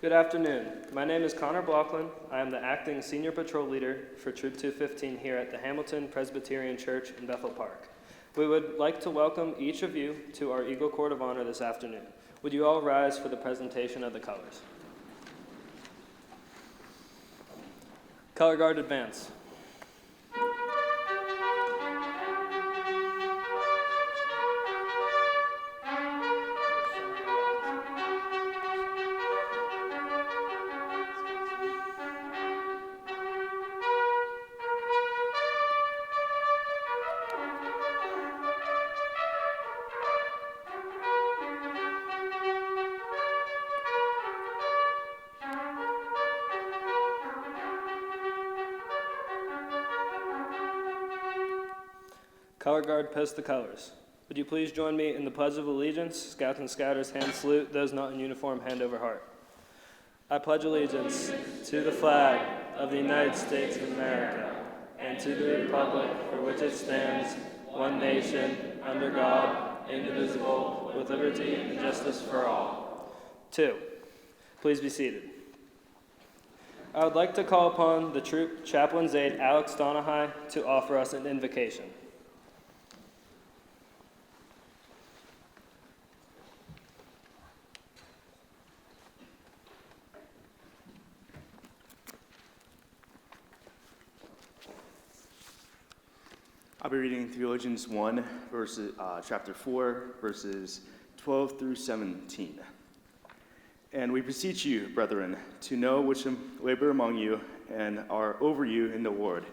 Good afternoon. My name is Connor Blockland. I am the acting senior patrol leader for Troop 215 here at the Hamilton Presbyterian Church in Bethel Park. We would like to welcome each of you to our Eagle Court of Honor this afternoon. Would you all rise for the presentation of the colors? Color Guard advance. Color Guard post the colors. Would you please join me in the Pledge of Allegiance? Scouts and Scouters hand salute, those not in uniform hand over heart. I pledge allegiance to the flag of the United States of America and to the republic for which it stands, one nation, under God, indivisible, with liberty and justice for all. 2. Please be seated. I would like to call upon the Troop Chaplain's Aide, Alex Donahue, to offer us an invocation. I'll be reading Theologians 1, chapter 4, verses 12 through 17. And we beseech you, brethren, to know which labor among you and are over you in the Lord,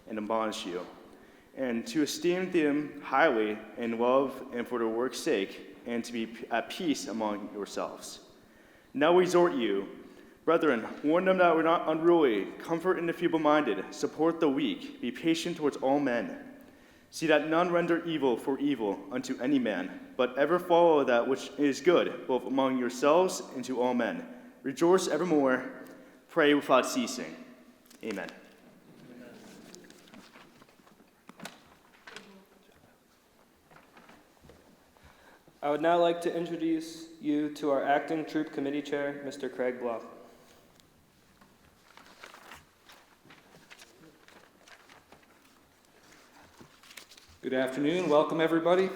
and admonish you, and to esteem them highly in love and for the work's sake, and to be at peace among yourselves. Now we exhort you, brethren, warn them that we're not unruly, comfort in the feeble-minded, support the weak, be patient towards all men. See that none render evil for evil unto any man, but ever follow that which is good, both among yourselves and to all men. Rejoice evermore, pray without ceasing. Amen. I would now like to introduce you to our acting troop committee chair, Mr. Craig Bluff. Good afternoon. Welcome, everybody.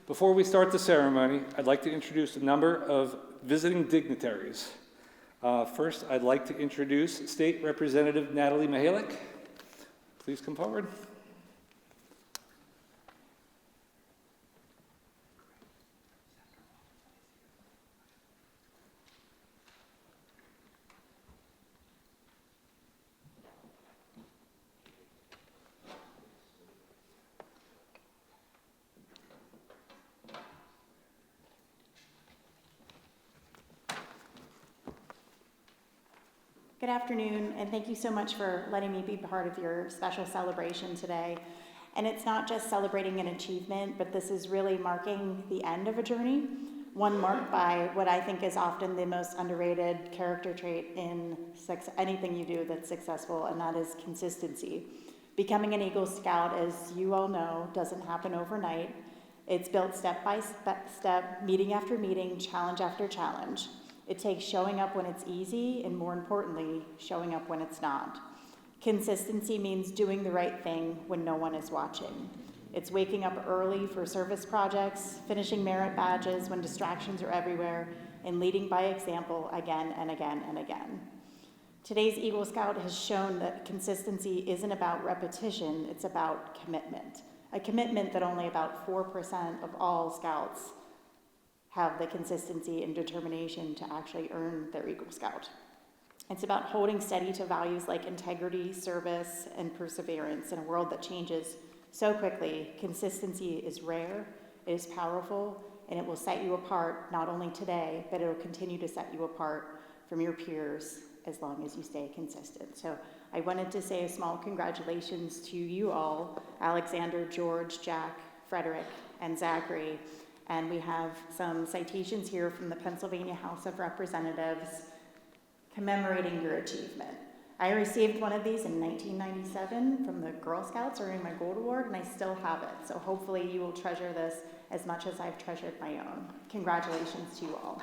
Before we start the ceremony, I'd like to introduce a number of visiting dignitaries. First, I'd like to introduce State Representative Natalie Mihalik. Please come forward. Good afternoon, and thank you so much for letting me be part of your special celebration today. And it's not just celebrating an achievement, but this is really marking the end of a journey, one marked by what I think is often the most underrated character trait in anything you do that's successful, and that is consistency. Becoming an Eagle Scout, as you all know, doesn't happen overnight. It's built step by step, meeting after meeting, challenge after challenge. It takes showing up when it's easy, and more importantly, showing up when it's not. Consistency means doing the right thing when no one is watching. It's waking up early for service projects, finishing merit badges when distractions are everywhere, and leading by example again and again and again. Today's Eagle Scout has shown that consistency isn't about repetition, it's about commitment. A commitment that only about 4% of all Scouts have the consistency and determination to actually earn their Eagle Scout. It's about holding steady to values like integrity, service, and perseverance in a world that changes so quickly. Consistency is rare, it is powerful, and it will set you apart not only today, but it will continue to set you apart from your peers as long as you stay consistent. So I wanted to say a small congratulations to you all, Alexander, George, Jack, Frederick, and Zachary. And we have some citations here from the Pennsylvania House of Representatives commemorating your achievement. I received one of these in 1997 from the Girl Scouts earning my Gold Award, and I still have it. So hopefully you will treasure this as much as I've treasured my own. Congratulations to you all.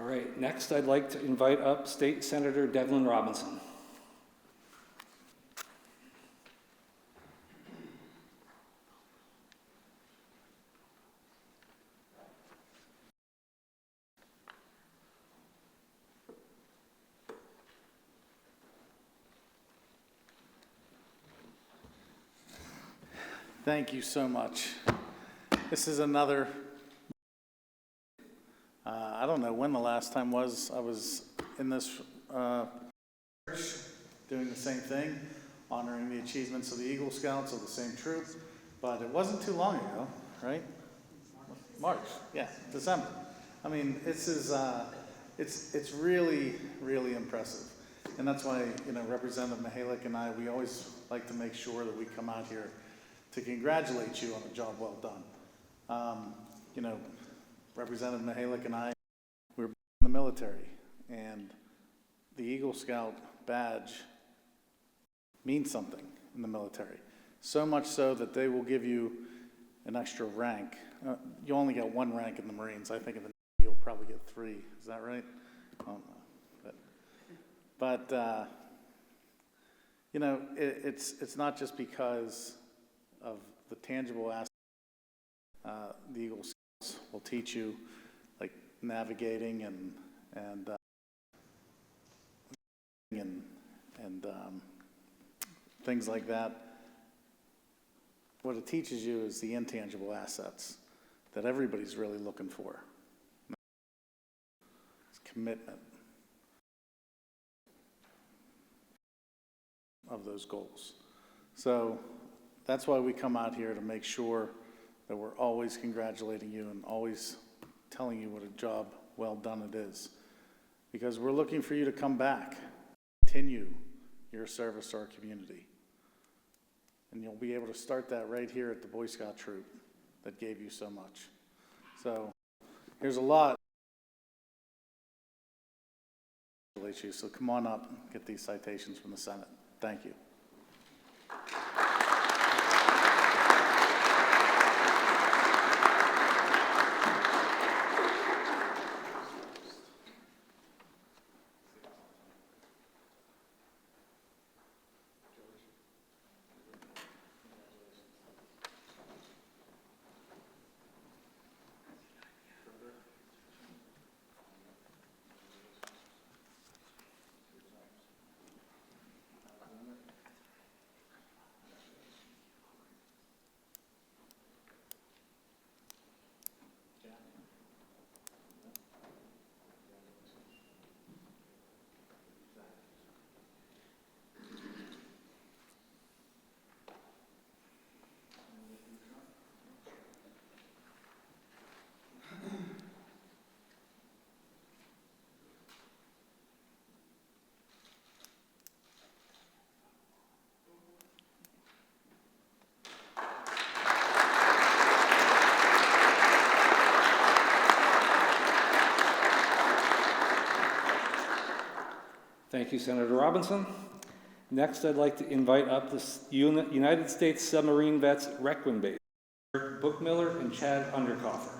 right, next I'd like to invite up State Senator Devlin Robinson. Thank you so much. This is another, I don't know when the last time was I was in this doing the same thing, honoring the achievements of the Eagle Scouts of the same troop, but it wasn't too long ago, right? March, yeah, December. I mean, this is, it's really, really impressive. And that's why, Representative Mihalik and I, we always like to make sure that we come out here to congratulate you on a job well done. Representative Mihalik and I, we were in the military, and the Eagle Scout badge means something in the military. So much so that they will give you an extra rank. You only get one rank in the Marines. I think in the Navy you'll probably get 3. Is that right? I don't know. But it's not just because of the tangible aspect. The Eagle Scouts will teach you, like navigating and things like that. What it teaches you is the intangible assets that everybody's really looking for. It's commitment of those goals. So that's why we come out here, to make sure that we're always congratulating you and always telling you what a job well done it is. Because we're looking for you to come back, continue your service to our community. And you'll be able to start that right here at the Boy Scout troop that gave you so much. So here's a lot. So come on up and get these citations from the Senate. Thank you. Thank you, Senator Robinson. Next, I'd like to invite up the United States Submarine Vets Requiem Base, Bookmiller and Chad Undercoffer.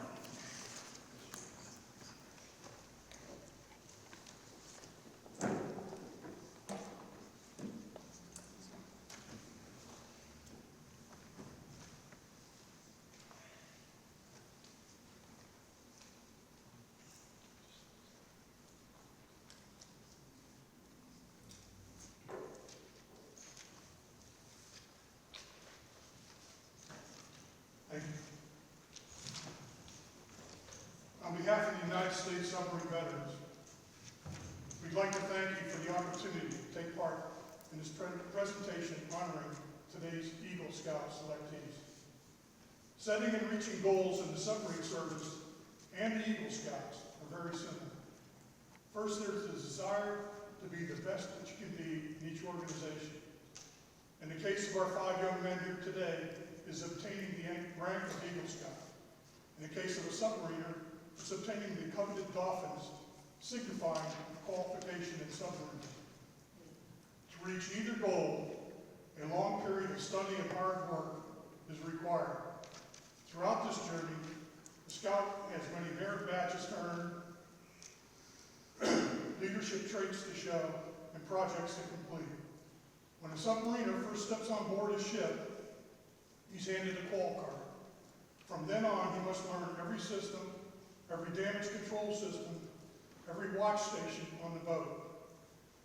On behalf of the United States Submarine Veterans, we'd like to thank you for the opportunity to take part in this presentation honoring today's Eagle Scout selectees. Setting and reaching goals in the submarine service and the Eagle Scouts are very simple. First, there's the desire to be the best that you can be in each organization. In the case of our 5 young men here today, is obtaining the rank of Eagle Scout. In the case of a submariner, it's obtaining the coveted dolphins, signifying qualification in submarines. To reach either goal, a long period of study and hard work is required. Throughout this journey, the Scout has many merit badges earned, leadership traits to show, and projects to complete. When a submariner first steps on board a ship, he's handed a call card. From then on, he must learn every system, every damage control system, every watch station on the boat,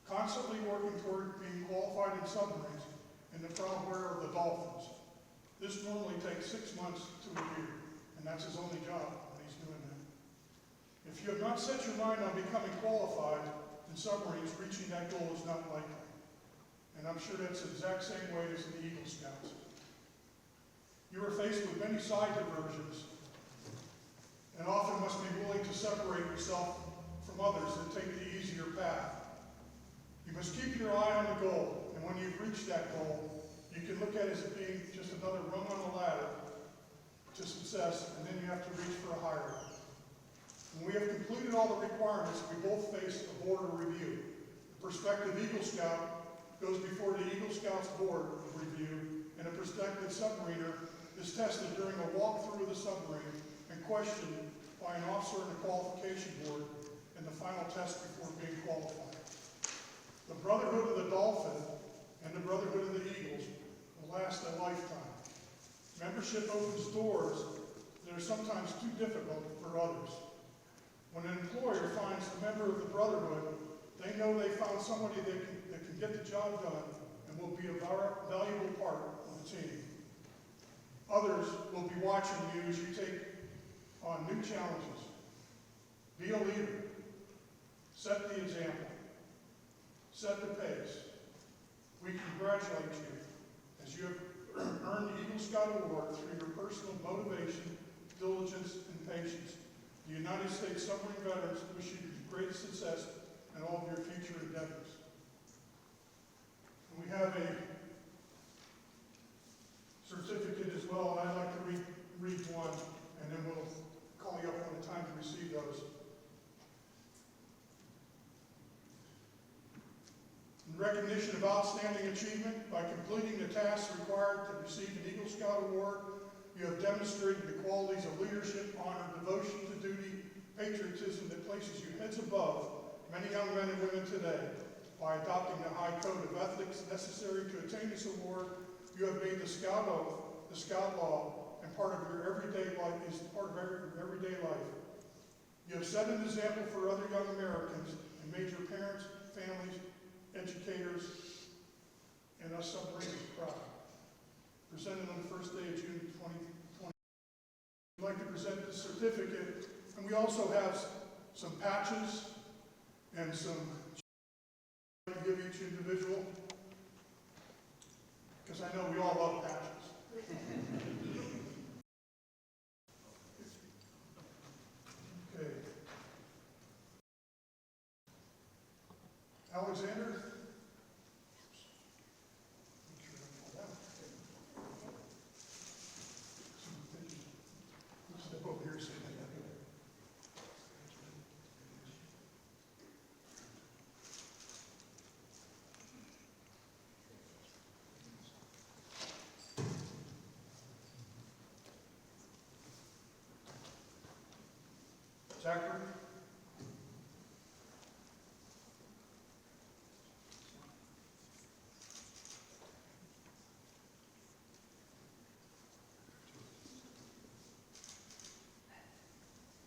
constantly working toward being qualified in submarines in the firmware of the Dolphins. This normally takes 6 months to a year, and that's his only job when he's doing that. If you have not set your mind on becoming qualified in submarines, reaching that goal is not likely. And I'm sure that's the exact same way as in the Eagle Scouts. You are faced with many side diversions, and often must be willing to separate yourself from others and take the easier path. You must keep your eye on the goal, and when you've reached that goal, you can look at it as being just another rung on the ladder to success, and then you have to reach for a higher one. When we have completed all the requirements, we both face a board of review. The prospective Eagle Scout goes before the Eagle Scouts board of review, and a prospective submariner is tested during a walkthrough of the submarine and questioned by an officer in the qualification board in the final test before being qualified. The brotherhood of the Dolphin and the brotherhood of the Eagles will last a lifetime. Membership opens doors that are sometimes too difficult for others. When an employer finds a member of the brotherhood, they know they found somebody that can get the job done and will be a valuable part of the team. Others will be watching you as you take on new challenges. Be a leader. Set the example. Set the pace. We congratulate you as you have earned the Eagle Scout Award through your personal motivation, diligence, and patience. The United States Submarine Veterans wish you great success in all of your future endeavors. And we have a certificate as well, and I'd like to read one, and then we'll call you up when the time to receive those. In recognition of outstanding achievement by completing the tasks required to receive an Eagle Scout Award, you have demonstrated the qualities of leadership, honor, devotion to duty, patriotism that places you heads above many young men and women today. By adopting the high code of ethics necessary to attain this award, you have made the Scout Oath, the Scout Law, and part of your everyday life is part of your everyday life. You have set an example for other young Americans and made your parents, families, educators, and us submariners proud. Presented on the first day of June 2020. We'd like to present the certificate, and we also have some patches and some to give each individual, because I know we all love patches. Okay. Alexander? Step over here so Zachary?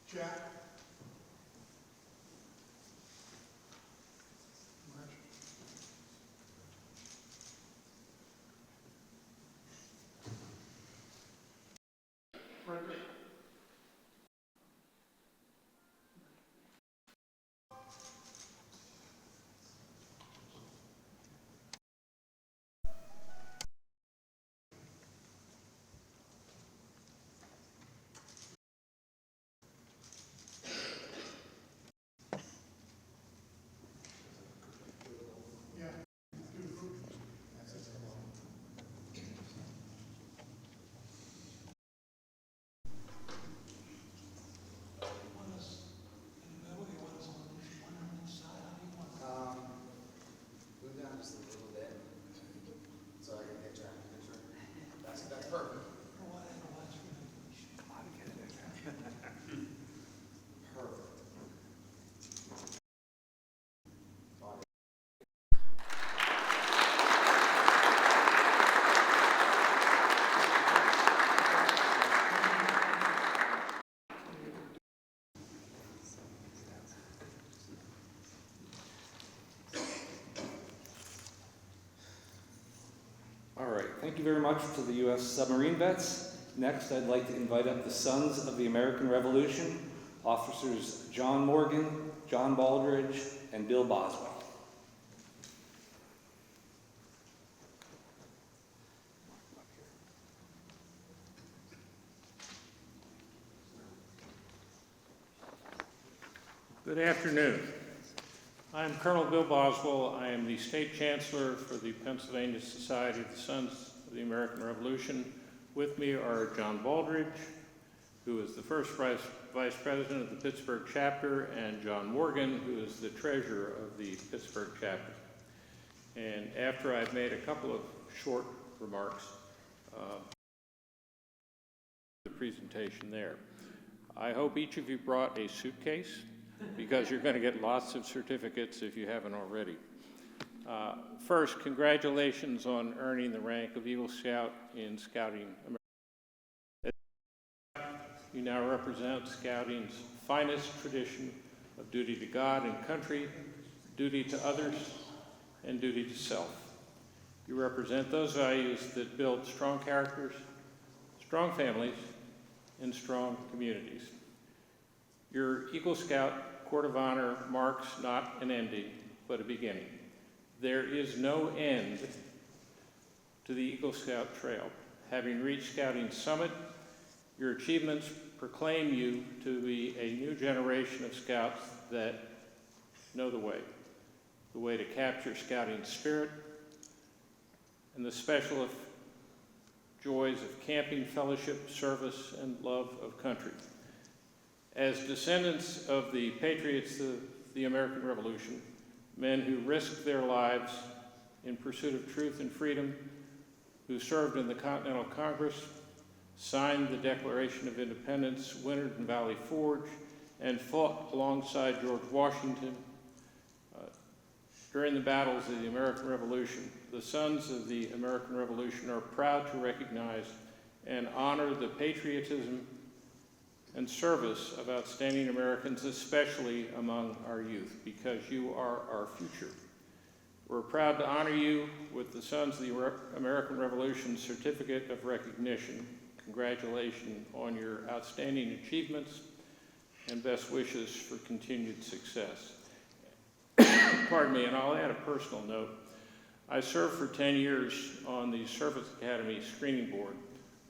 Jack? Frederick? Thank you very much to the U.S. submarine vets. Next, I'd like to invite up the Sons of the American Revolution, Officers John Morgan, John Baldridge, and Bill Boswell. Good afternoon. I'm Colonel Bill Boswell. I am the State Chancellor for the Pennsylvania Society of the Sons of the American Revolution. With me are John Baldridge, who is the first Vice President of the Pittsburgh chapter, and John Morgan, who is the Treasurer of the Pittsburgh chapter. And after I've made a couple of short remarks, the presentation there. I hope each of you brought a suitcase, because you're going to get lots of certificates if you haven't already. First, congratulations on earning the rank of Eagle Scout in Scouting America. You now represent Scouting's finest tradition of duty to God and country, duty to others, and duty to self. You represent those values that build strong characters, strong families, and strong communities. Your Eagle Scout Court of Honor marks not an ending, but a beginning. There is no end to the Eagle Scout Trail. Having reached Scouting's summit, your achievements proclaim you to be a new generation of Scouts that know the way to capture Scouting's spirit, and the special joys of camping, fellowship, service, and love of country. As descendants of the patriots of the American Revolution, men who risked their lives in pursuit of truth and freedom, who served in the Continental Congress, signed the Declaration of Independence, wintered in Valley Forge, and fought alongside George Washington during the battles of the American Revolution, the Sons of the American Revolution are proud to recognize and honor the patriotism and service of outstanding Americans, especially among our youth, because you are our future. We're proud to honor you with the Sons of the American Revolution Certificate of Recognition. Congratulations on your outstanding achievements and best wishes for continued success. Pardon me, and I'll add a personal note. I served for 10 years on the Service Academy Screening Board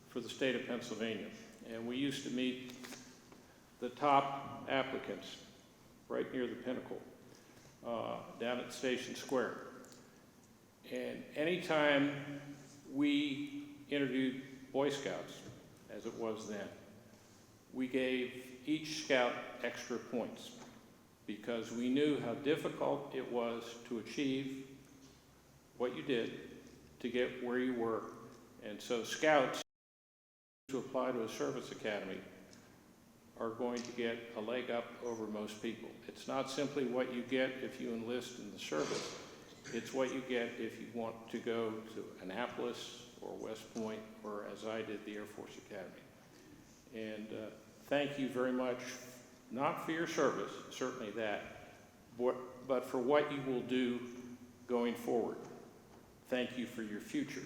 for the state of Pennsylvania, and we used to meet the top applicants right near the Pinnacle, down at Station Square. And anytime we interviewed Boy Scouts, as it was then, we gave each scout extra points because we knew how difficult it was to achieve what you did to get where you were. And so scouts to apply to a service academy are going to get a leg up over most people. It's not simply what you get if you enlist in the service, it's what you get if you want to go to Annapolis or West Point, or as I did, the Air Force Academy. And thank you very much, not for your service, certainly that, but for what you will do going forward. Thank you for your future.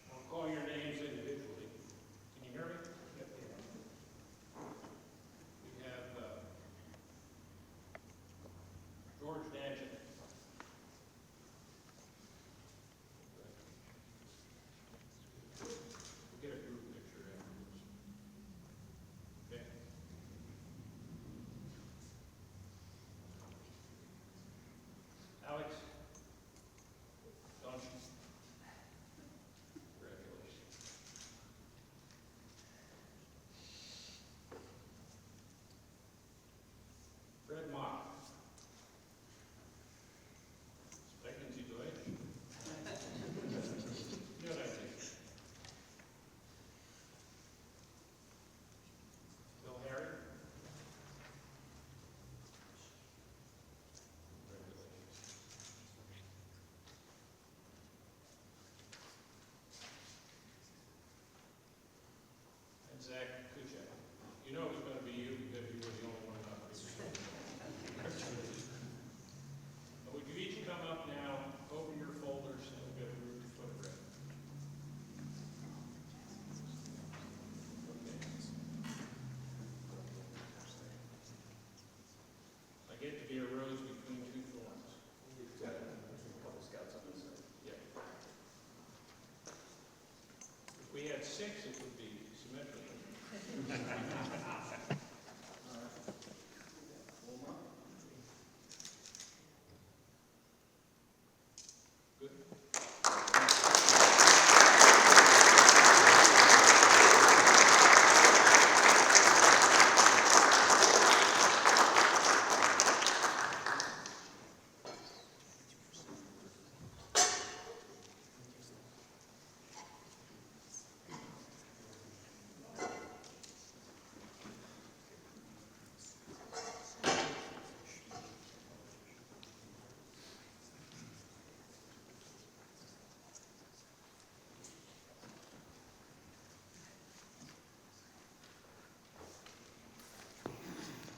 I'll call your names individually. Can you hear me? Yep. We have George Danchett. We'll get a group picture afterwards. Okay. I get to be a rose between two thorns. Got a couple scouts on this side. Yeah. If we had 6, it would be symmetrical.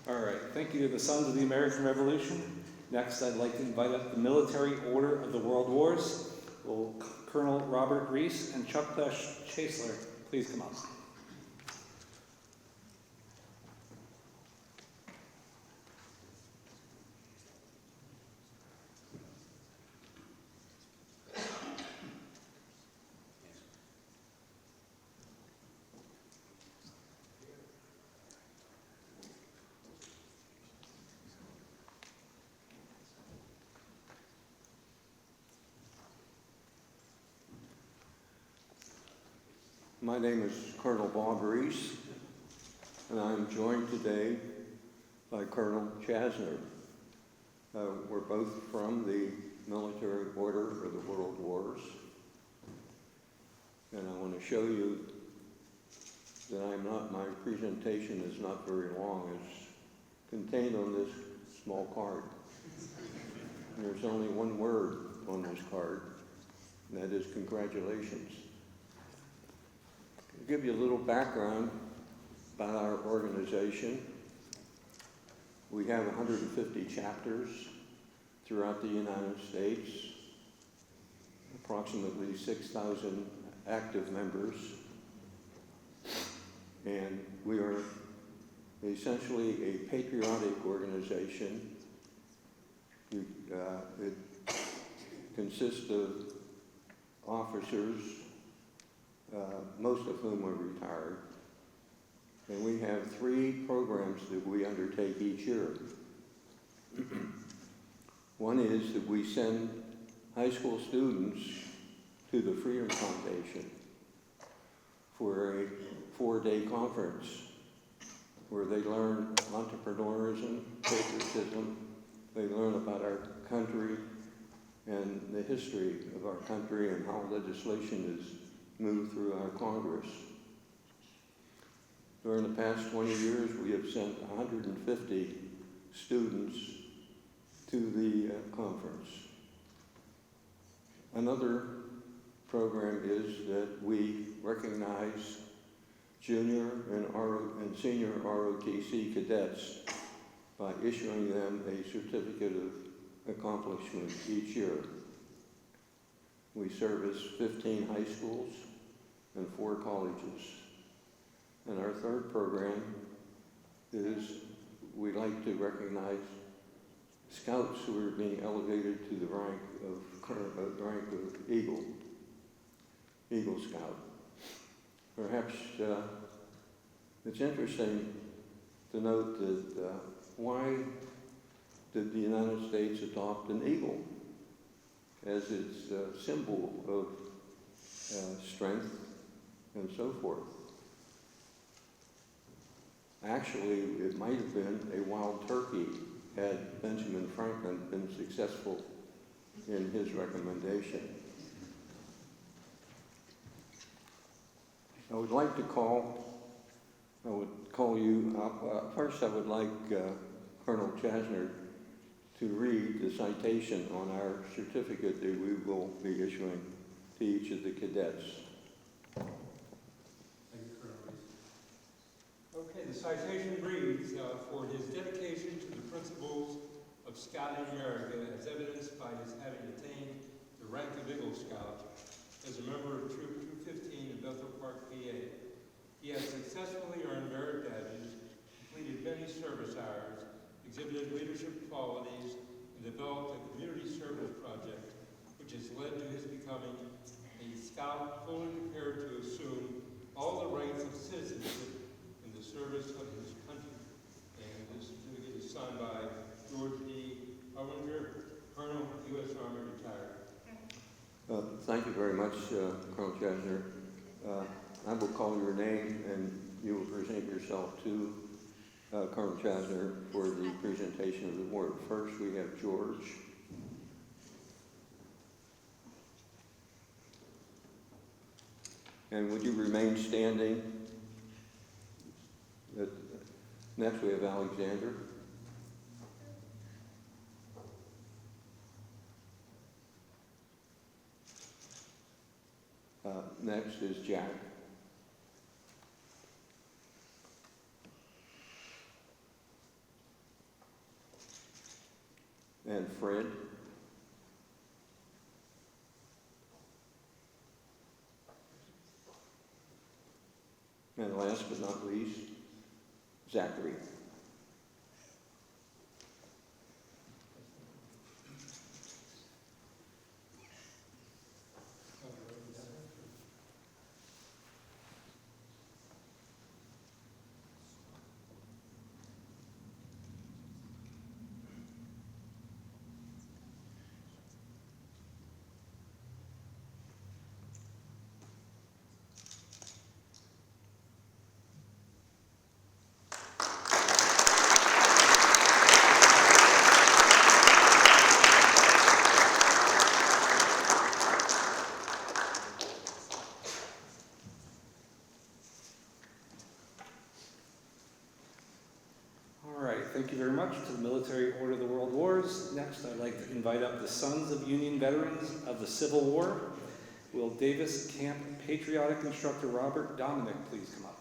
All right, thank you to the Sons of the American Revolution. Next, I'd like to invite up the Military Order of the World Wars. Will Colonel Robert Reese and Chuck Chasler please come up? My name is Colonel Bob Reese, and I'm joined today by Colonel Chasner. We're both from the Military Order of the World Wars, and I want to show you that my presentation is not very long. It's contained on this small card. And there's only one word on this card, and that is congratulations. To give you a little background about our organization, we have 150 chapters throughout the United States, approximately 6,000 active members, and we are essentially a patriotic organization. It consists of officers, most of whom are retired. And we have 3 programs that we undertake each year. One is that we send high school students to the Freedom Foundation for a 4-day conference where they learn entrepreneurism, patriotism, they learn about our country and the history of our country and how legislation is moved through our Congress. During the past 20 years, we have sent 150 students to the conference. Another program is that we recognize junior and senior ROTC cadets by issuing them a certificate of accomplishment each year. We service 15 high schools and 4 colleges. And our third program is we like to recognize scouts who are being elevated to the rank of Eagle Scout. Perhaps it's interesting to note that why did the United States adopt an eagle as its symbol of strength and so forth? Actually, it might have been a wild turkey had Benjamin Franklin been successful in his recommendation. I would call you up. First, I would like Colonel Chasner to read the citation on our certificate that we will be issuing to each of the cadets. Thank you, Colonel Reese. Okay, the citation reads, for his dedication to the principles of Scouting America, as evidenced by his having attained the rank of Eagle Scout as a member of Troop 215 in Bethel Park, PA. He has successfully earned merit badges, completed many service hours, exhibited exhibited leadership qualities and developed a community service project, which has led to his becoming a scout fully prepared to assume all the rights of citizenship in the service of his country. And this certificate is signed by George D. Owinger, Colonel, U.S. Army, retired. Thank you very much, Colonel Chesner. I will call your name and you will present yourself to Colonel Chesner for the presentation of the award. First, we have George. And would you remain standing? Next, we have Alexander. Next is Jack. And Fred. And last but not least, Zachary. Thank you very much to the Military Order of the World Wars. Next, I'd like to invite up the Sons of Union Veterans of the Civil War. Will Davis Camp Patriotic Instructor Robert Dominic please come up?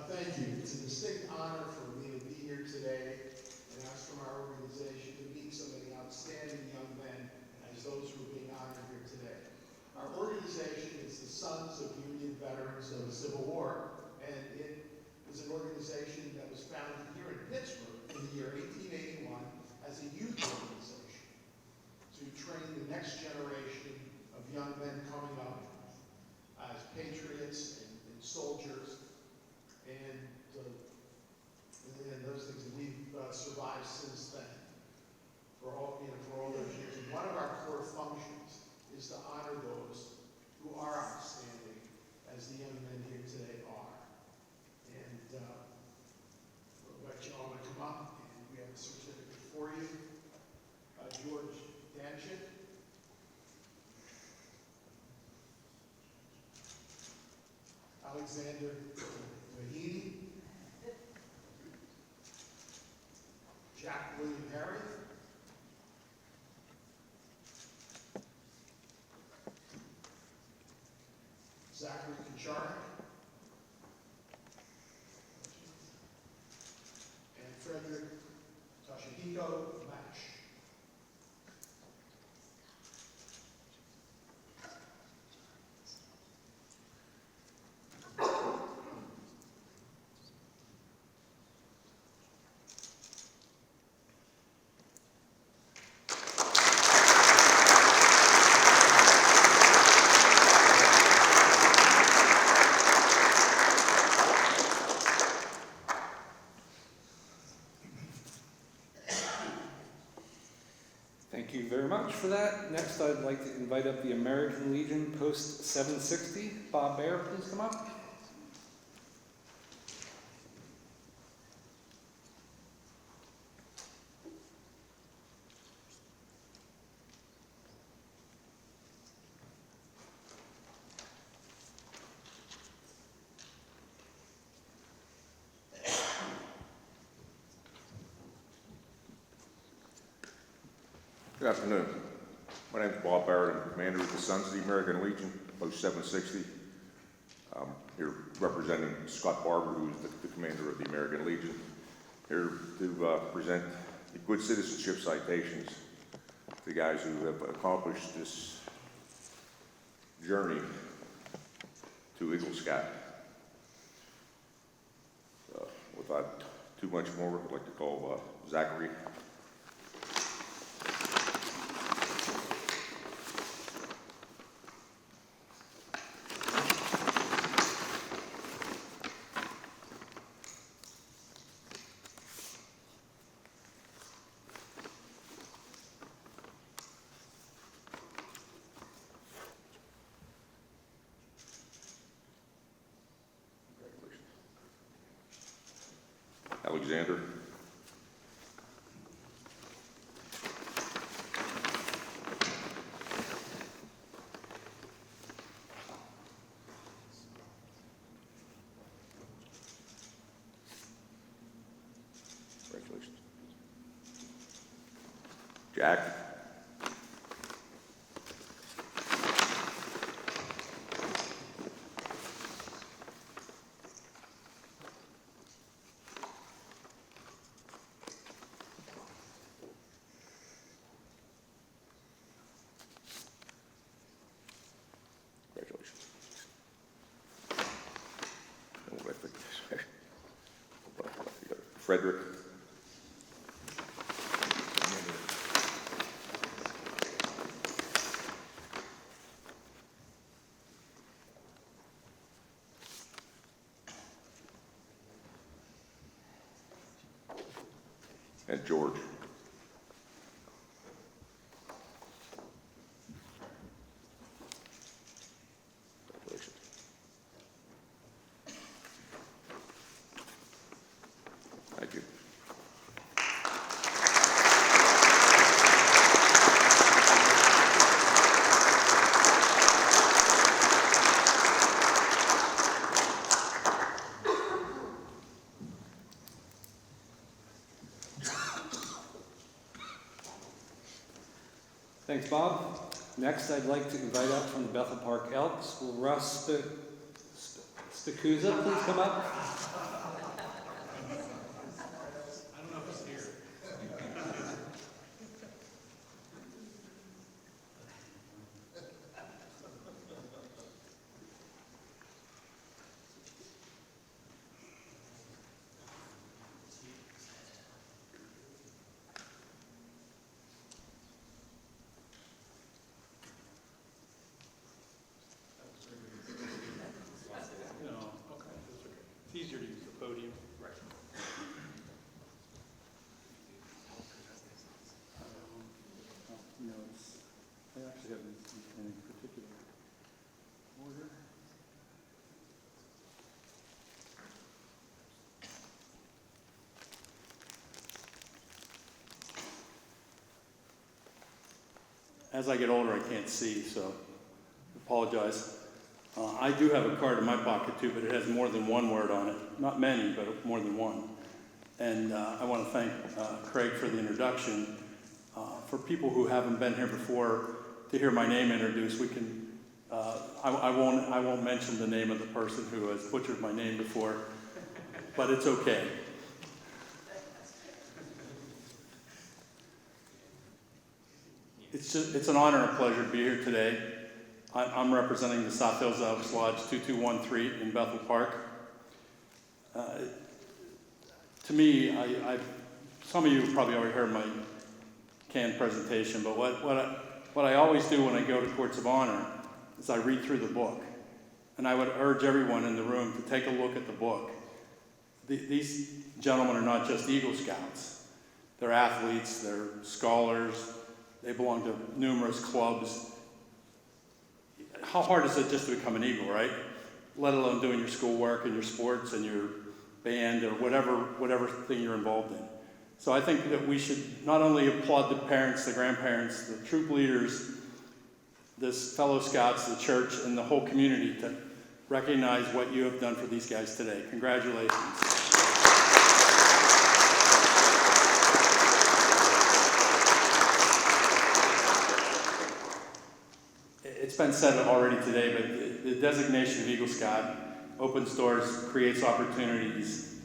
Thank you. It's a distinct honor for me to be here today and ask from our organization to meet so many outstanding young men as those who are being honored here today. Our organization is the Sons of Union Veterans of the Civil War, and it is an organization that was founded here in Pittsburgh in the year 1881 as a youth organization to train the next generation of young men coming up as patriots and soldiers. And those things that we've survived since then for all those years. And one of our core functions is to honor those who are outstanding, as the young men here today are. And we'll let you all come up, and we have a certificate for you. George Danchik. Alexander Mahidi, Jack William Harry, Zachary Kacharik, and Frederick Toshihiko Mash. Thank you very much for that. Next, I'd like to invite up the American Legion Post 760. Bob Baer, please come up. Good afternoon. My name is Bob Barrett. I'm commander of the Sons of the American Legion, Post 760. I'm here representing Scott Barber, who is the commander of the American Legion, here to present the good citizenship citations to the guys who have accomplished this journey to Eagle Scout. Without too much more, I'd like to call Zachary. Alexander. Congratulations. Jack. Congratulations. And what I think Frederick. And George. Congratulations. Thank you. Thanks, Bob. Next, I'd like to invite up from the Bethel Park Elks, Russ Stacuza, please come up. It's easier to use the podium. Right. I actually have these in any particular order. As I get older, I can't see, so apologize. I do have a card in my pocket too, but it has more than one word on it. Not many, but more than one. And I want to thank Craig for the introduction. For people who haven't been here before, to hear my name introduced, we can. I won't mention the name of the person who has butchered my name before, but it's okay. It's an honor and a pleasure to be here today. I'm representing the South Hills Elks Lodge 2213 in Bethel Park. To me, some of you have probably already heard my canned presentation, but what I always do when I go to Courts of Honor is I read through the book. And I would urge everyone in the room to take a look at the book. These gentlemen are not just Eagle Scouts. They're athletes, they're scholars, they belong to numerous clubs. How hard is it just to become an Eagle, right? Let alone doing your schoolwork and your sports and your band or whatever thing you're involved in. So I think that we should not only applaud the parents, the grandparents, the troop leaders, the fellow scouts, the church, and the whole community to recognize what you have done for these guys today. Congratulations. been said already today, but the designation of Eagle Scout opens doors, creates opportunities,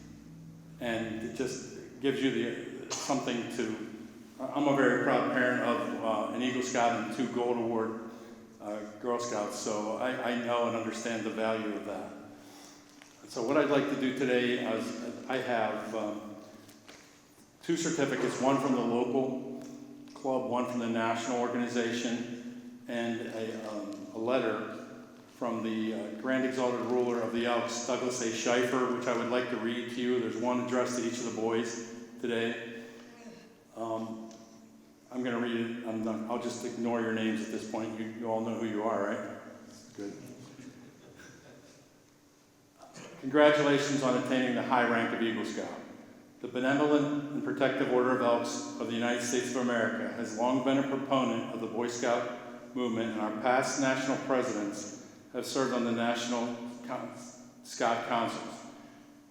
and it just gives you something to. I'm a very proud parent of an Eagle Scout and 2 Gold Award Girl Scouts, so I know and understand the value of that. So what I'd like to do today is I have 2 certificates, one from the local club, one from the national organization, and a letter from the Grand Exalted Ruler of the Elks, Douglas A. Schaefer, which I would like to read to you. There's one addressed to each of the boys today. I'm going to read it. I'll just ignore your names at this point. You all know who you are, right? Good. Congratulations on attaining the high rank of Eagle Scout. The Benevolent and Protective Order of Elks of the United States of America has long been a proponent of the Boy Scout movement, and our past national presidents have served on the National Scout Councils.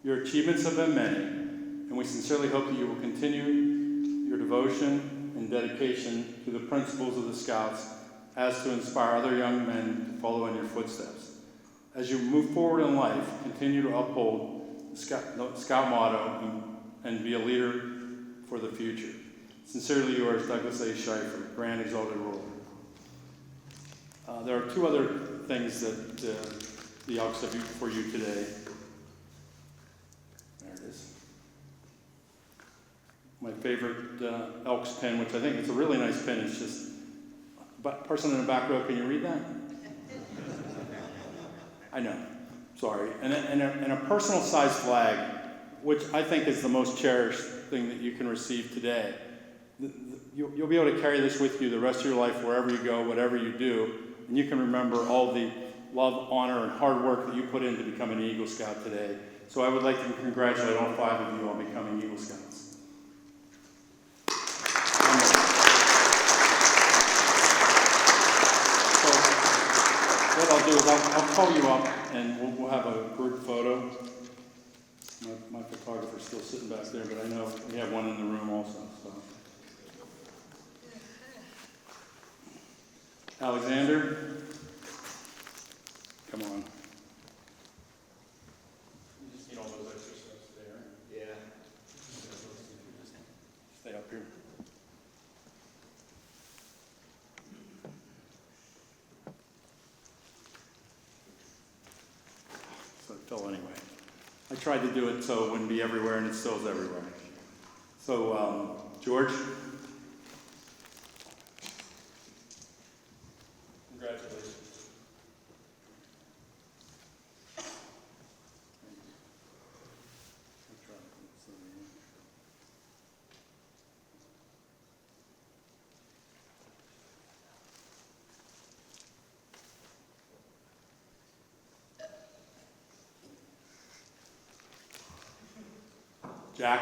Your achievements have been many, and we sincerely hope that you will continue your devotion and dedication to the principles of the Scouts as to inspire other young men to follow in your footsteps. As you move forward in life, continue to uphold the Scout motto and be a leader for the future. Sincerely yours, Douglas A. Schaefer, Grand Exalted Ruler. There are 2 other things that the Elks have for you today. There it is. My favorite Elks pin, which I think it's a really nice pin. It's just, but person in the back row, can you read that? I know, sorry. And a personal size flag, which I think is the most cherished thing that you can receive today. You'll be able to carry this with you the rest of your life, wherever you go, whatever you do, and you can remember all the love, honor, and hard work that you put in to become an Eagle Scout today. So I would like to congratulate all 5 of you on becoming Eagle Scouts. So what I'll do is I'll call you up and we'll have a group photo. My photographer's still sitting back there, but I know we have one in the room also. So. Alexander, come on. You just need all those extra steps there. Yeah. Stay up here. So it fell anyway. I tried to do it so it wouldn't be everywhere, and it still is everywhere. So, George? Congratulations. Jack?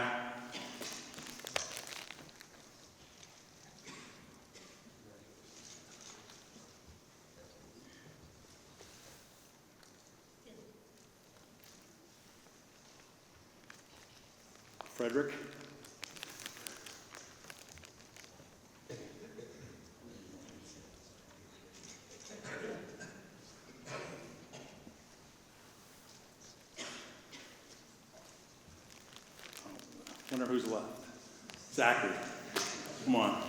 Frederick? I wonder who's left. Zachary, come on.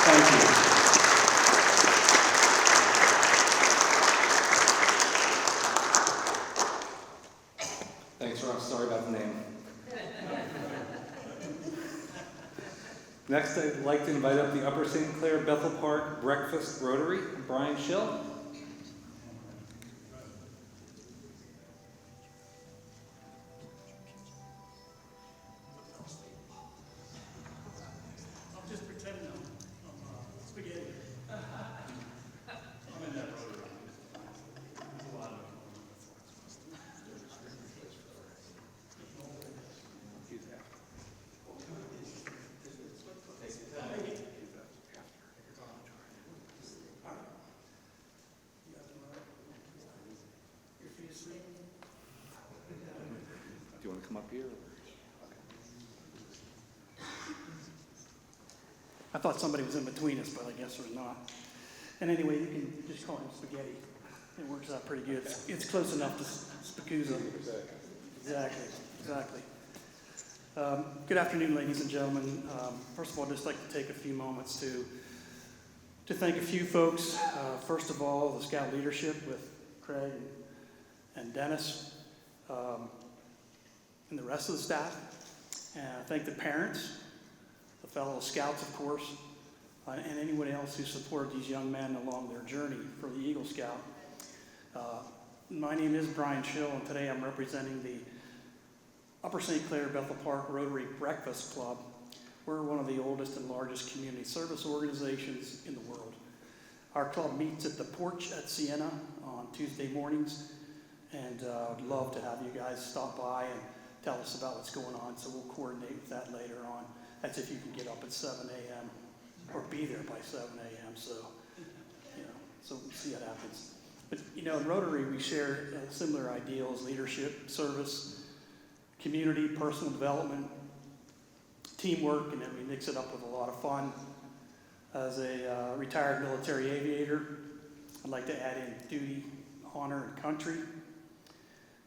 Thank you. Thanks, Rob. Sorry about the name. Next, I'd like to invite up the Upper St. Clair Bethel Park Breakfast Rotary, Brian Schill. come up here? I thought somebody was in between us, but I guess they're not. And anyway, you can just call him Spaghetti. It works out pretty good. It's close enough to Spaguzza. Exactly. Good afternoon, ladies and gentlemen. First of all, I'd just like to take a few moments to thank a few folks. First of all, the Scout leadership with Craig and Dennis, and the rest of the staff. And thank the parents, the fellow Scouts, of course, and anyone else who supported these young men along their journey for the Eagle Scout. My name is Brian Schill, and today I'm representing the Upper St. Clair Bethel Park Rotary Breakfast Club. We're one of the oldest and largest community service organizations in the world. Our club meets at the Porch at Siena on Tuesday mornings, and I'd love to have you guys stop by and tell us about what's going on, so we'll coordinate with that later on. That's if you can get up at 7 a.m. or be there by 7 a.m. So we'll see what happens. But, in Rotary, we share similar ideals: leadership, service, community, personal development, teamwork, and then we mix it up with a lot of fun. As a retired military aviator, I'd like to add in duty, honor, and country.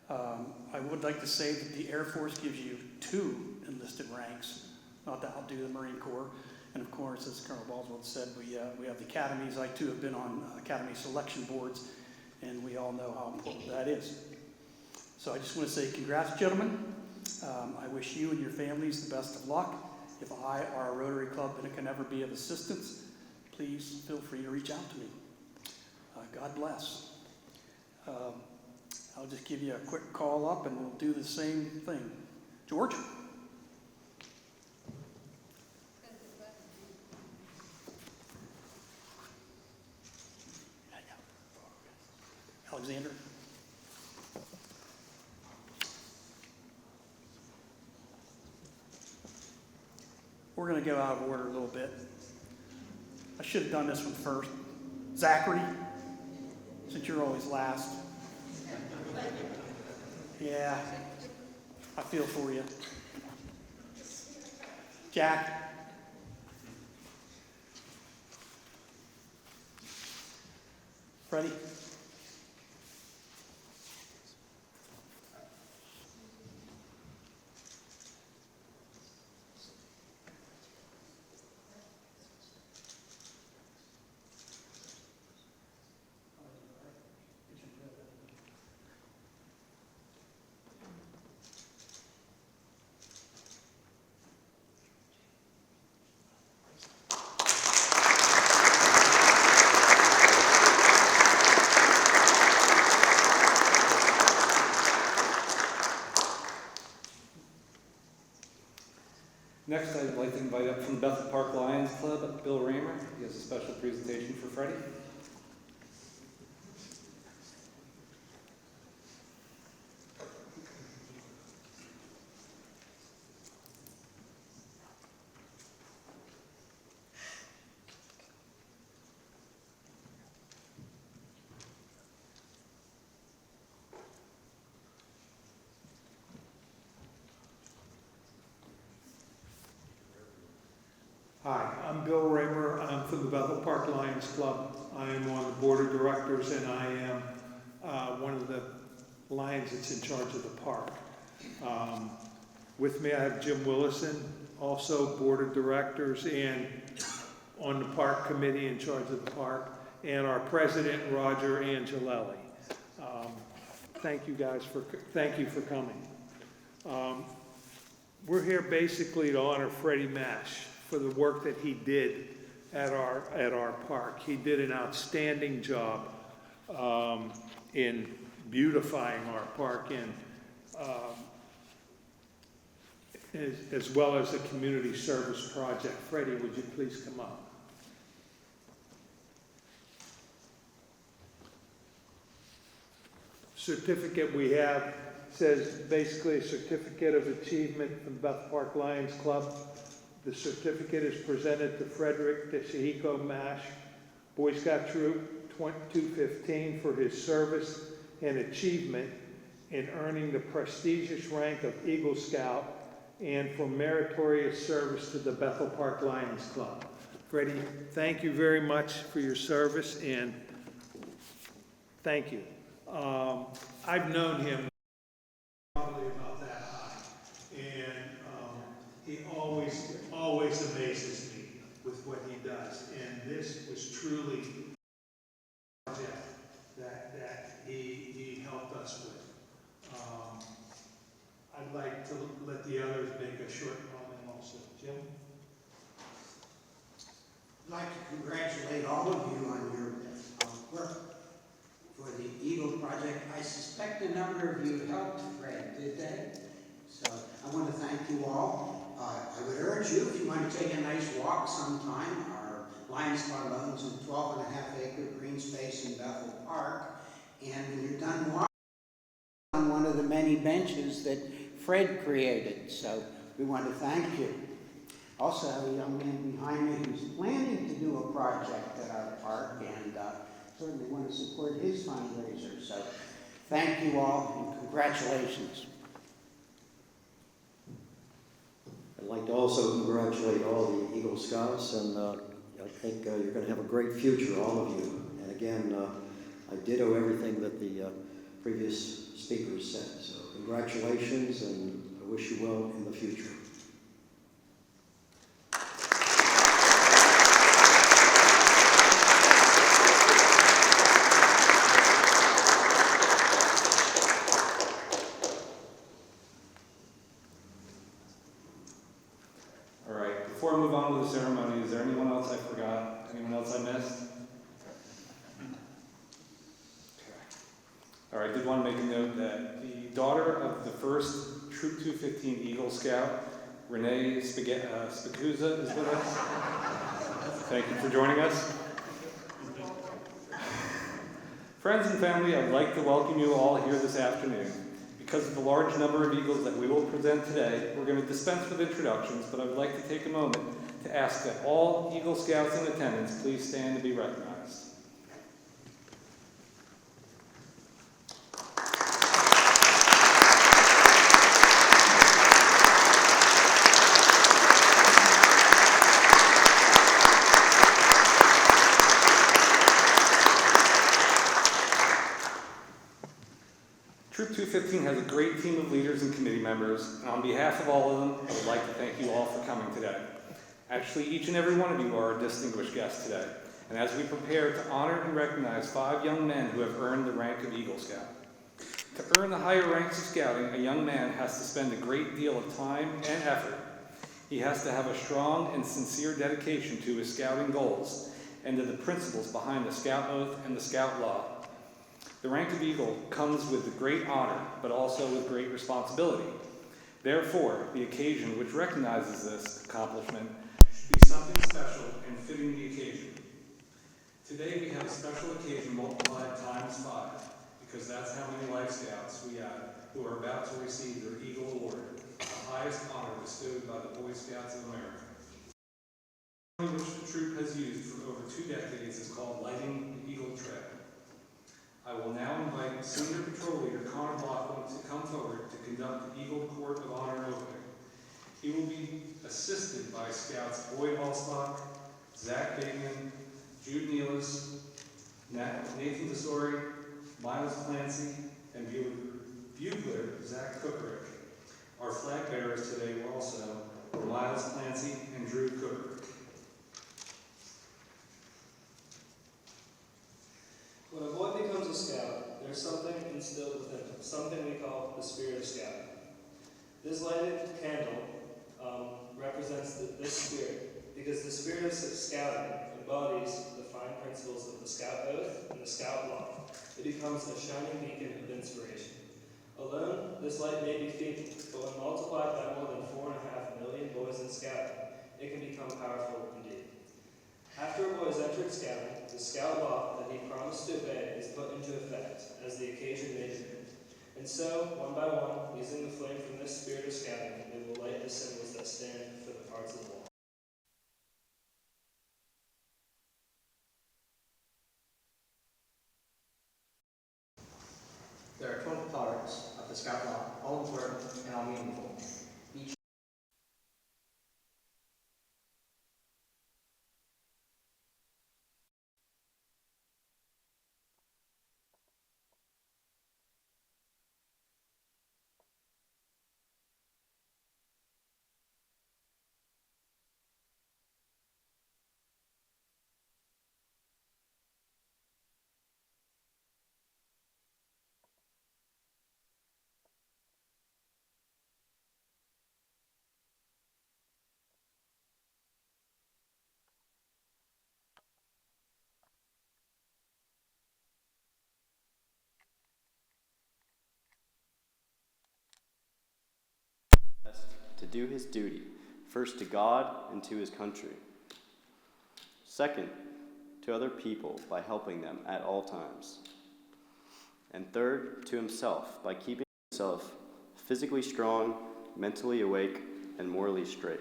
I would like to say that the Air Force gives you 2 enlisted ranks, not to outdo the Marine Corps. And of course, as Colonel Boswell said, we have the academies. I too have been on academy selection boards, and we all know how important that is. So I just want to say congrats, gentlemen. I wish you and your families the best of luck. If I or our Rotary Club can ever be of assistance, please feel free to reach out to me. God bless. I'll just give you a quick call up and we'll do the same thing. George? Alexander? We're going to go out of order a little bit. I should have done this one first. Zachary, since you're always last. Yeah, I feel for you. Jack. Freddie. Next, I'd like to invite up from the Bethel Park Lions Club, Bill Raymer. He has a special presentation for Freddie. Hi, I'm Bill Raymer. I'm from the Bethel Park Lions Club. I am on the board of directors, and I am one of the Lions that's in charge of the park. With me, I have Jim Willison, also board of directors and on the park committee in charge of the park, and our president, Roger Angelelli. Thank you guys for coming. We're here basically to honor Freddie Mash for the work that he did at our park. He did an outstanding job in beautifying our park, and as well as a community service project. Freddie, would you please come up? Certificate we have says basically a certificate of achievement from Bethel Park Lions Club. The certificate is presented to Frederick Teshihiko Mash, Boy Scout Troop 215, for his service and achievement in earning the prestigious rank of Eagle Scout and for meritorious service to the Bethel Park Lions Club. Freddie, thank you very much for your service, and thank you. I've known him probably about that high, and he always amazes me with what he does, and this was truly a project that he helped us with. I'd like to let the others make a short comment also. Jim? I'd like to congratulate all of you on your work for the Eagle Project. I suspect a number of you helped Fred, did they? So I want to thank you all. I would urge you, if you want to take a nice walk sometime, our Lions Club owns a 12.5-acre green space in Bethel Park. And when you're done walking, on one of the many benches that Fred created. So we want to thank you. Also have a young man behind me who's planning to do a project at our park, and certainly want to support his fundraiser. So thank you all, and congratulations. I'd like to also congratulate all the Eagle Scouts, and I think you're going to have a great future, all of you. And again, I ditto everything that the previous speakers said. So congratulations, and I wish you well in the future. All right, before I move on to the ceremony, is there anyone else I forgot? Anyone else I missed? All right, I did want to make a note that the daughter of the first Troop 215 Eagle Scout, Renee Spicuzza, is with us. Thank you for joining us. Friends and family, I'd like to welcome you all here this afternoon. Because of the large number of Eagles that we will present today, we're going to dispense with introductions, but I would like to take a moment to ask that all Eagle Scouts in attendance please stand to be recognized. Troop 215 has a great team of leaders and committee members, and on behalf of all of them, I would like to thank you all for coming today. Actually, each and every one of you are a distinguished guest today, and as we prepare to honor and recognize 5 young men who have earned the rank of Eagle Scout. To earn the higher ranks of scouting, a young man has to spend a great deal of time and effort. He has to have a strong and sincere dedication to his scouting goals and to the principles behind the Scout Oath and the Scout Law. The rank of Eagle comes with great honor, but also with great responsibility. Therefore, the occasion which recognizes this accomplishment should be something special and fitting the occasion. Today we have a special occasion multiplied times 5, because that's how many Life Scouts we have who are about to receive their Eagle Award, the highest honor bestowed by the Boy Scouts of America. The ceremony which the troop has used for over 2 decades is called Lighting the Eagle Trail. I will now invite Senior Patrol Leader Connor Blockland to come forward to conduct the Eagle Court of Honor opening. He will be assisted by Scouts Boyd Halsbach, Zach Bateman, Jude Nealis, Nathan Tesori, Miles Clancy, and bugler Zach Cookerick. Our flag bearers today were also Miles Clancy and Drew Cookerick. When a boy becomes a scout, there's something instilled within him, something we call the spirit of scouting. This lighted candle represents this spirit, because the spirit of scouting embodies the fine principles of the Scout Oath and the Scout Law. It becomes a shining beacon of inspiration. Alone, this light may be feeble, but when multiplied by more than 4.5 million boys in scouting, it can become powerful indeed. After a boy has entered scouting, the Scout Law that he promised to obey is put into effect as the occasion may demand. And so, one by one, using the flame from this spirit of scouting, we will light the symbols that stand for the parts of the law. There are 12 parts of all work and all meaningful. Each to do his duty, first to God and to his country. Second, to other people by helping them at all times. And third, to himself by keeping himself physically strong, mentally awake, and morally straight.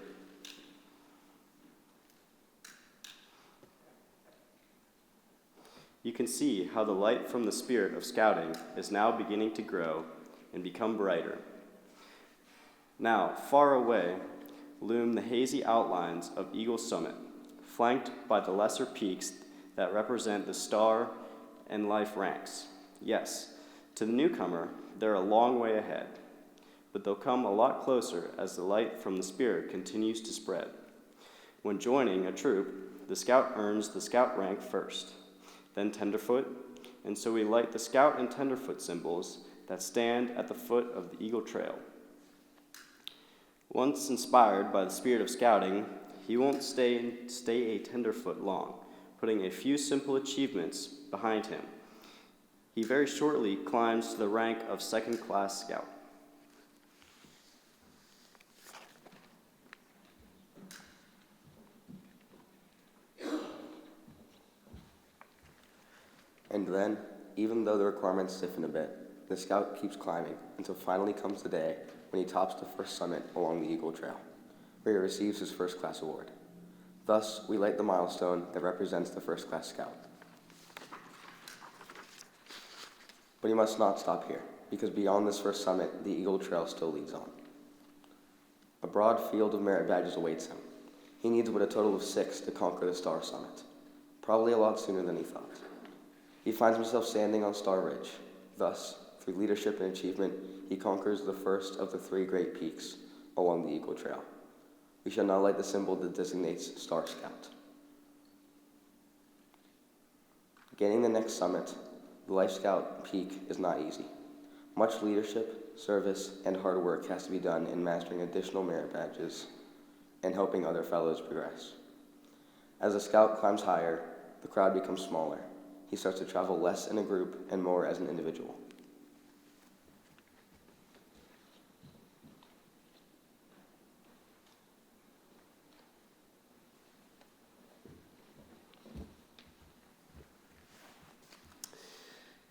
You can see how the light from the spirit of scouting is now beginning to grow and become brighter. Now, far away, loom the hazy outlines of Eagle Summit, flanked by the lesser peaks that represent the star and life ranks. Yes, to the newcomer, they're a long way ahead, but they'll come a lot closer as the light from the Spirit continues to spread. When joining a troop, the scout earns the scout rank first, then tenderfoot, and so we light the scout and tenderfoot symbols that stand at the foot of the Eagle Trail. Once inspired by the spirit of scouting, he won't stay a tenderfoot long, putting a few simple achievements behind him. He very shortly climbs to the rank of second-class scout. And then, even though the requirements stiffen a bit, the scout keeps climbing until finally comes the day when he tops the first summit along the Eagle Trail, where he receives his first-class award. Thus, we light the milestone that represents the first-class scout. But he must not stop here, because beyond this first summit, the Eagle Trail still leads on. A broad field of merit badges awaits him. He needs but a total of 6 to conquer the Star Summit, probably a lot sooner than he thought. He finds himself standing on Star Ridge. Thus, through leadership and achievement, he conquers the first of the 3 great peaks along the Eagle Trail. We shall now light the symbol that designates Star Scout. Gaining the next summit, the Life Scout peak, is not easy. Much leadership, service, and hard work has to be done in mastering additional merit badges and helping other fellows progress. As the scout climbs higher, the crowd becomes smaller. He starts to travel less in a group and more as an individual.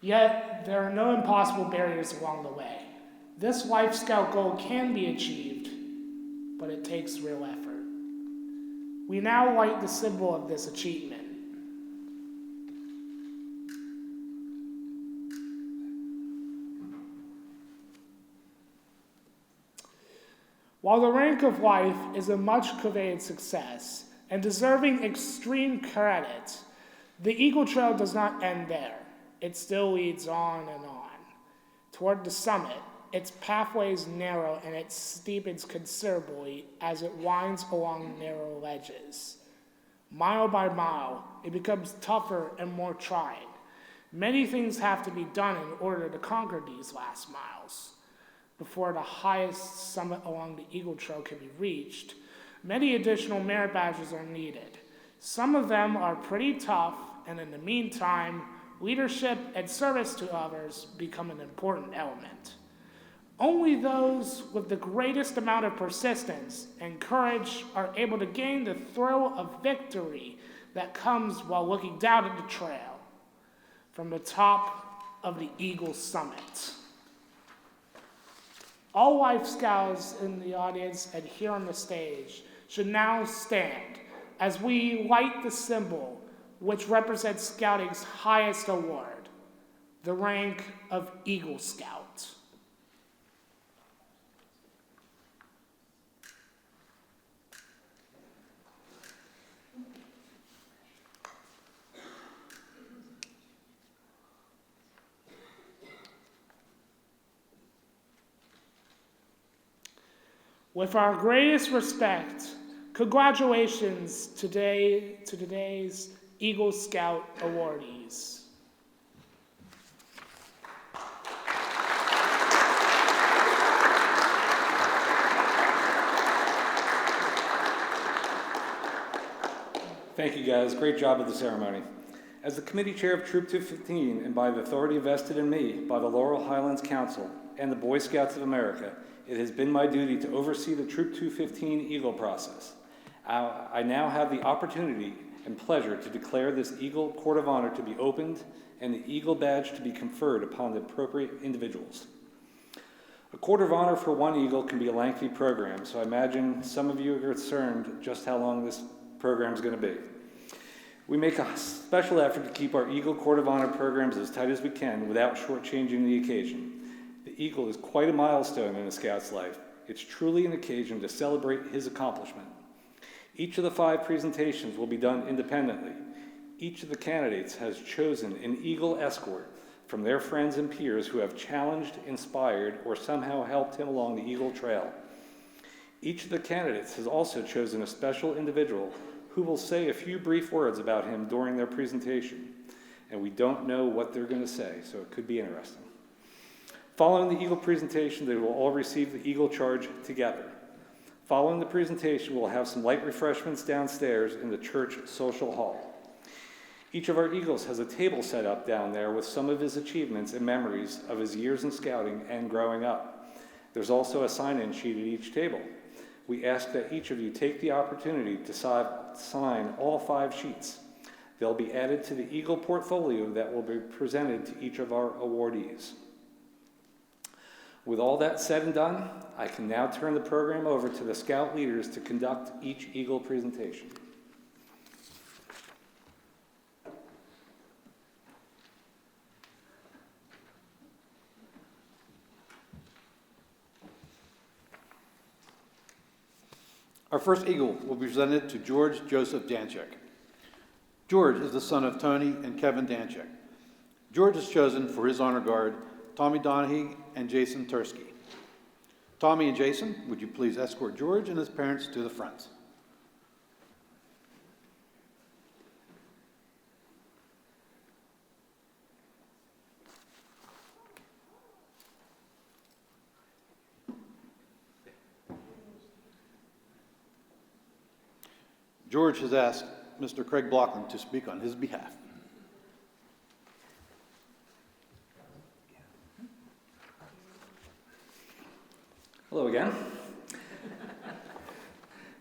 Yet, there are no impossible barriers along the way. This Life Scout goal can be achieved, but it takes real effort. We now light the symbol of this achievement. While the rank of life is a much coveted success and deserving extreme credit, the Eagle Trail does not end there. It still leads on and on. Toward the summit, its pathways narrow and it steepens considerably as it winds along narrow ledges. Mile by mile, it becomes tougher and more trying. Many things have to be done in order to conquer these last miles. Before the highest summit along the Eagle Trail can be reached, many additional merit badges are needed. Some of them are pretty tough, and in the meantime, leadership and service to others become an important element. Only those with the greatest amount of persistence and courage are able to gain the thrill of victory that comes while looking down at the trail from the top of the Eagle Summit. All Life Scouts in the audience and here on the stage should now stand as we light the symbol which represents Scouting's highest award, the rank of Eagle Scout. With our greatest respect, congratulations to today's Eagle Scout awardees. Thank you, guys. Great job with the ceremony. As the committee chair of Troop 215, and by the authority vested in me by the Laurel Highlands Council and the Boy Scouts of America, it has been my duty to oversee the Troop 215 Eagle process. I now have the opportunity and pleasure to declare this Eagle Court of Honor to be opened and the Eagle Badge to be conferred upon the appropriate individuals. A Court of Honor for one Eagle can be a lengthy program, so I imagine some of you are concerned just how long this program is going to be. We make a special effort to keep our Eagle Court of Honor programs as tight as we can without shortchanging the occasion. The Eagle is quite a milestone in a Scout's life. It's truly an occasion to celebrate his accomplishment. Each of the 5 presentations will be done independently. Each of the candidates has chosen an Eagle escort from their friends and peers who have challenged, inspired, or somehow helped him along the Eagle Trail. Each of the candidates has also chosen a special individual who will say a few brief words about him during their presentation. And we don't know what they're going to say, so it could be interesting. Following the Eagle presentation, they will all receive the Eagle Charge together. Following the presentation, we'll have some light refreshments downstairs in the church social hall. Each of our Eagles has a table set up down there with some of his achievements and memories of his years in scouting and growing up. There's also a sign-in sheet at each table. We ask that each of you take the opportunity to sign all 5 sheets. They'll be added to the Eagle portfolio that will be presented to each of our awardees. With all that said and done, I can now turn the program over to the Scout leaders to conduct each Eagle presentation. Our first Eagle will be presented to George Joseph Danchek. George is the son of Tony and Kevin Danchek. George is chosen for his honor guard, Tommy Donahue and Jason Tursky. Tommy and Jason, would you please escort George and his parents to the front? George has asked Mr. Craig Blockland to speak on his behalf. Hello again.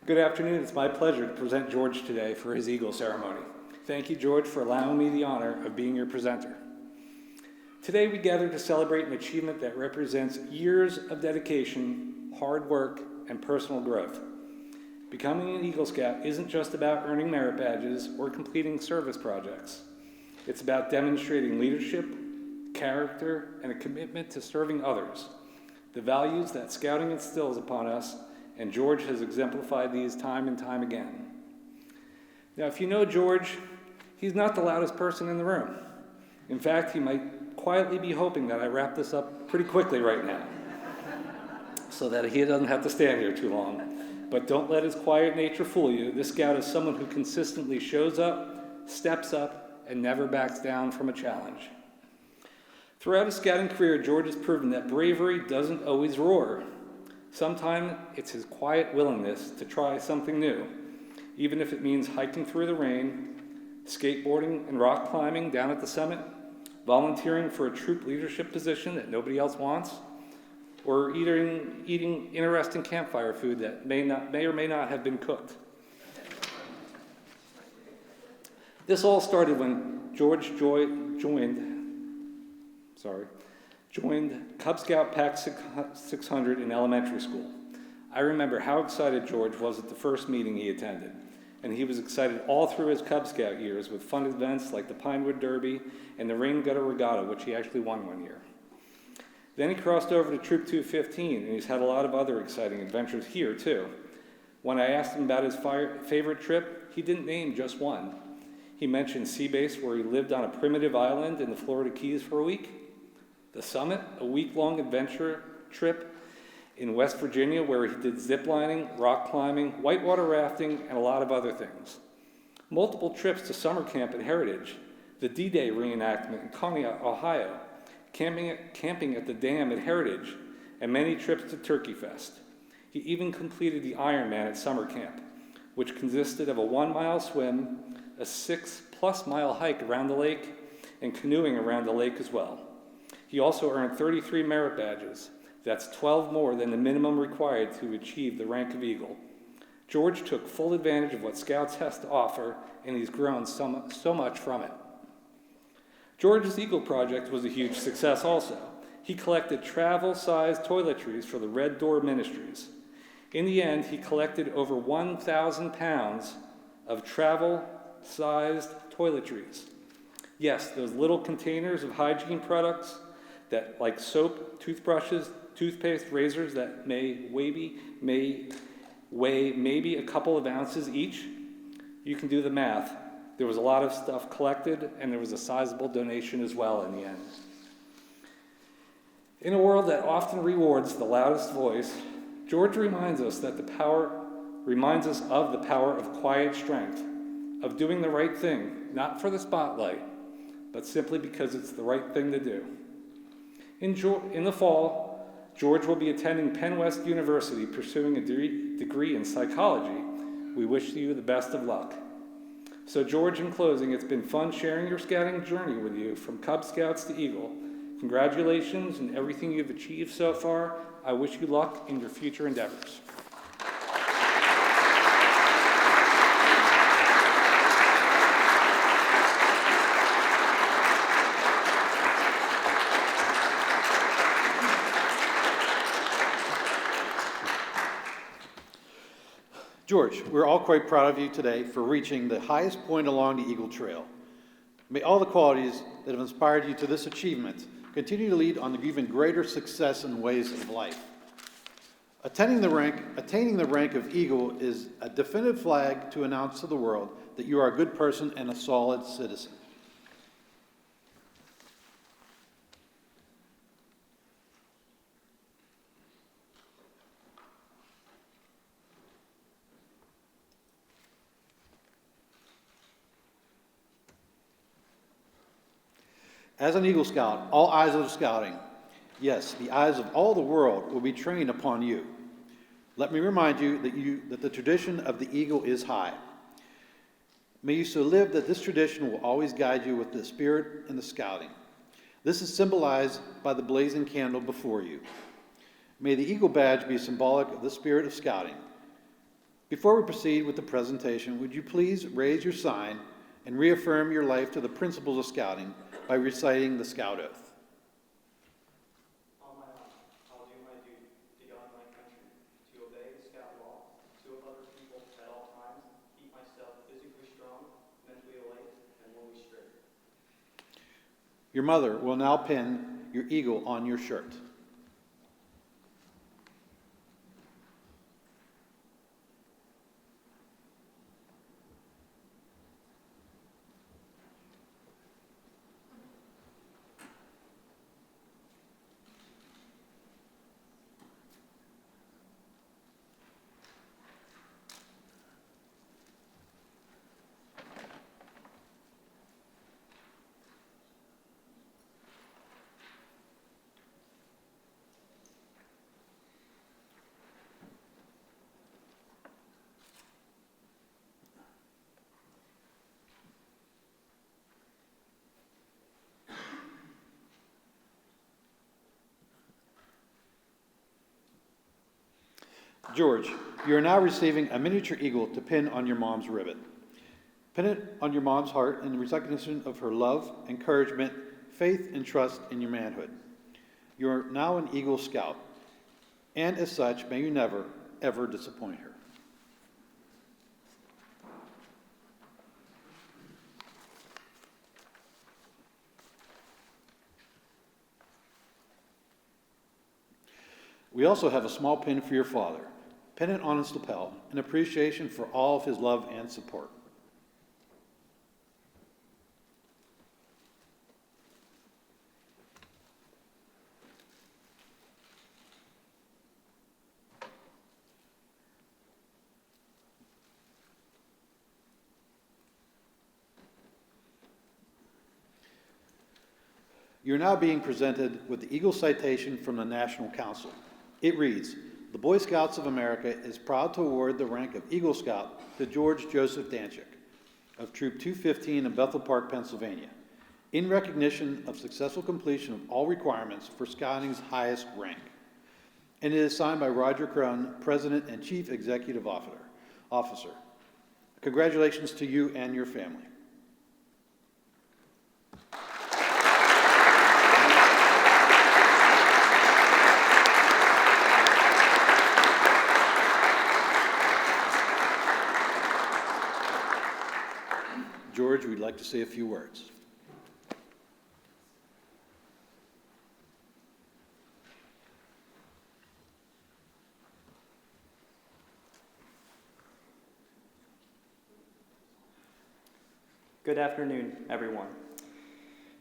Good afternoon. It's my pleasure to present George today for his Eagle ceremony. Thank you, George, for allowing me the honor of being your presenter. Today we gather to celebrate an achievement that represents years of dedication, hard work, and personal growth. Becoming an Eagle Scout isn't just about earning merit badges or completing service projects. It's about demonstrating leadership, character, and a commitment to serving others. The values that Scouting instills upon us, and George has exemplified these time and time again. Now, if you know George, he's not the loudest person in the room. In fact, he might quietly be hoping that I wrap this up pretty quickly right now, so that he doesn't have to stand here too long. But don't let his quiet nature fool you. This Scout is someone who consistently shows up, steps up, and never backs down from a challenge. Throughout his scouting career, George has proven that bravery doesn't always roar. Sometimes it's his quiet willingness to try something new, even if it means hiking through the rain, skateboarding and rock climbing down at the summit, volunteering for a troop leadership position that nobody else wants, or eating interesting campfire food that may or may not have been cooked. This all started when George joined Cub Scout Pack 600 in elementary school. I remember how excited George was at the first meeting he attended, and he was excited all through his Cub Scout years with fun events like the Pinewood Derby and the Rain Gutter Regatta, which he actually won one year. Then he crossed over to Troop 215, and he's had a lot of other exciting adventures here, too. When I asked him about his favorite trip, he didn't name just one. He mentioned Sea Base, where he lived on a primitive island in the Florida Keys for a week, the Summit, a week-long adventure trip in West Virginia, where he did zip lining, rock climbing, whitewater rafting, and a lot of other things. Multiple trips to summer camp at Heritage, the D-Day reenactment in Conneaut, Ohio, camping at the dam at Heritage, and many trips to Turkey Fest. He even completed the Ironman at summer camp, which consisted of a 1-mile swim, a 6+ mile hike around the lake, and canoeing around the lake as well. He also earned 33 merit badges. That's 12 more than the minimum required to achieve the rank of Eagle. George took full advantage of what Scouts has to offer, and he's grown so much from it. George's Eagle Project was a huge success also. He collected travel-sized toiletries for the Red Door Ministries. In the end, he collected over 1,000 pounds of travel-sized toiletries. Yes, those little containers of hygiene products that, like soap, toothbrushes, toothpaste, razors that may weigh maybe a couple of ounces each. You can do the math. There was a lot of stuff collected, and there was a sizable donation as well in the end. In a world that often rewards the loudest voice, George reminds us of the power of quiet strength, of doing the right thing, not for the spotlight, but simply because it's the right thing to do. In the fall, George will be attending Penn West University pursuing a degree in psychology. We wish you the best of luck. So George, in closing, it's been fun sharing your scouting journey with you from Cub Scouts to Eagle. Congratulations on everything you've achieved so far. I wish you luck in your future endeavors. George, we're all quite proud of you today for reaching the highest point along the Eagle Trail. May all the qualities that have inspired you to this achievement continue to lead on to even greater success in ways of life. Attaining the rank of Eagle is a definitive flag to announce to the world that you are a good person and a solid citizen. As an Eagle Scout, all eyes of scouting, yes, the eyes of all the world will be trained upon you. Let me remind you that the tradition of the Eagle is high. May you so live that this tradition will always guide you with the spirit and the scouting. This is symbolized by the blazing candle before you. May the Eagle badge be symbolic of the spirit of scouting. Before we proceed with the presentation, would you please raise your sign and reaffirm your life to the principles of scouting by reciting the Scout Oath. On my honor, I'll do my duty to God and my country, to obey the Scout law, to love other people at all times, keep myself physically strong, mentally alert, and morally straight. Your mother will now pin your eagle on your shirt. George, you are now receiving a miniature eagle to pin on your mom's ribbon. Pin it on your mom's heart in recognition of her love, encouragement, faith, and trust in your manhood. You are now an Eagle Scout, and as such, may you never, ever disappoint her. We also have a small pin for your father. Pin it on his lapel in appreciation for all of his love and support. you're now being presented with the Eagle Citation from the National Council. It reads, "The Boy Scouts of America is proud to award the rank of Eagle Scout to George Joseph Danchik of Troop 215 in Bethel Park, Pennsylvania, in recognition of successful completion of all requirements for Scouting's highest rank." And it is signed by Roger Crone, President and Chief Executive Officer. Congratulations to you and your family. George, we'd like to say a few words. Good afternoon, everyone.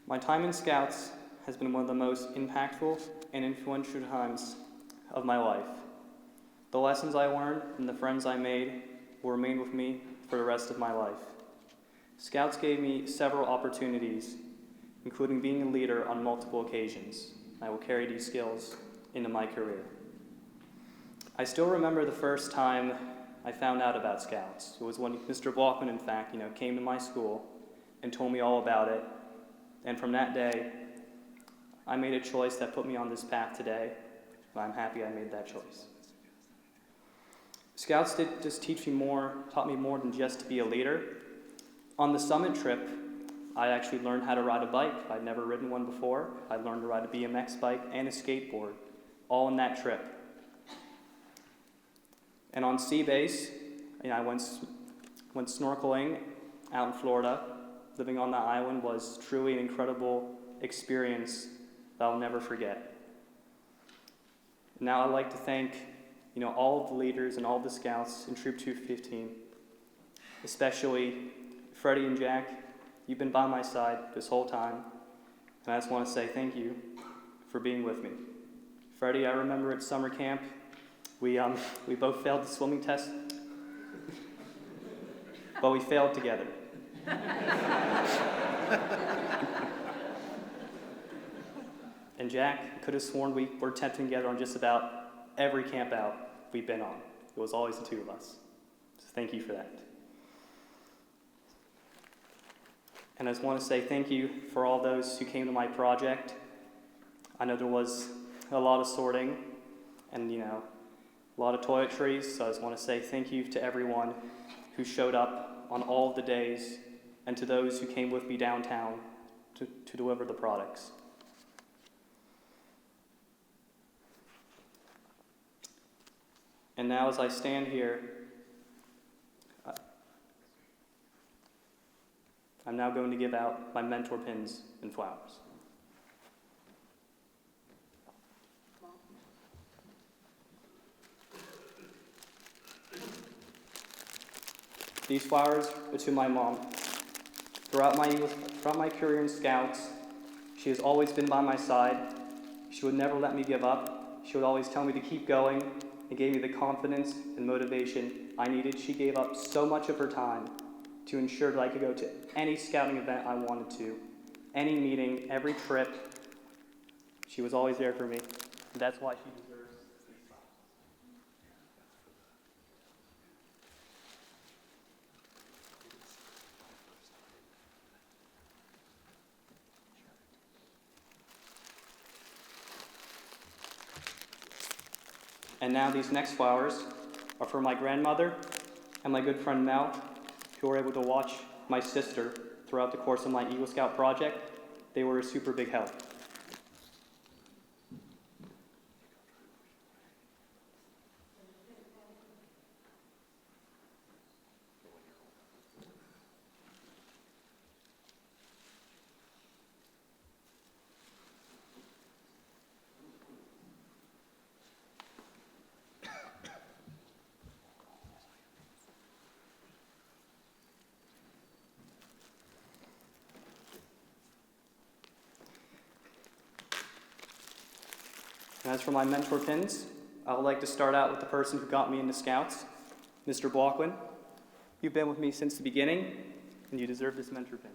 My time in Scouts has been one of the most impactful and influential times of my life. The lessons I learned and the friends I made will remain with me for the rest of my life. Scouts gave me several opportunities, including being a leader on multiple occasions. I will carry these skills into my career. I still remember the first time I found out about Scouts. It was when Mr. Blockman, in fact, came to my school and told me all about it. And from that day, I made a choice that put me on this path today. And I'm happy I made that choice. Scouts did just taught me more than just to be a leader. On the summit trip, I actually learned how to ride a bike. I'd never ridden one before. I learned to ride a BMX bike and a skateboard, all in that trip. And on sea base, I went snorkeling out in Florida. Living on that island was truly an incredible experience that I'll never forget. Now I'd like to thank all of the leaders and all of the Scouts in Troop 215, especially Freddie and Jack. You've been by my side this whole time, and I just want to say thank you for being with me. Freddie, I remember at summer camp, we both failed the swimming test, but we failed together. And Jack, I could have sworn we were tenting together on just about every camp out we've been on. It was always the two of us. So thank you for that. And I just want to say thank you for all those who came to my project. I know there was a lot of sorting and, a lot of toiletries, so I just want to say thank you to everyone who showed up on all of the days and to those who came with me downtown to deliver the products. And now as I stand here, I'm now going to give out my mentor pins and flowers. These flowers are to my mom. Throughout my career in Scouts, she has always been by my side. She would never let me give up. She would always tell me to keep going and gave me the confidence and motivation I needed. She gave up so much of her time to ensure that I could go to any scouting event I wanted to, any meeting, every trip. She was always there for me. And that's why she deserves these flowers. And now these next flowers are for my grandmother and my good friend Mel, who were able to watch my sister throughout the course of my Eagle Scout project. They were a super big help. And as for my mentor pins, I would like to start out with the person who got me into Scouts, Mr. Blockman. You've been with me since the beginning, and you deserve this mentor pin.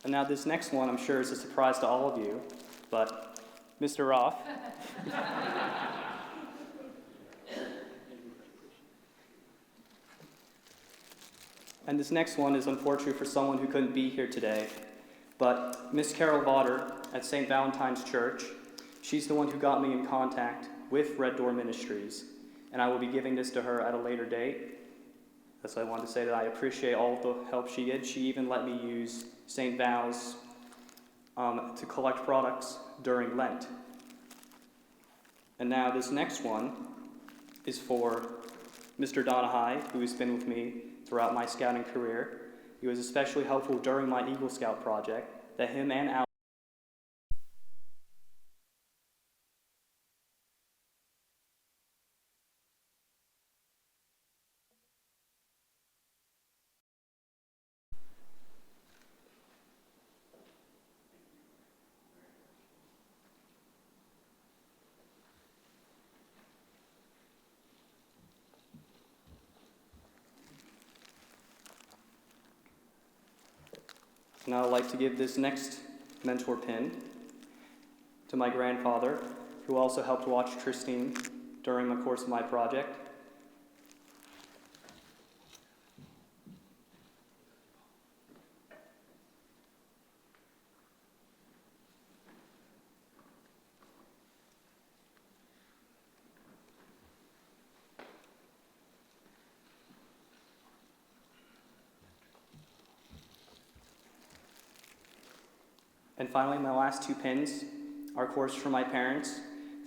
And now this next one, I'm sure, is a surprise to all of you, but Mr. Roth. And this next one is unfortunate for someone who couldn't be here today, but Miss Carol Vaughter at St. Valentine's Church, she's the one who got me in contact with Red Door Ministries, and I will be giving this to her at a later date. So I wanted to say that I appreciate all of the help she did. She even let me use St. Val's to collect products during Lent. And now this next one is for Mr. Donahue, who has been with me throughout my scouting career. He was especially helpful during my Eagle Scout project that him and Al. Now I'd like to give this next mentor pin to my grandfather, who also helped watch Christine during the course of my project. And finally, my last two pins are, of course, from my parents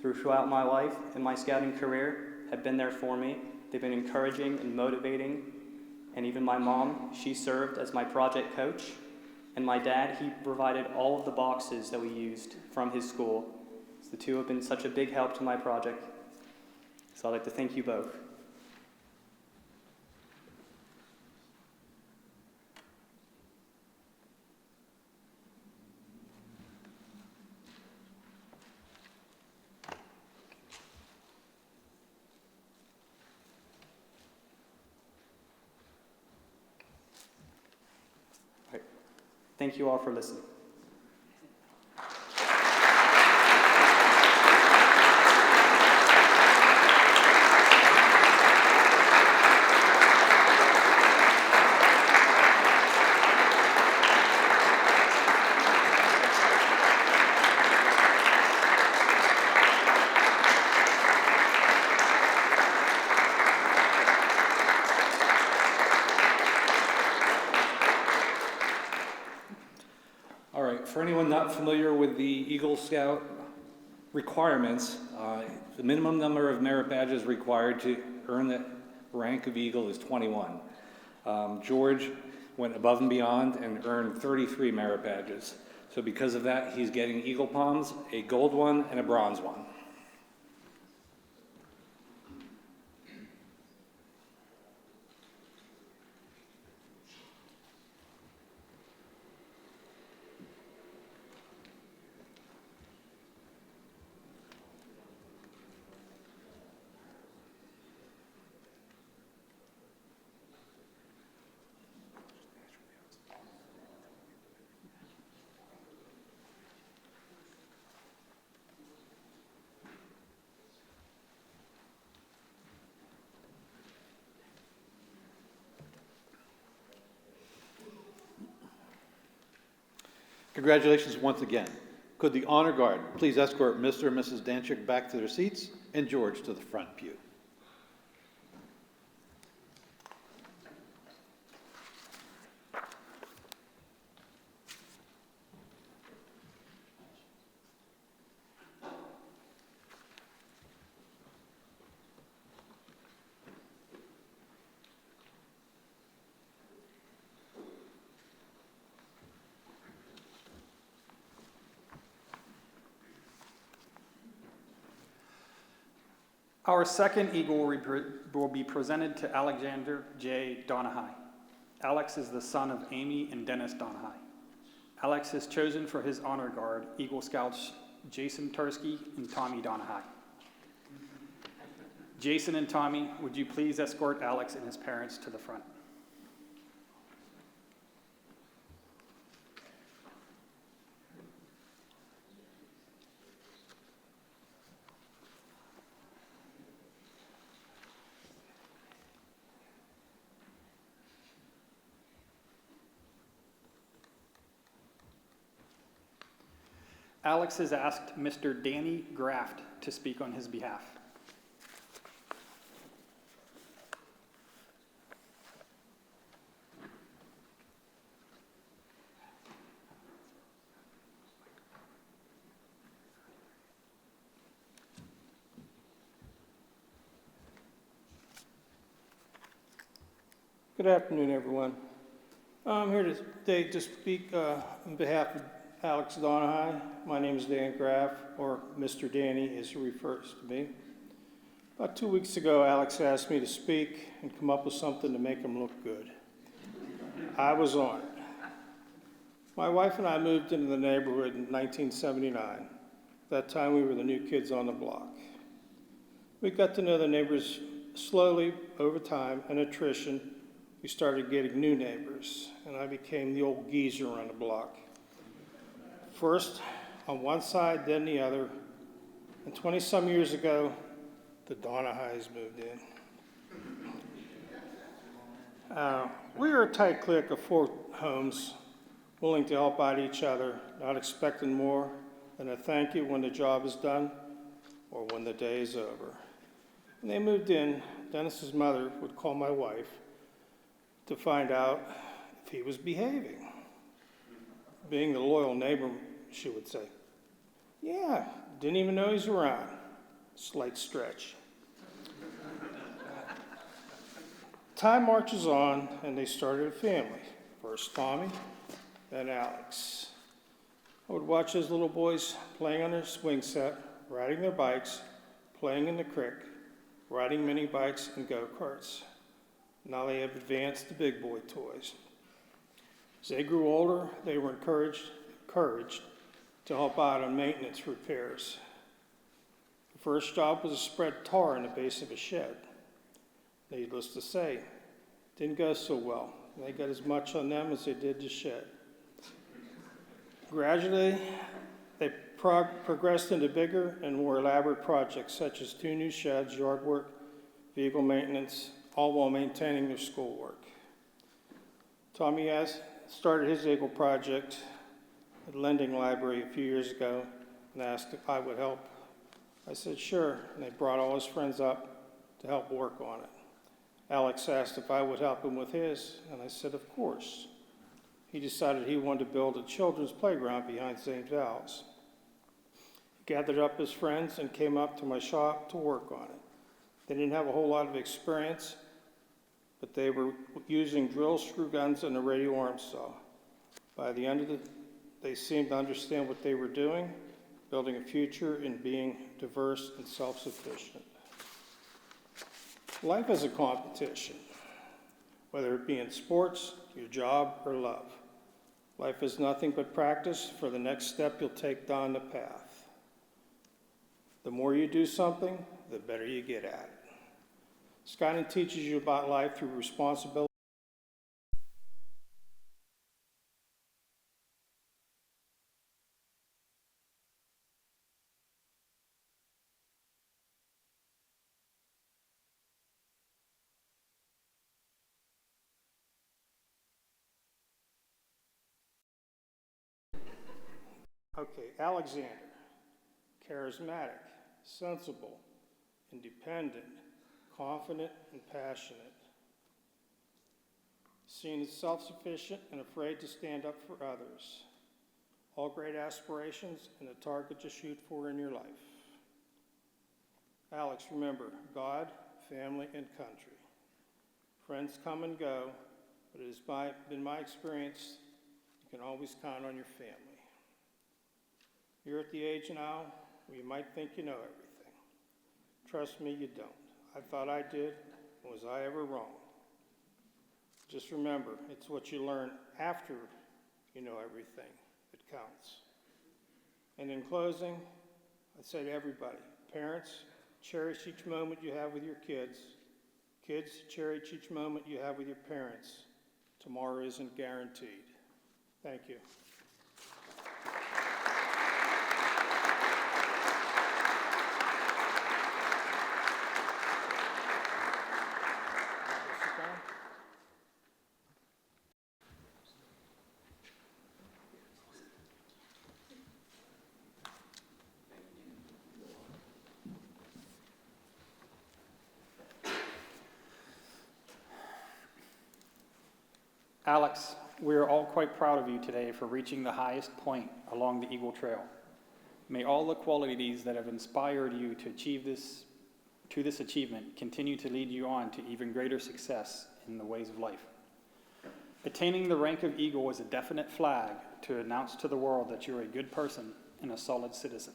throughout my life and my scouting career have been there for me. They've been encouraging and motivating. And even my mom, she served as my project coach. And my dad, he provided all of the boxes that we used from his school. So the two have been such a big help to my project. So I'd like to thank you both. Thank you all for listening. For anyone not familiar with the Eagle Scout requirements, the minimum number of merit badges required to earn the rank of Eagle is 21. George went above and beyond and earned 33 merit badges. So because of that, he's getting Eagle Palms, a gold one, and a bronze one. Congratulations once again. Could the Honor Guard please escort Mr. and Mrs. Danchik back to their seats and George to the front pew. Our second Eagle will be presented to Alexander J. Donahue. Alex is the son of Amy and Dennis Donahue. Alex is chosen for his honor guard, Eagle Scouts Jason Tursky and Tommy Donahue. Jason and Tommy, would you please escort Alex and his parents to the front? Alex has asked Mr. Danny Graft to speak on his behalf. Good afternoon, everyone. I'm here today to speak on behalf of Alex Donahue. My name is Dan Graff, or Mr. Danny as he refers to me. About 2 weeks ago, Alex asked me to speak and come up with something to make him look good. I was on it. My wife and I moved into the neighborhood in 1979. At that time, we were the new kids on the block. We got to know the neighbors slowly over time and attrition. We started getting new neighbors, and I became the old geezer on the block. First on one side, then the other, and 20-some years ago, the Donahues moved in. We were a tight clique of 4 homes, willing to help out each other, not expecting more than a thank you when the job is done or when the day is over. When they moved in, Dennis's mother would call my wife to find out if he was behaving. Being the loyal neighbor, she would say, "Yeah, didn't even know he's around." Slight stretch. Time marches on, and they started a family. First Tommy, then Alex. I would watch those little boys playing on their swing set, riding their bikes, playing in the creek, riding mini bikes and go-karts. Now they have advanced to big boy toys. As they grew older, they were encouraged to help out on maintenance repairs. The first job was to spread tar in the base of a shed. Needless to say, didn't go so well. They got as much on them as they did the shed. Gradually, they progressed into bigger and more elaborate projects such as 2 new sheds, yard work, vehicle maintenance, all while maintaining their schoolwork. Tommy has started his Eagle project at Lending Library a few years ago and asked if I would help. I said sure, and they brought all his friends up to help work on it. Alex asked if I would help him with his, and I said of course. He decided he wanted to build a children's playground behind St. Val's. He gathered up his friends and came up to my shop to work on it. They didn't have a whole lot of experience, but they were using drill screw guns and a radio arm saw. By the end of it, they seemed to understand what they were doing, building a future in being diverse and self-sufficient. Life is a competition, whether it be in sports, your job, or love. Life is nothing but practice for the next step you'll take down the path. The more you do something, the better you get at it. Scotland teaches you about life through responsibility. Okay, Alexander, charismatic, sensible, independent, confident, and passionate. Seen as self-sufficient and afraid to stand up for others. All great aspirations and a target to shoot for in your life. Alex, remember, God, family, and country. Friends come and go, but it has been my experience you can always count on your family. You're at the age now where you might think you know everything. Trust me, you don't. I thought I did. Was I ever wrong? Just remember, it's what you learn after you know everything that counts. And in closing, I'd say to everybody, parents, cherish each moment you have with your kids. Kids, cherish each moment you have with your parents. Tomorrow isn't guaranteed. Thank you. Alex, we are all quite proud of you today for reaching the highest point along the Eagle Trail. May all the qualities that have inspired you to this achievement continue to lead you on to even greater success in the ways of life. Attaining the rank of Eagle is a definite flag to announce to the world that you're a good person and a solid citizen.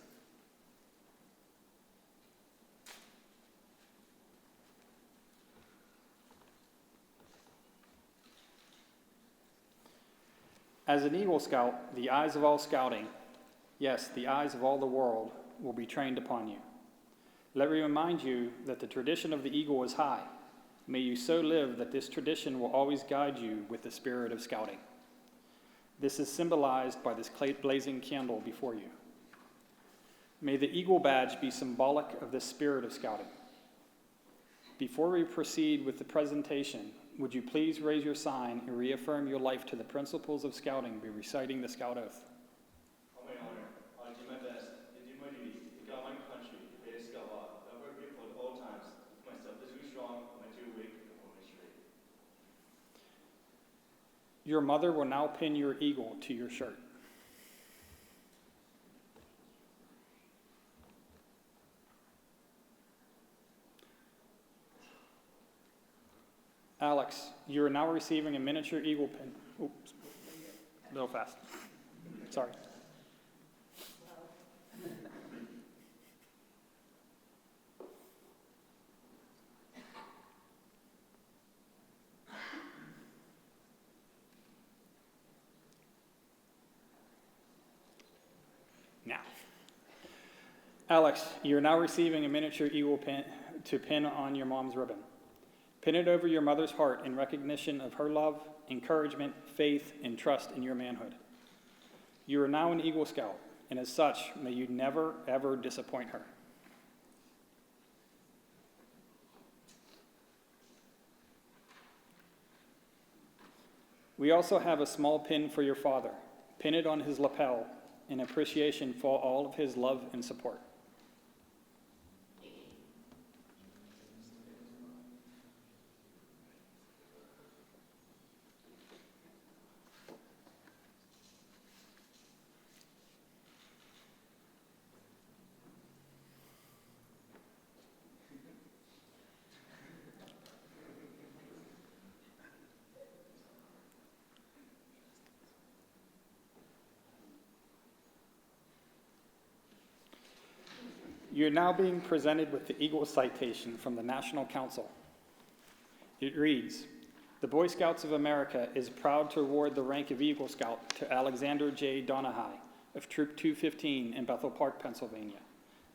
As an Eagle Scout, the eyes of all scouting, yes, the eyes of all the world, will be trained upon you. Let me remind you that the tradition of the Eagle is high. May you so live that this tradition will always guide you with the spirit of scouting. This is symbolized by this blazing candle before you. May the Eagle badge be symbolic of the spirit of scouting. Before we proceed with the presentation, would you please raise your sign and reaffirm your life to the principles of scouting by reciting the Scout Oath? On my honor, I'll do my best to do my duty, to guard my country, to obey the Scout law, to work grateful at all times, to keep myself physically strong, and my too weak to hold me straight. Your mother will now pin your eagle to your shirt. Alex, you are now receiving a miniature eagle pin. Oops, a little fast. Sorry. Now, Alex, you are now receiving a miniature eagle pin to pin on your mom's ribbon. Pin it over your mother's heart in recognition of her love, encouragement, faith, and trust in your manhood. You are now an Eagle Scout, and as such, may you never, ever disappoint her. We also have a small pin for your father. Pin it on his lapel in appreciation for all of his love and support. You're now being presented with the Eagle Citation from the National Council. It reads, "The Boy Scouts of America is proud to award the rank of Eagle Scout to Alexander J. Donahue of Troop 215 in Bethel Park, Pennsylvania,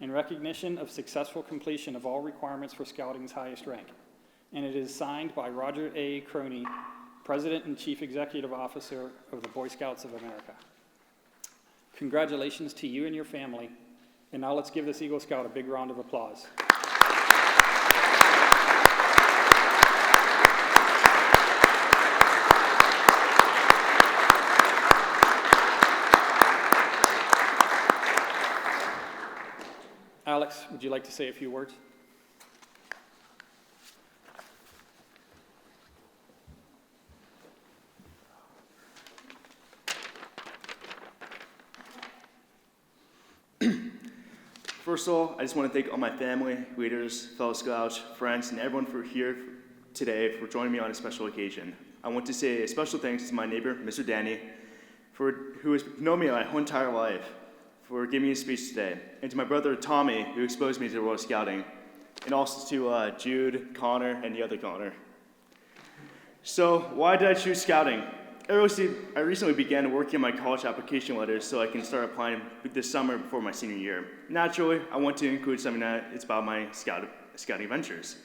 in recognition of successful completion of all requirements for Scouting's highest rank. And it is signed by Roger A. Croney, President and Chief Executive Officer of the Boy Scouts of America." Congratulations to you and your family. And now let's give this Eagle Scout a big round of applause. Alex, would you like to say a few words? First of all, I just want to thank all my family, leaders, fellow scouts, friends, and everyone for here today for joining me on a special occasion. I want to say a special thanks to my neighbor, Mr. Danny, who has known me my whole entire life, for giving me a speech today, and to my brother Tommy, who exposed me to Royal Scouting, and also to Jude, Connor, and the other Connor. So, why did I choose Scouting? I recently began working on my college application letters so I can start applying this summer before my senior year. Naturally, I want to include something that is about my scouting ventures.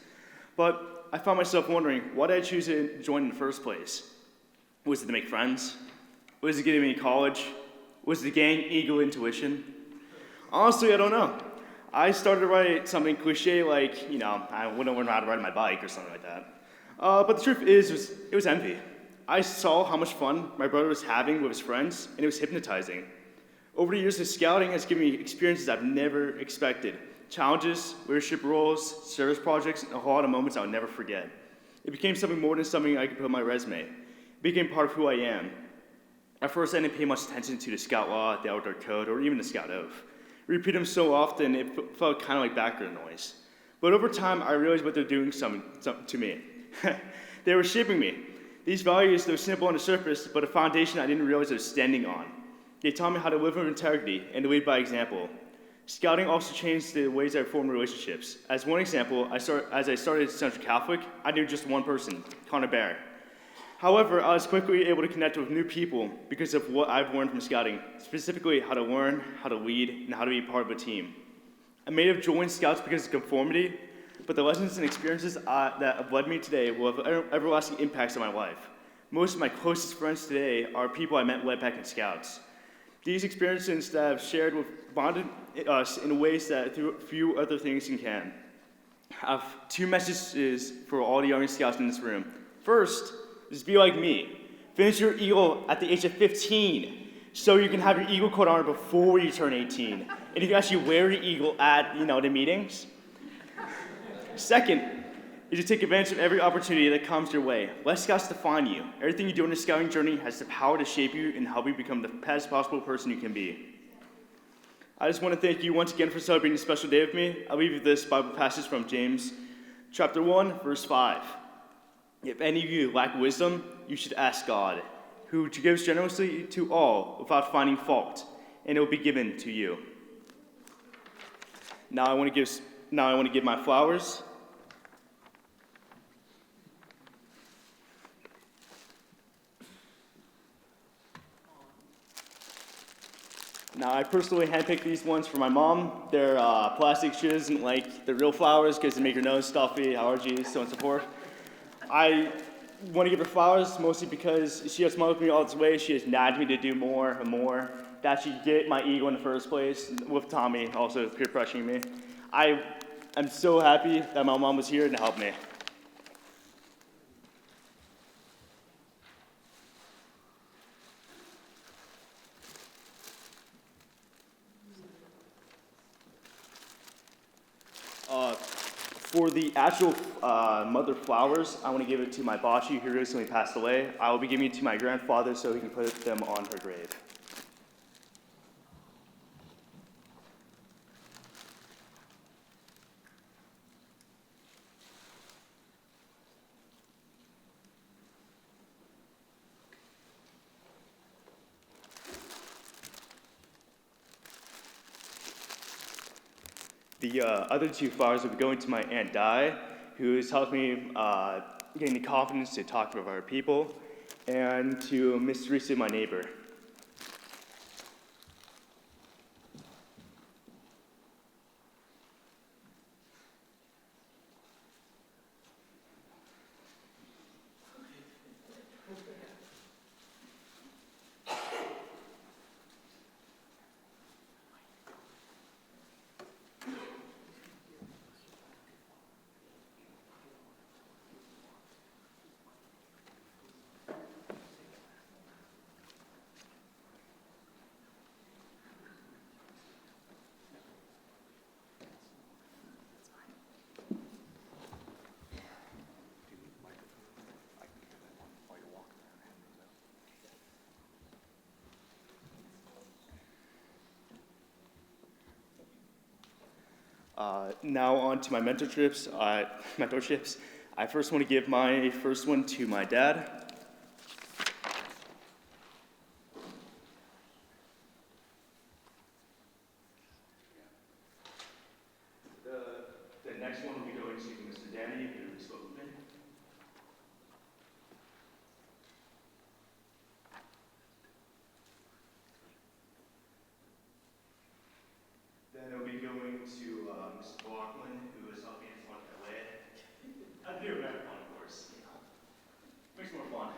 But I found myself wondering, why did I choose to join in the first place? Was it to make friends? Was it getting me to college? Was it to gain Eagle intuition? Honestly, I don't know. I started to write something cliche like, I wouldn't learn how to ride my bike or something like that. But the truth is, it was envy. I saw how much fun my brother was having with his friends, and it was hypnotizing. Over the years, the scouting has given me experiences I've never expected. Challenges, leadership roles, service projects, and a whole lot of moments I'll never forget. It became something more than something I could put on my resume. became part of who I am. At first, I didn't pay much attention to the Scout Law, the Outdoor Code, or even the Scout Oath. Repeat them so often, it felt kind of like background noise. But over time, I realized what they're doing to me. They were shaping me. These values, they're simple on the surface, but a foundation I didn't realize I was standing on. They taught me how to live with integrity and to lead by example. Scouting also changed the ways I formed relationships. As one example, as I started Central Catholic, I knew just one person, Connor Bear. However, I was quickly able to connect with new people because of what I've learned from scouting, specifically how to learn, how to lead, and how to be part of a team. I may have joined Scouts because of conformity, but the lessons and experiences that have led me today will have everlasting impacts on my life. Most of my closest friends today are people I met way back in Scouts. These experiences that I've shared with bonded us in ways that few other things can. I have two messages for all the young Scouts in this room. First, just be like me. Finish your Eagle at the age of 15 so you can have your Eagle coat on before you turn 18. And you can actually wear your Eagle at, the meetings. Second, is to take advantage of every opportunity that comes your way. Let Scouts define you. Everything you do on a scouting journey has the power to shape you and help you become the best possible person you can be. I just want to thank you once again for celebrating this special day with me. I'll leave you with this Bible passage from James chapter 1, verse 5. If any of you lack wisdom, you should ask God, who gives generously to all without finding fault, and it will be given to you. Now I want to give my flowers. Now, I personally handpicked these ones for my mom. They're plastic. She doesn't like the real flowers because they make her nose stuffy, allergies, so on and so forth. I want to give her flowers mostly because she has smiled with me all this way. She has nagged me to do more and more to actually get my Eagle in the first place, with Tommy also peer pressuring me. I'm so happy that my mom was here to help me. For the actual mother flowers, I want to give it to my Bashi, who recently passed away. I will be giving it to my grandfather so he can put them on her grave. The other two flowers will be going to my Aunt Di, who has helped me gain the confidence to talk to other people, and to Miss Teresa, my neighbor. Now on to my mentorships. I first want to give my first one to my dad. The next one will be going to Mr. Danny, who spoke with me. Then it'll be going to Mr. Blockman, who has helped me as much as I lay. I do better fun, of course. Makes more fun.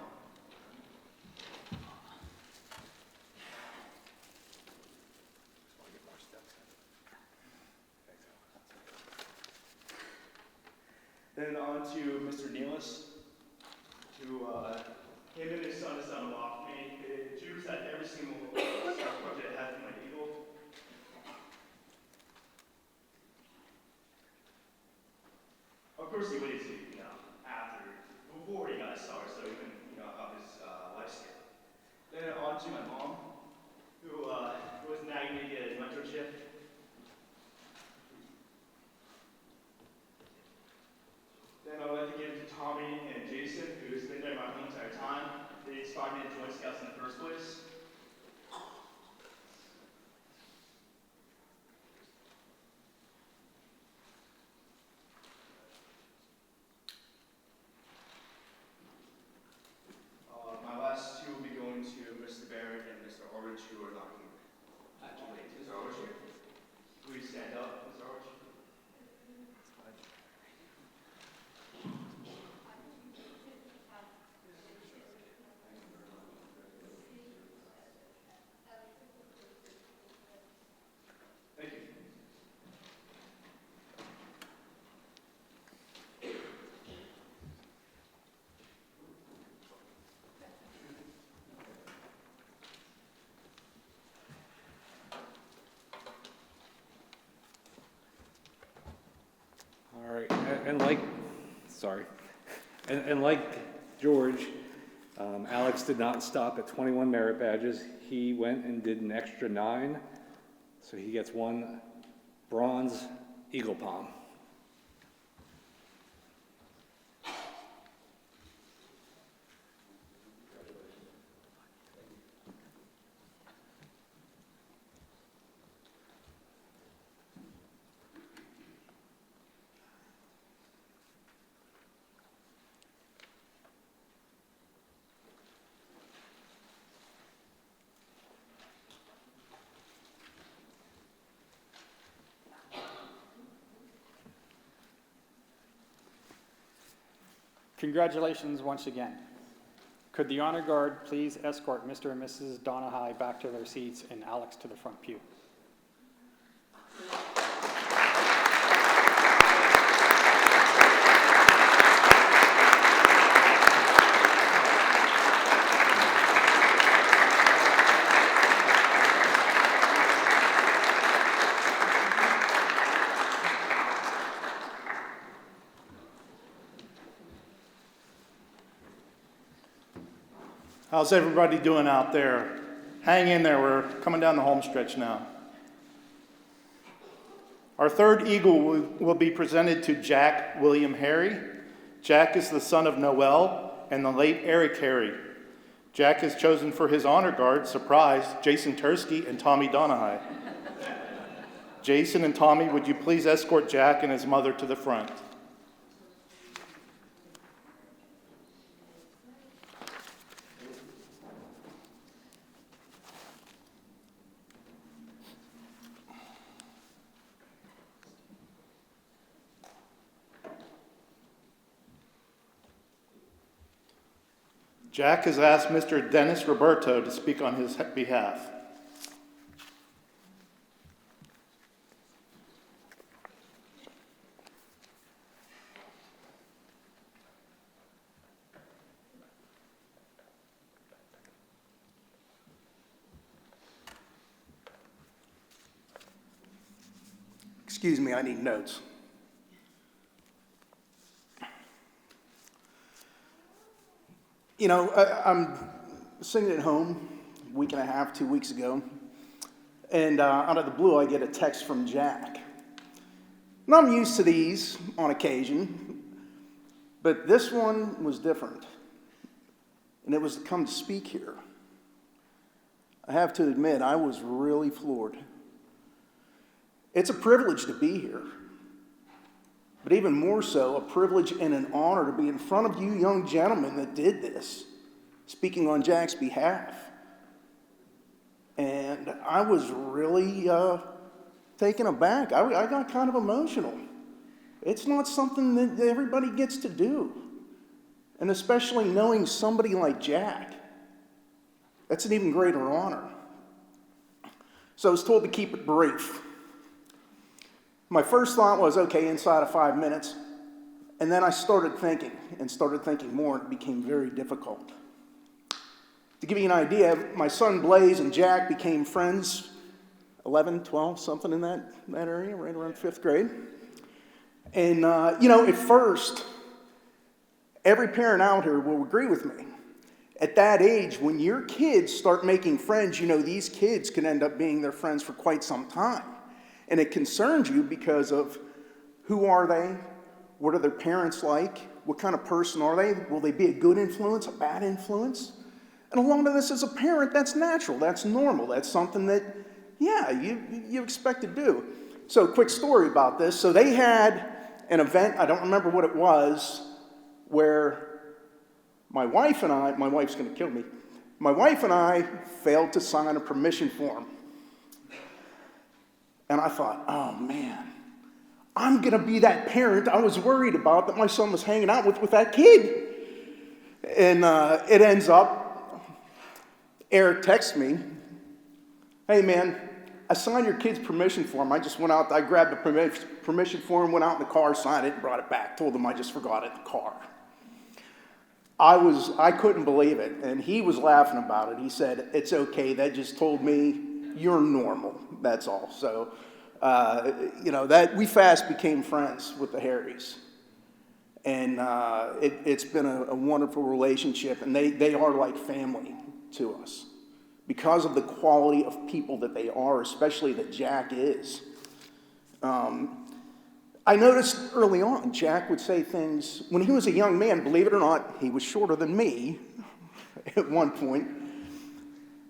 Then on to Mr. Nealis, who him and his son has done a lot for me. Jude's had every single project I had for my Eagle. Of course, he waited to, before he got started, so he can, have his All right, and like, sorry, and like George, Alex did not stop at 21 merit badges. He went and did an extra 9, so he gets 1 bronze Eagle Palm. Congratulations once again. Could the honor guard please escort Mr. and Mrs. Donahue back to their seats and Alex to the front pew? How's everybody doing out there? Hang in there, we're coming down the home stretch now. Our third Eagle will be presented to Jack William Harry. Jack is the son of Noel and the late Eric Harry. Jack is chosen for his honor guard, surprise, Jason Tursky and Tommy Donahue. Jason and Tommy, would you please escort Jack and his mother to the front? Jack has asked Mr. Dennis Roberto to speak on his behalf. Excuse me, I need notes. You know, I'm sitting at home a week and a half, 2 weeks ago, and out of the blue, I get a text from Jack. And I'm used to these on occasion, but this one was different, and it was to come to speak here. I have to admit, I was really floored. It's a privilege to be here, but even more so, a privilege and an honor to be in front of you young gentlemen that did this, speaking on Jack's behalf. And I was really taken aback. I got kind of emotional. It's not something that everybody gets to do. And especially knowing somebody like Jack, that's an even greater honor. So I was told to keep it brief. My first thought was, okay, inside of 5 minutes. And then I started thinking more, and it became very difficult. To give you an idea, my son Blaze and Jack became friends 11, 12, something in that area, right around 5th grade. And, at first, every parent out here will agree with me. At that age, when your kids start making friends, these kids can end up being their friends for quite some time. And it concerns you because of who are they? What are their parents like? What kind of person are they? Will they be a good influence, a bad influence? And a lot of this as a parent, that's natural, that's normal, that's something that, you expect to do. So quick story about this. So they had an event, I don't remember what it was, where my wife's going to kill me. My wife and I failed to sign a permission form. And I thought, oh man, I'm going to be that parent I was worried about that my son was hanging out with that kid. And it ends up, Eric texts me, hey man, I signed your kid's permission form. I just went out, I grabbed the permission form, went out in the car, signed it, and brought it back. Told him I just forgot it in the car. I couldn't believe it. And he was laughing about it. He said, it's okay, that just told me you're normal, that's all. So that we fast became friends with the Harrys. And it's been a wonderful relationship, and they are like family to us because of the quality of people that they are, especially that Jack is. I noticed early on, Jack would say things, when he was a young man, believe it or not, he was shorter than me at one point,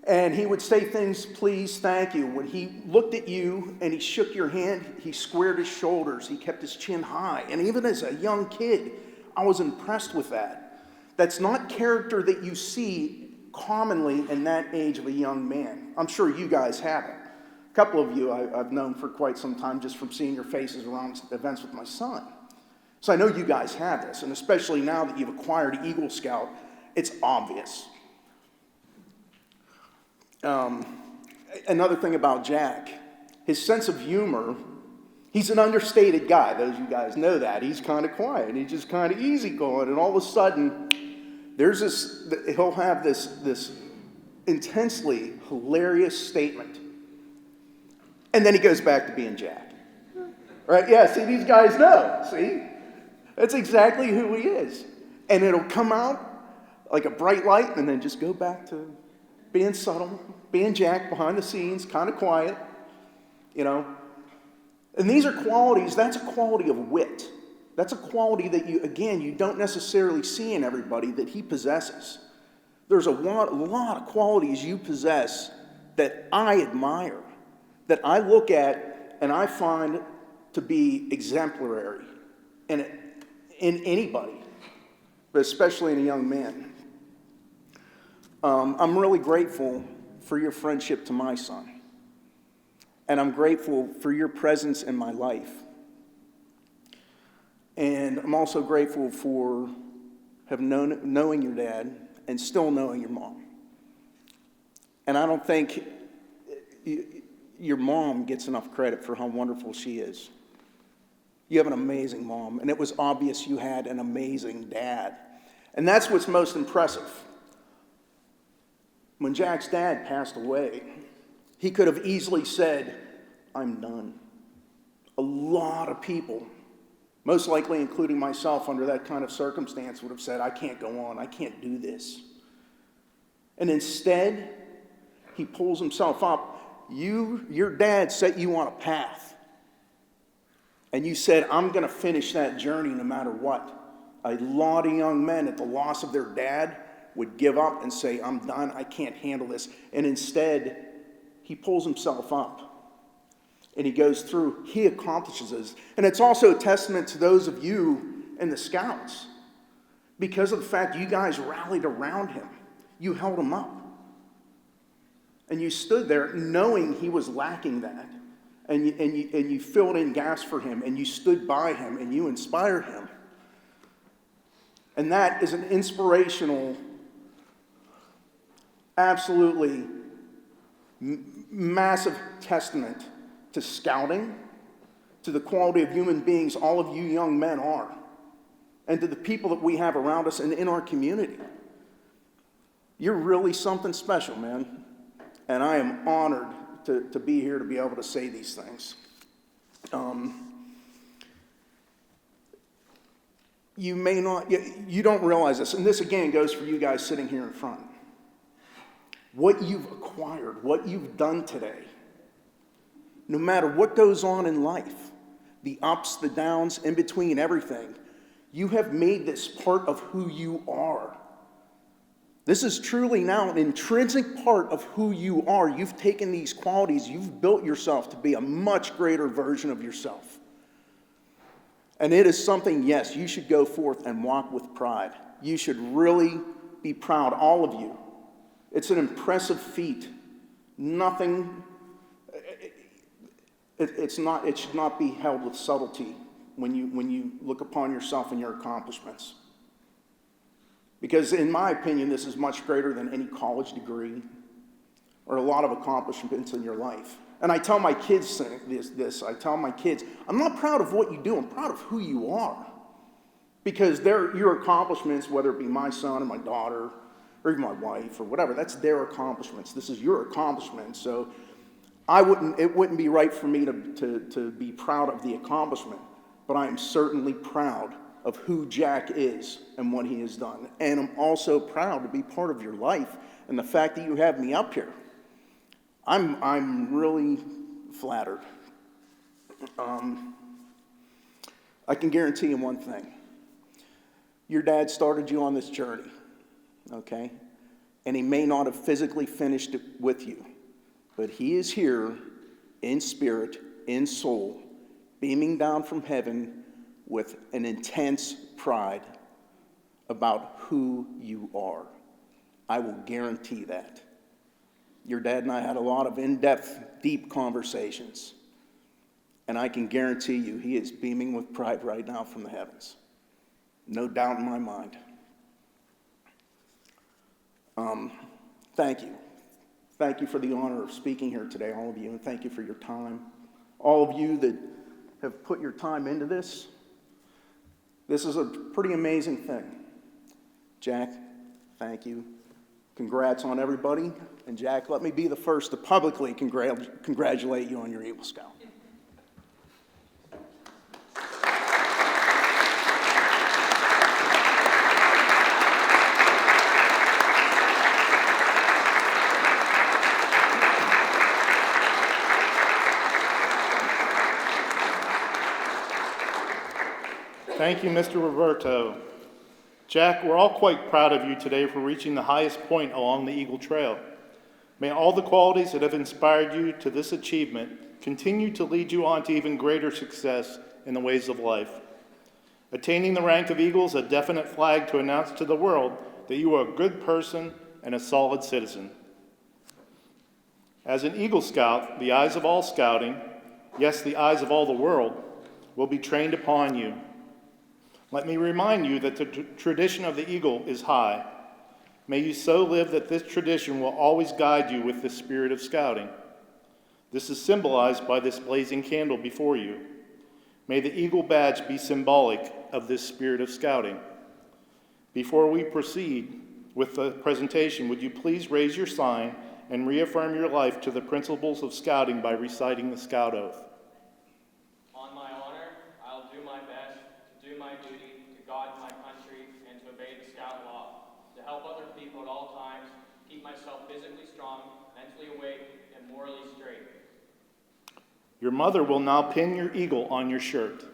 and he would say things, please, thank you. When he looked at you and he shook your hand, he squared his shoulders, he kept his chin high, and even as a young kid, I was impressed with that. That's not character that you see commonly in that age of a young man. I'm sure you guys have it. A couple of you I've known for quite some time just from seeing your faces around events with my son. So I know you guys have this, and especially now that you've acquired Eagle Scout, it's obvious. Another thing about Jack, his sense of humor, he's an understated guy. Those of you guys know that. He's kind of quiet. He's just kind of easygoing, and all of a sudden, he'll have this intensely hilarious statement. And then he goes back to being Jack. Right? Yeah, see, these guys know. See? That's exactly who he is. And it'll come out like a bright light and then just go back to being subtle, being Jack behind the scenes, kind of quiet, And these are qualities, that's a quality of wit. That's a quality that you don't necessarily see in everybody that he possesses. There's a lot of qualities you possess that I admire, that I look at and I find to be exemplary in anybody, but especially in a young man. I'm really grateful for your friendship to my son, and I'm grateful for your presence in my life. And I'm also grateful for knowing your dad and still knowing your mom. And I don't think your mom gets enough credit for how wonderful she is. You have an amazing mom, and it was obvious you had an amazing dad. And that's what's most impressive. When Jack's dad passed away, he could have easily said, I'm done. A lot of people, most likely including myself under that kind of circumstance, would have said, I can't go on, I can't do this. And instead, he pulls himself up. Your dad set you on a path. And you said, I'm going to finish that journey no matter what. A lot of young men at the loss of their dad would give up and say, I'm done, I can't handle this. And instead, he pulls himself up. And he goes through, he accomplishes this. And it's also a testament to those of you in the Scouts. Because of the fact you guys rallied around him. You held him up. And you stood there knowing he was lacking that. And you filled in gaps for him. And you stood by him. And you inspired him. And that is an inspirational, absolutely massive testament to Scouting, to the quality of human beings all of you young men are, and to the people that we have around us and in our community. You're really something special, man. And I am honored to be here to be able to say these things. You don't realize this, and this again goes for you guys sitting here in front. What you've acquired, what you've done today, no matter what goes on in life, the ups, the downs, in between, everything, you have made this part of who you are. This is truly now an intrinsic part of who you are. You've taken these qualities, you've built yourself to be a much greater version of yourself. And it is something, yes, you should go forth and walk with pride. You should really be proud, all of you. It's an impressive feat. Nothing, it should not be held with subtlety when you look upon yourself and your accomplishments. Because in my opinion, this is much greater than any college degree or a lot of accomplishments in your life. And I tell my kids this, I tell my kids, I'm not proud of what you do, I'm proud of who you are. Because your accomplishments, whether it be my son or my daughter, or even my wife or whatever, that's their accomplishments. This is your accomplishment. So it wouldn't be right for me to be proud of the accomplishment, but I am certainly proud of who Jack is and what he has done. And I'm also proud to be part of your life and the fact that you have me up here. I'm really flattered. I can guarantee you one thing. Your dad started you on this journey, okay? And he may not have physically finished it with you, but he is here in spirit, in soul, beaming down from heaven with an intense pride about who you are. I will guarantee that. Your dad and I had a lot of in-depth, deep conversations, and I can guarantee you he is beaming with pride right now from the heavens. No doubt in my mind. Thank you. Thank you for the honor of speaking here today, all of you, and thank you for your time. All of you that have put your time into this. This is a pretty amazing thing. Jack, thank you. Congrats on everybody. And Jack, let me be the first to publicly congratulate you on your Eagle Scout. Thank you, Mr. Roberto. Jack, we're all quite proud of you today for reaching the highest point along the Eagle Trail. May all the qualities that have inspired you to this achievement continue to lead you on to even greater success in the ways of life. Attaining the rank of Eagle is a definite flag to announce to the world that you are a good person and a solid citizen. As an Eagle Scout, the eyes of all scouting, yes, the eyes of all the world, will be trained upon you. Let me remind you that the tradition of the Eagle is high. May you so live that this tradition will always guide you with the spirit of scouting. This is symbolized by this blazing candle before you. May the Eagle badge be symbolic of this spirit of scouting. Before we proceed with the presentation, would you please raise your sign and reaffirm your life to the principles of scouting by reciting the Scout Oath? On my honor, I'll do my best to do my duty to God, my country, and to obey the Scout law, to help other people at all times, keep myself physically strong, mentally awake, and morally straight. Your mother will now pin your eagle on your shirt.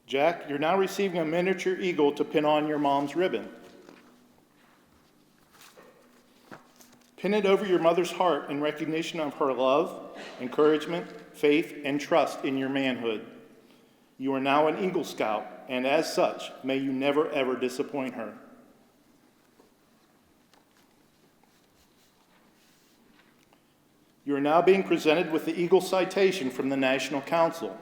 Jack, you're now receiving a miniature eagle to pin on your mom's ribbon. Pin it over your mother's heart in recognition of her love, encouragement, faith, and trust in your manhood. You are now an Eagle Scout, and as such, may you never ever disappoint her. You are now being presented with the Eagle Citation from the National Council.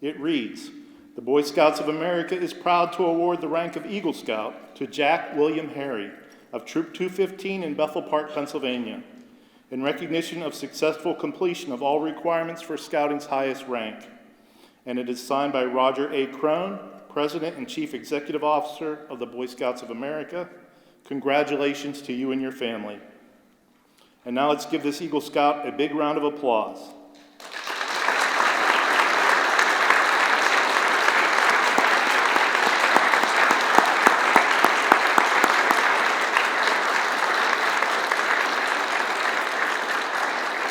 It reads, "The Boy Scouts of America is proud to award the rank of Eagle Scout to Jack William Harry of Troop 215 in Bethel Park, Pennsylvania, in recognition of successful completion of all requirements for scouting's highest rank." And it is signed by Roger A. Crone, President and Chief Executive Officer of the Boy Scouts of America. Congratulations to you and your family. And now let's give this Eagle Scout a big round of applause.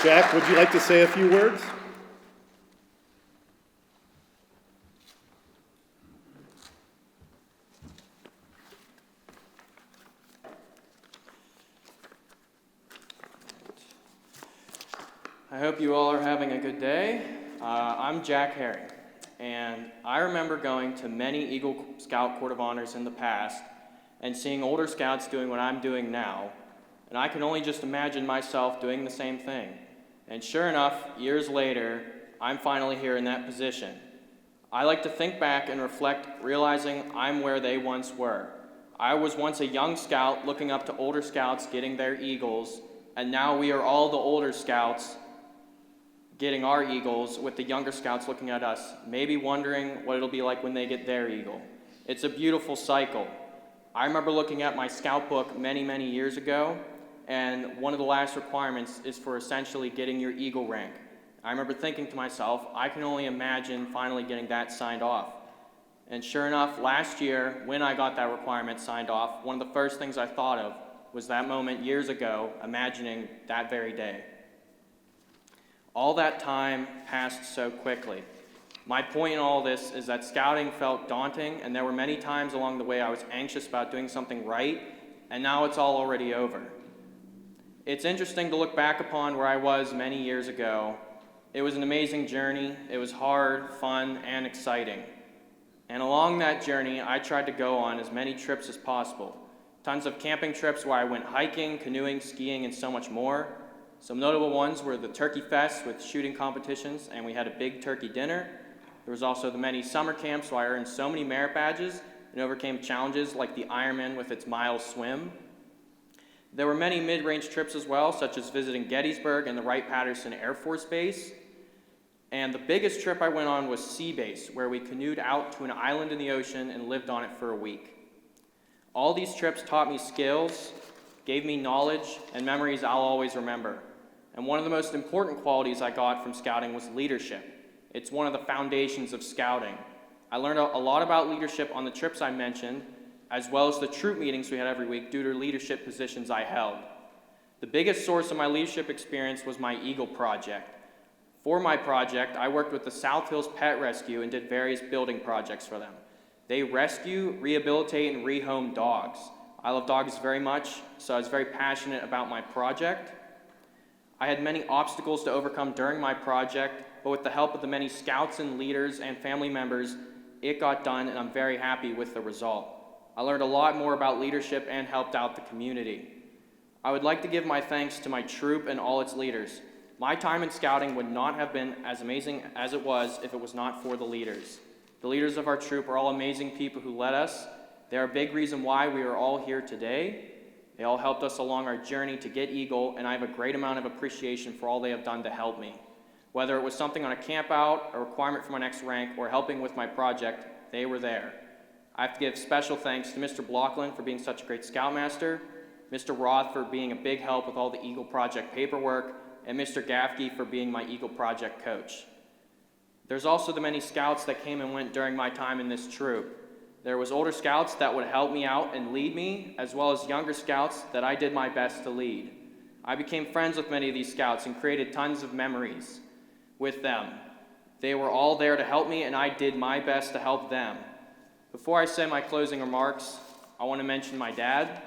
Jack, would you like to say a few words? I hope you all are having a good day. I'm Jack Harry, and I remember going to many Eagle Scout Court of Honors in the past and seeing older scouts doing what I'm doing now, and I can only just imagine myself doing the same thing. And sure enough, years later, I'm finally here in that position. I like to think back and reflect, realizing I'm where they once were. I was once a young scout looking up to older scouts getting their eagles, and now we are all the older scouts getting our eagles with the younger scouts looking at us, maybe wondering what it'll be like when they get their eagle. It's a beautiful cycle. I remember looking at my scout book many, many years ago, and one of the last requirements is for essentially getting your eagle rank. I remember thinking to myself, I can only imagine finally getting that signed off. And sure enough, last year, when I got that requirement signed off, one of the first things I thought of was that moment years ago, imagining that very day. All that time passed so quickly. My point in all this is that scouting felt daunting, and there were many times along the way I was anxious about doing something right, and now it's all already over. It's interesting to look back upon where I was many years ago. It was an amazing journey. It was hard, fun, and exciting. And along that journey, I tried to go on as many trips as possible. Tons of camping trips where I went hiking, canoeing, skiing, and so much more. Some notable ones were the Turkey Fest with shooting competitions, and we had a big turkey dinner. There was also the many summer camps where I earned so many merit badges and overcame challenges like the Ironman with its mile swim. There were many mid-range trips as well, such as visiting Gettysburg and the Wright-Patterson Air Force Base. And the biggest trip I went on was Sea Base, where we canoed out to an island in the ocean and lived on it for a week. All these trips taught me skills, gave me knowledge, and memories I'll always remember. And one of the most important qualities I got from scouting was leadership. It's one of the foundations of scouting. I learned a lot about leadership on the trips I mentioned, as well as the troop meetings we had every week due to leadership positions I held. The biggest source of my leadership experience was my Eagle Project. For my project, I worked with the South Hills Pet Rescue and did various building projects for them. They rescue, rehabilitate, and rehome dogs. I love dogs very much, so I was very passionate about my project. I had many obstacles to overcome during my project, but with the help of the many scouts and leaders and family members, it got done, and I'm very happy with the result. I learned a lot more about leadership and helped out the community. I would like to give my thanks to my troop and all its leaders. My time in scouting would not have been as amazing as it was if it was not for the leaders. The leaders of our troop are all amazing people who led us. They are a big reason why we are all here today. They all helped us along our journey to get Eagle, and I have a great amount of appreciation for all they have done to help me. Whether it was something on a camp out, a requirement for my next rank, or helping with my project, they were there. I have to give special thanks to Mr. Blockland for being such a great scoutmaster, Mr. Roth for being a big help with all the Eagle Project paperwork, and Mr. Gaffke for being my Eagle Project coach. There's also the many scouts that came and went during my time in this troop. There was older scouts that would help me out and lead me, as well as younger scouts that I did my best to lead. I became friends with many of these scouts and created tons of memories with them. They were all there to help me, and I did my best to help them. Before I say my closing remarks, I want to mention my dad.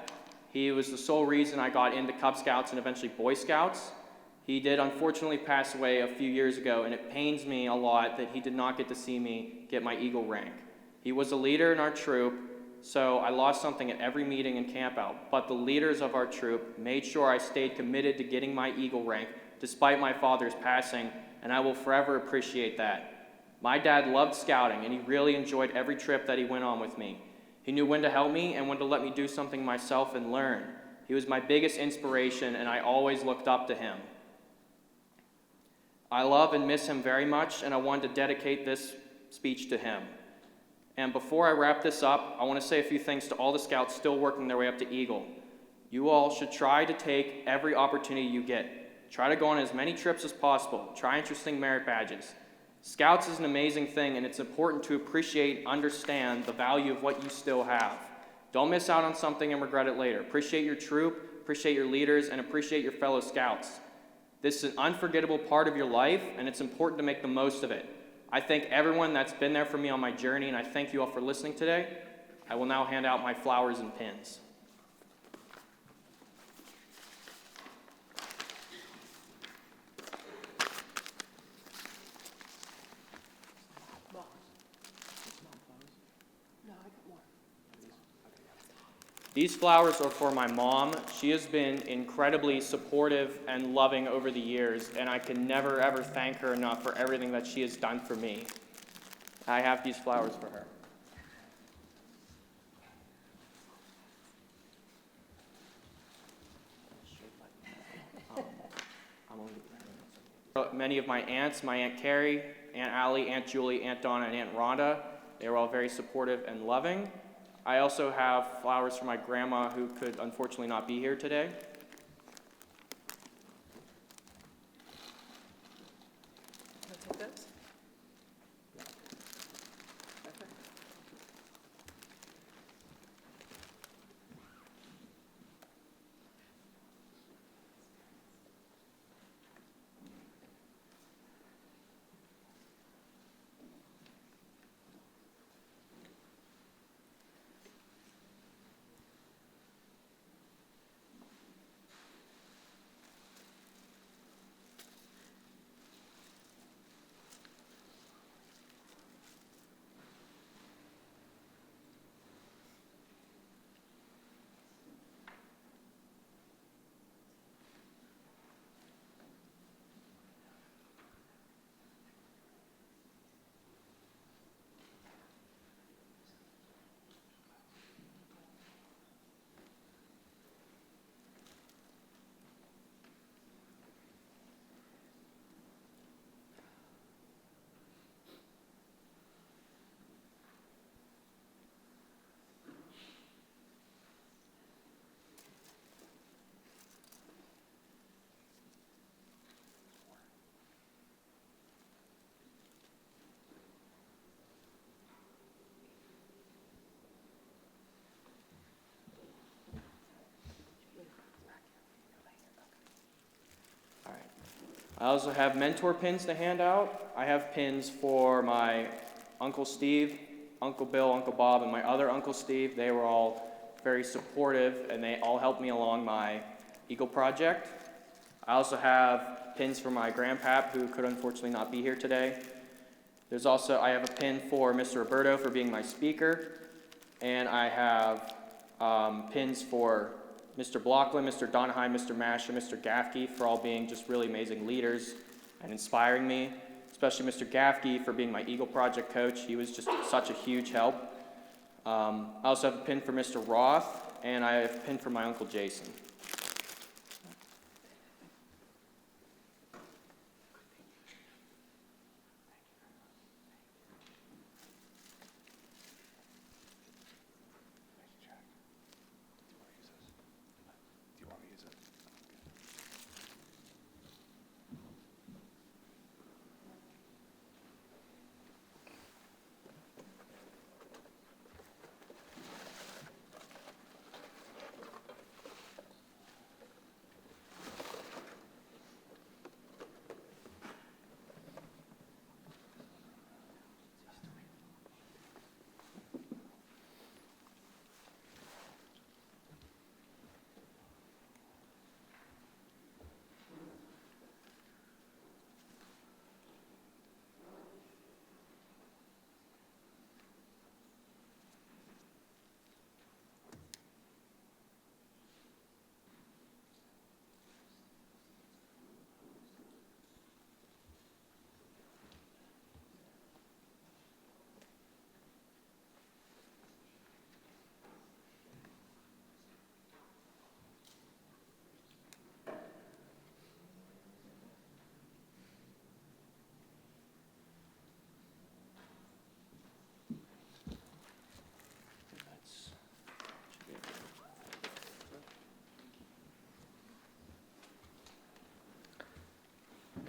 He was the sole reason I got into Cub Scouts and eventually Boy Scouts. He did unfortunately pass away a few years ago, and it pains me a lot that he did not get to see me get my Eagle rank. He was a leader in our troop, so I lost something at every meeting and camp out, but the leaders of our troop made sure I stayed committed to getting my Eagle rank despite my father's passing, and I will forever appreciate that. My dad loved scouting, and he really enjoyed every trip that he went on with me. He knew when to help me and when to let me do something myself and learn. He was my biggest inspiration, and I always looked up to him. I love and miss him very much, and I wanted to dedicate this speech to him. And before I wrap this up, I want to say a few things to all the scouts still working their way up to Eagle. You all should try to take every opportunity you get. Try to go on as many trips as possible. Try interesting merit badges. Scouts is an amazing thing, and it's important to appreciate and understand the value of what you still have. Don't miss out on something and regret it later. Appreciate your troop, appreciate your leaders, and appreciate your fellow scouts. This is an unforgettable part of your life, and it's important to make the most of it. I thank everyone that's been there for me on my journey, and I thank you all for listening today. I will now hand out my flowers and pins. These flowers are for my mom. She has been incredibly supportive and loving over the years, and I can never ever thank her enough for everything that she has done for me. I have these flowers for her. Many of my aunts, my Aunt Carrie, Aunt Allie, Aunt Julie, Aunt Donna, and Aunt Rhonda, they were all very supportive and loving. I also have flowers for my grandma who could unfortunately not be here today. I also have mentor pins to hand out. I have pins for my Uncle Steve, Uncle Bill, Uncle Bob, and my other Uncle Steve. They were all very supportive, and they all helped me along my Eagle project. I also have pins for my grandpap, who could unfortunately not be here today. I have a pin for Mr. Roberto for being my speaker, and I have pins for Mr. Blockland, Mr. Donheim, Mr. Mash, and Mr. Gaffkey for all being just really amazing leaders and inspiring me, especially Mr. Gaffkey for being my Eagle Project coach. He was just such a huge help. I also have a pin for Mr. Roth, and I have a pin for my Uncle Jason.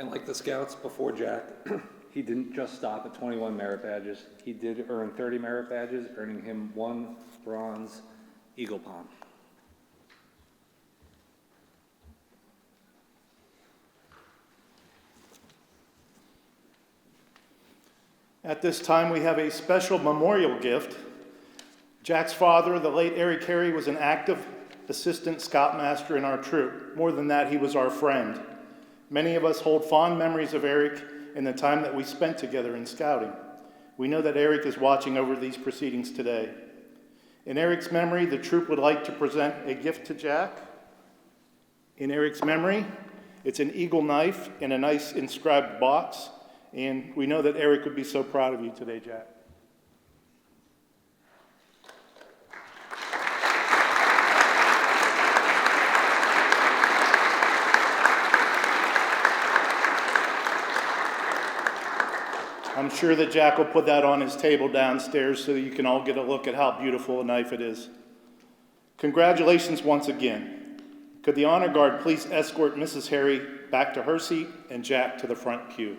And like the Scouts before Jack, he didn't just stop at 21 merit badges. He did earn 30 merit badges, earning him 1 bronze Eagle Palm. At this time, we have a special memorial gift. Jack's father, the late Eric Carey, was an active assistant scoutmaster in our troop. More than that, he was our friend. Many of us hold fond memories of Eric and the time that we spent together in scouting. We know that Eric is watching over these proceedings today. In Eric's memory, the troop would like to present a gift to Jack. In Eric's memory, it's an eagle knife in a nice inscribed box, and we know that Eric would be so proud of you today, Jack. I'm sure that Jack will put that on his table downstairs so that you can all get a look at how beautiful a knife it is. Congratulations once again. Could the honor guard please escort Mrs. Harry back to her seat and Jack to the front pew?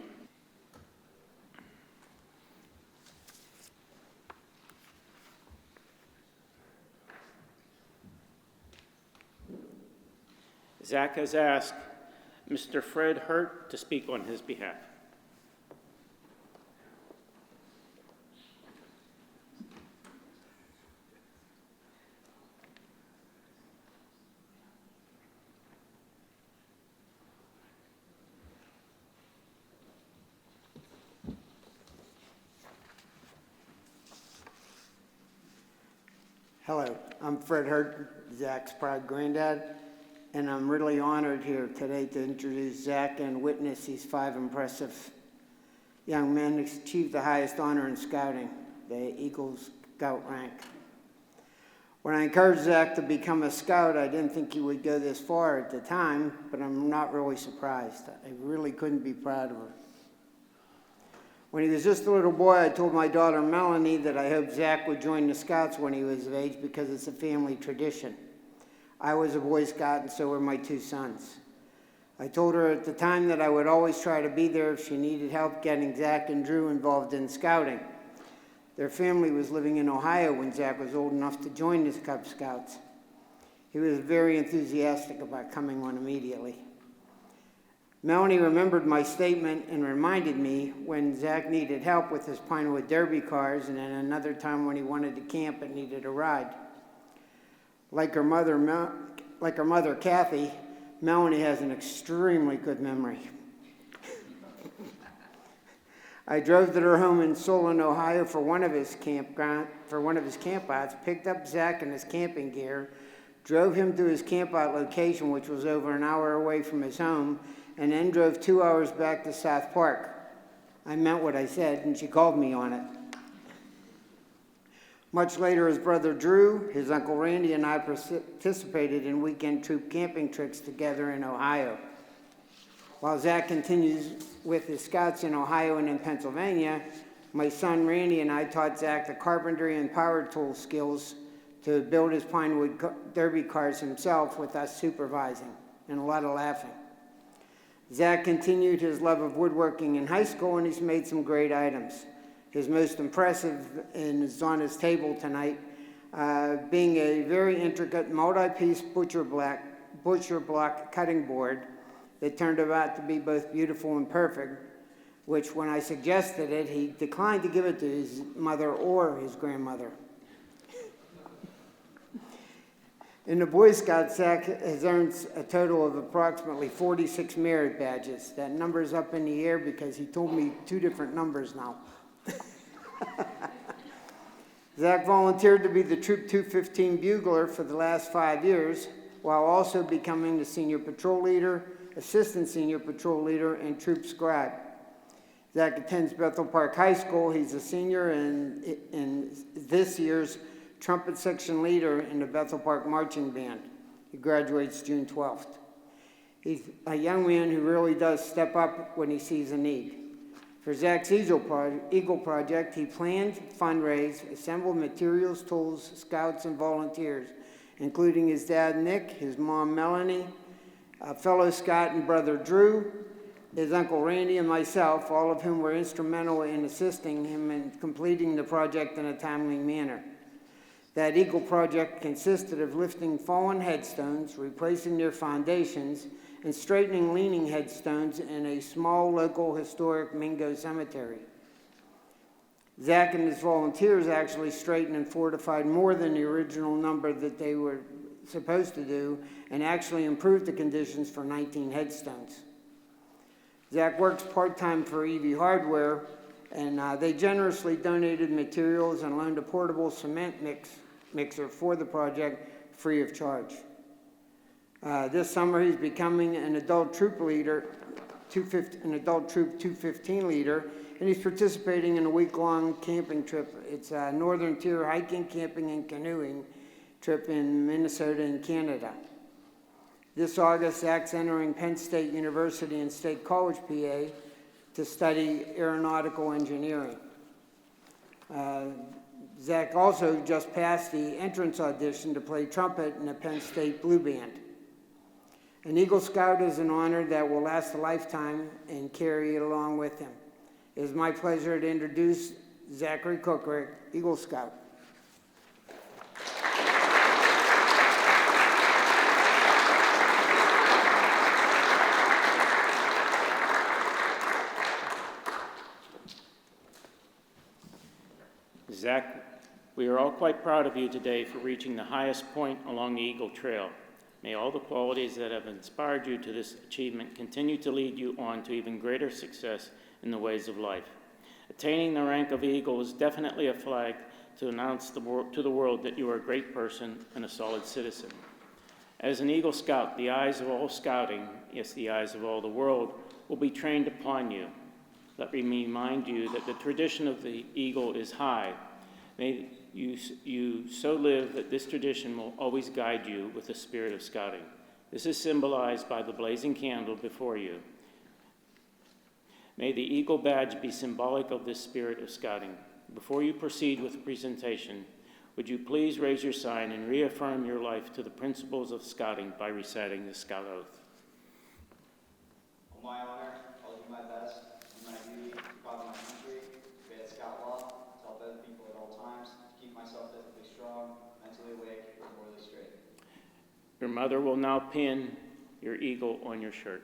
Zach has asked Mr. Fred Hurt to speak on his behalf. Hello, I'm Fred Hurt, Zach's proud granddad, and I'm really honored here today to introduce Zach and witness these 5 impressive young men achieve the highest honor in scouting, the Eagle Scout rank. When I encouraged Zach to become a scout, I didn't think he would go this far at the time, but I'm not really surprised. I really couldn't be proud of him. When he was just a little boy, I told my daughter Melanie that I hoped Zach would join the Scouts when he was of age because it's a family tradition. I was a Boy Scout and so were my 2 sons. I told her at the time that I would always try to be there if she needed help getting Zach and Drew involved in scouting. Their family was living in Ohio when Zach was old enough to join the Cub Scouts. He was very enthusiastic about coming on immediately. Melanie remembered my statement and reminded me when Zach needed help with his Pinewood Derby cars and then another time when he wanted to camp and needed a ride. Like her mother Kathy, Melanie has an extremely good memory. I drove to their home in Solon, Ohio for one of his campouts, picked up Zach and his camping gear, drove him to his campout location, which was over an hour away from his home, and then drove 2 hours back to South Park. I meant what I said, and she called me on it. Much later, his brother Drew, his uncle Randy, and I participated in weekend troop camping trips together in Ohio. While Zach continues with his scouts in Ohio and in Pennsylvania, my son Randy and I taught Zach the carpentry and power tool skills to build his Pinewood Derby cars himself with us supervising, and a lot of laughing. Zach continued his love of woodworking in high school, and he's made some great items. His most impressive is on his table tonight, being a very intricate multi-piece butcher block cutting board that turned out to be both beautiful and perfect, which when I suggested it, he declined to give it to his mother or his grandmother. In the Boy Scouts, Zach has earned a total of approximately 46 merit badges. That number's up in the air because he told me 2 different numbers now. Zach volunteered to be the Troop 215 bugler for the last 5 years, while also becoming the senior patrol leader, assistant senior patrol leader, and troop scribe. Zach attends Bethel Park High School. He's a senior and in this year's trumpet section leader in the Bethel Park Marching Band. He graduates June 12th. He's a young man who really does step up when he sees a need. For Zach's Eagle Project, he planned, fundraised, assembled materials, tools, scouts, and volunteers, including his dad, Nick, his mom, Melanie, a fellow Scout and brother, Drew, his uncle, Randy, and myself, all of whom were instrumental in assisting him in completing the project in a timely manner. That Eagle Project consisted of lifting fallen headstones, replacing their foundations, and straightening leaning headstones in a small local historic Mingo cemetery. Zach and his volunteers actually straightened and fortified more than the original number that they were supposed to do, and actually improved the conditions for 19 headstones. Zach works part-time for EV Hardware, and they generously donated materials and loaned a portable cement mix mixer for the project free of charge. This summer, he's becoming an adult troop leader, an adult troop 215 leader, and he's participating in a week-long camping trip. It's a Northern Tier hiking, camping, and canoeing trip in Minnesota and Canada. This August, Zach's entering Penn State University and State College, PA, to study aeronautical engineering. Zach also just passed the entrance audition to play trumpet in the Penn State Blue Band. An Eagle Scout is an honor that will last a lifetime and carry it along with him. It is my pleasure to introduce Zachary Cookrick, Eagle Scout. Zach, we are all quite proud of you today for reaching the highest point along the Eagle Trail. May all the qualities that have inspired you to this achievement continue to lead you on to even greater success in the ways of life. Attaining the rank of Eagle is definitely a flag to announce to the world that you are a great person and a solid citizen. As an Eagle Scout, the eyes of all scouting, yes, the eyes of all the world, will be trained upon you. Let me remind you that the tradition of the Eagle is high. May you so live that this tradition will always guide you with the spirit of scouting. This is symbolized by the blazing candle before you. May the Eagle badge be symbolic of this spirit of scouting. Before you proceed with the presentation, would you please raise your sign and reaffirm your life to the principles of scouting by reciting the Scout Oath? On my honor, I'll do my best and my duty to follow my country, obey the Scout law, to help other people at all times, keep myself physically strong, mentally awake, and morally straight. Your mother will now pin your eagle on your shirt.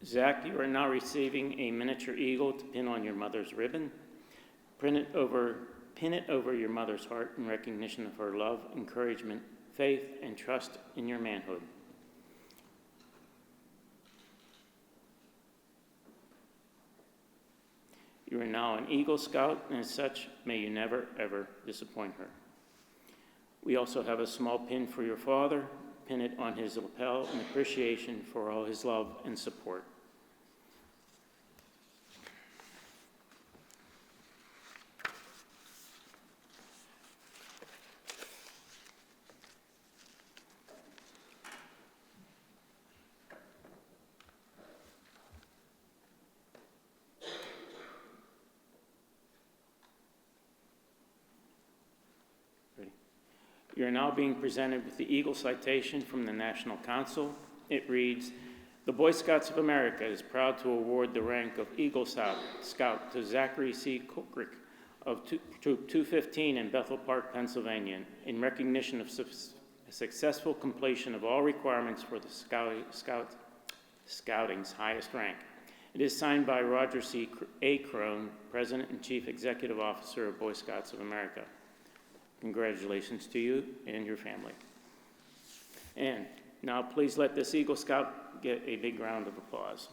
Zach, you are now receiving a miniature eagle to pin on your mother's ribbon. Pin it over your mother's heart in recognition of her love, encouragement, faith, and trust in your manhood. You are now an Eagle Scout, and as such, may you never, ever disappoint her. We also have a small pin for your father. Pin it on his lapel in appreciation for all his love and support. You are now being presented with the Eagle Citation from the National Council. It reads, "The Boy Scouts of America is proud to award the rank of Eagle Scout to Zachary C. Cookrick of Troop 215 in Bethel Park, Pennsylvania, in recognition of successful completion of all requirements for the Scouting's highest rank. It is signed by Roger C. A. Crone, President and Chief Executive Officer of Boy Scouts of America." Congratulations to you and your family. And now please let this Eagle Scout get a big round of applause.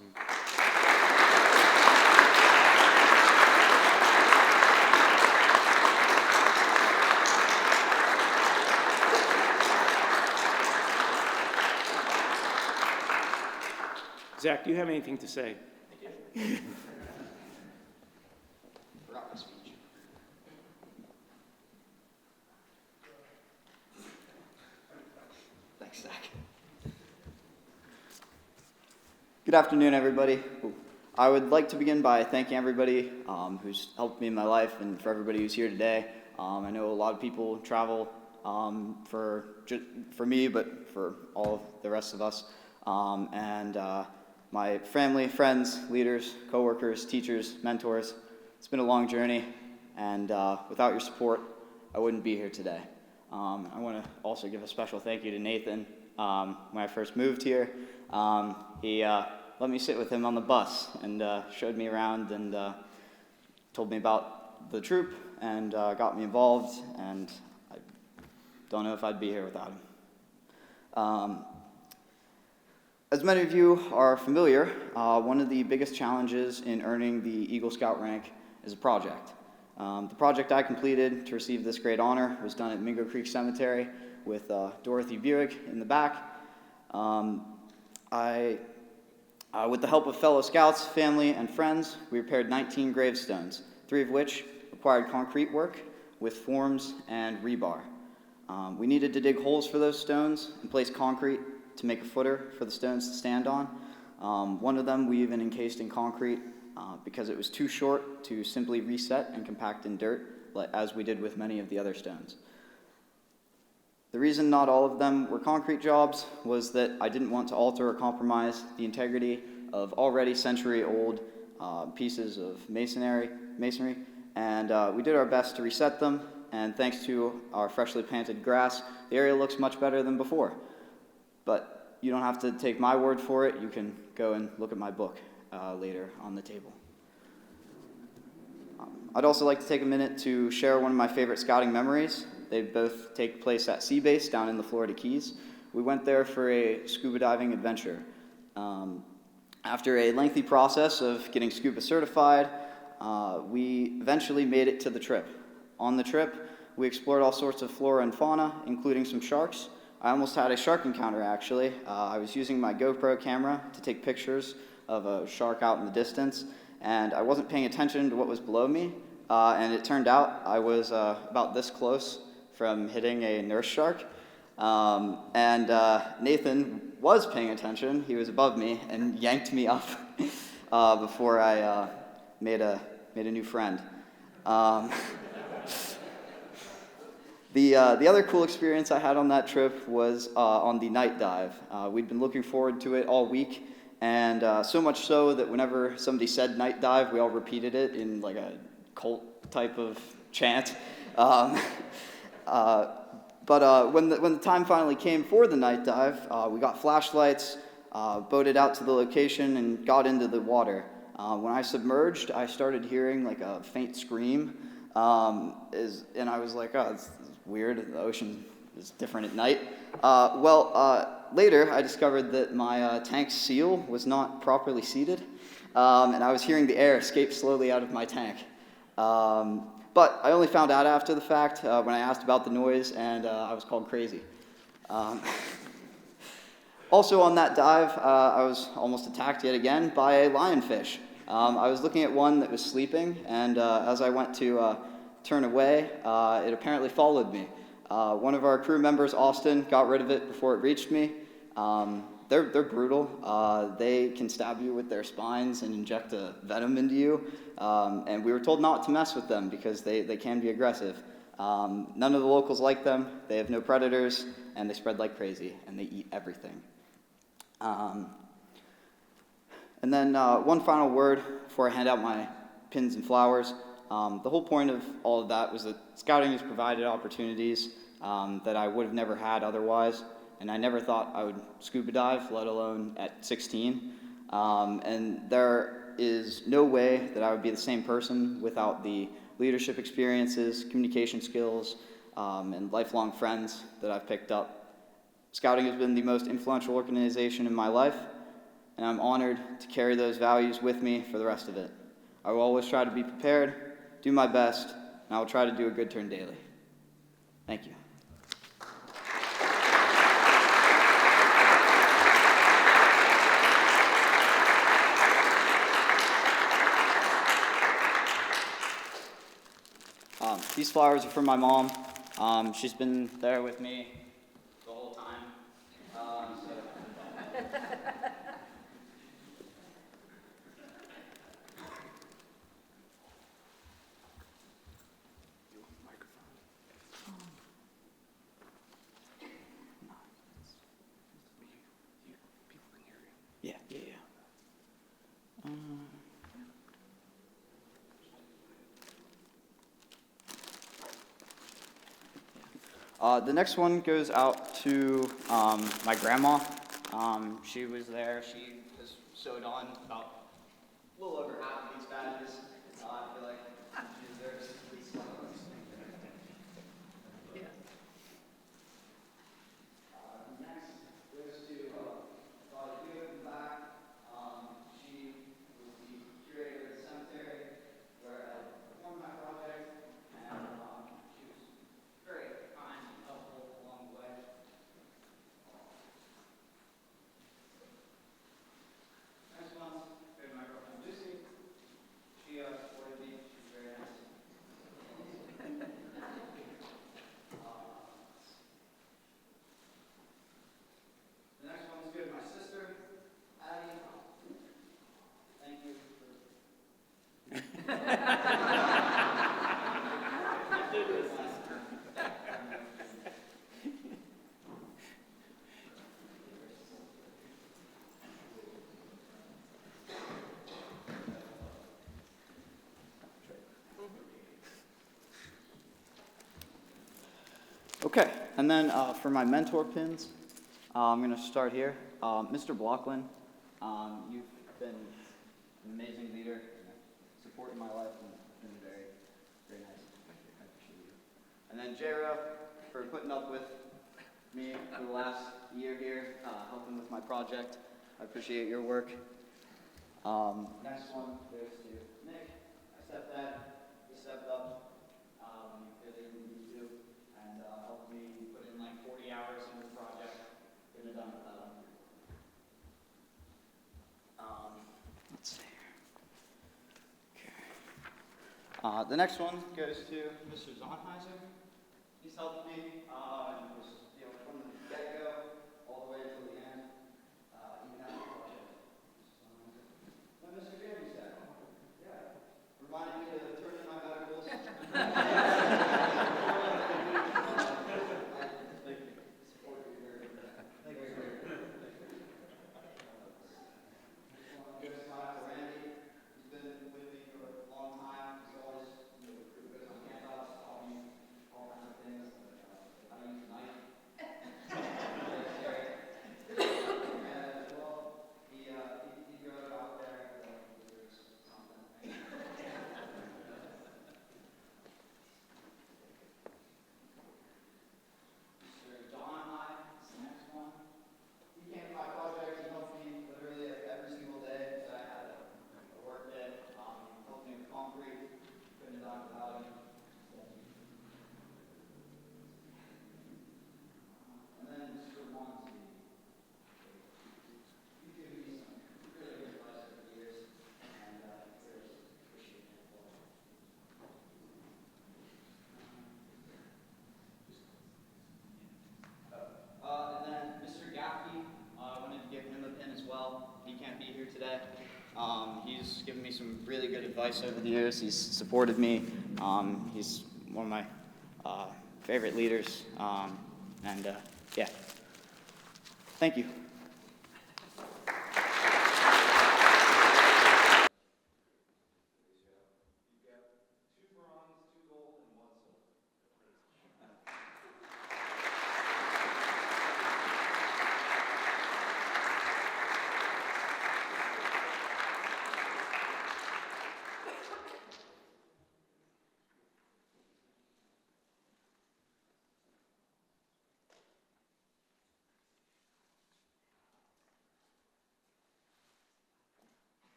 Zach, do you have anything to say? Forgot my speech. Thanks, Zach. Good afternoon, everybody. I would like to begin by thanking everybody who's helped me in my life and for everybody who's here today. I know a lot of people travel for me, but for all of the rest of us. and my family, friends, leaders, coworkers, teachers, mentors. It's been a long journey, and without your support, I wouldn't be here today. I want to also give a special thank you to Nathan. When I first moved here, he let me sit with him on the bus and showed me around and told me about the troop and got me involved, and I don't know if I'd be here without him. As many of you are familiar, one of the biggest challenges in earning the Eagle Scout rank is a project. The project I completed to receive this great honor was done at Mingo Creek Cemetery with Dorothy Buick in the back. With the help of fellow scouts, family, and friends, we repaired 19 gravestones, 3 of which required concrete work with forms and rebar. We needed to dig holes for those stones and place concrete to make a footer for the stones to stand on. One of them we even encased in concrete because it was too short to simply reset and compact in dirt, as we did with many of the other stones. The reason not all of them were concrete jobs was that I didn't want to alter or compromise the integrity of already century-old pieces of masonry, and we did our best to reset them, and thanks to our freshly planted grass, the area looks much better than before. But you don't have to take my word for it. You can go and look at my book later on the table. I'd also like to take a minute to share one of my favorite scouting memories. They both take place at Sea Base down in the Florida Keys. We went there for a scuba diving adventure. After a lengthy process of getting scuba certified, we eventually made it to the trip. On the trip, we explored all sorts of flora and fauna, including some sharks. I almost had a shark encounter, actually. I was using my GoPro camera to take pictures of a shark out in the distance, and I wasn't paying attention to what was below me, and it turned out I was about this close from hitting a nurse shark. And Nathan was paying attention. He was above me and yanked me up before I made a new friend. The other cool experience I had on that trip was on the night dive. We'd been looking forward to it all week, and so much so that whenever somebody said night dive, we all repeated it in like a cult type of chant. But when the time finally came for the night dive, we got flashlights, boated out to the location, and got into the water. When I submerged, I started hearing like a faint scream, and I was like, oh, it's weird. The ocean is different at night. Later, I discovered that my tank seal was not properly seated, and I was hearing the air escape slowly out of my tank. But I only found out after the fact when I asked about the noise, and I was called crazy. Also on that dive, I was almost attacked yet again by a lionfish. I was looking at one that was sleeping, and as I went to turn away, it apparently followed me. One of our crew members, Austin, got rid of it before it reached me. They're brutal. They can stab you with their spines and inject a venom into you. And we were told not to mess with them because they can be aggressive. None of the locals like them. They have no predators, and they spread like crazy, and they eat everything. And then one final word before I hand out my pins and flowers. The whole point of all of that was that scouting has provided opportunities that I would have never had otherwise, and I never thought I would scuba dive, let alone at 16. And there is no way that I would be the same person without the leadership experiences, communication skills, and lifelong friends that I've picked up. Scouting has been the most influential organization in my life, and I'm honored to carry those values with me for the rest of it. I will always try to be prepared, do my best, and I will try to do a good turn daily. Thank you. These flowers are from my mom. She's been there with me the whole time. The next one goes out to my grandma. She was there. She has sewed on about a little over half of these badges. I feel like she deserves at least one of those. Next goes to Dottie Hewitt in the back. She was the curator of the cemetery where I performed my project, and she was very kind and helpful along the way. Next one's good my girlfriend Lucy. She supported me. She was very nice. The next one's good my sister, Addie. Thank you Okay, and then for my mentor pins, I'm going to start here. Mr. Blockland, you've been an amazing leader, support in my life, and been very, very nice. I appreciate you. And then J-Ro, for putting up with me for the last year here, helping with my project. I appreciate your work. Next one goes to Nick, my stepdad. He stepped up when he really needed to, and helped me put in like 40 hours into the project. Couldn't have done it without him. Let's see here. Okay. The next one goes to Mr. Zonheiser. He's helped me from the get-go all the way till the end, even after the project. Then Mr. Jamie's there. Yeah. Reminded me to turn in my medicals. He's given me some really good advice over the years. He's supported me. He's one of my favorite leaders. Yeah. Thank you.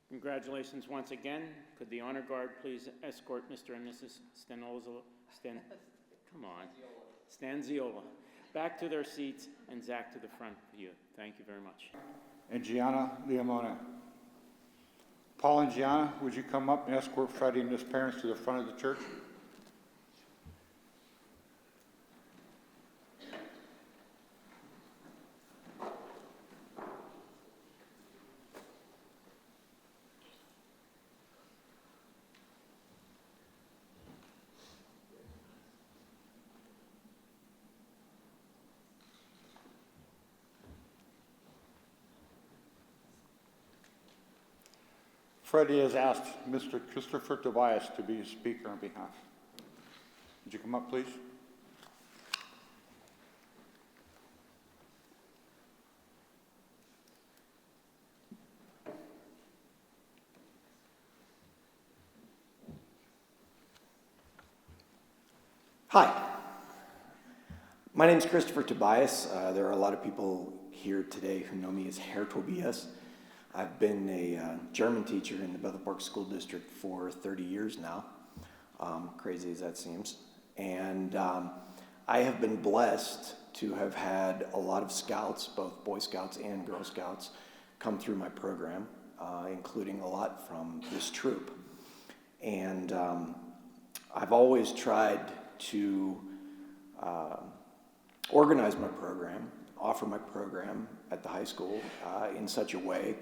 Congratulations once again. Could the honor guard please escort Mr. and Mrs. Stanziola back to their seats and Zach to the front for you. Thank you very much. And Gianna Liamona. Paul and Gianna, would you come up and escort Freddie and his parents to the front of the church? Freddie has asked Mr. Christopher Tobias to be his speaker on behalf. Would you come up, please? Hi, my name is Christopher Tobias. There are a lot of people here today who know me as Herr Tobias. I've been a German teacher in the Bethel Park School District for 30 years now, crazy as that seems. And I have been blessed to have had a lot of scouts, both Boy Scouts and Girl Scouts, come through my program, including a lot from this troop. And I've always tried to organize my program, offer my program at the high school in such a way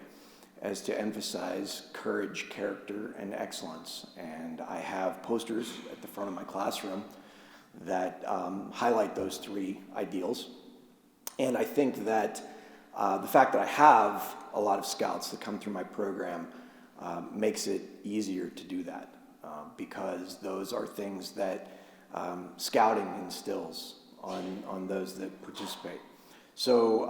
as to emphasize courage, character, and excellence. And I have posters at the front of my classroom that highlight those three ideals. And I think that the fact that I have a lot of scouts that come through my program makes it easier to do that because those are things that scouting instills on those that participate. So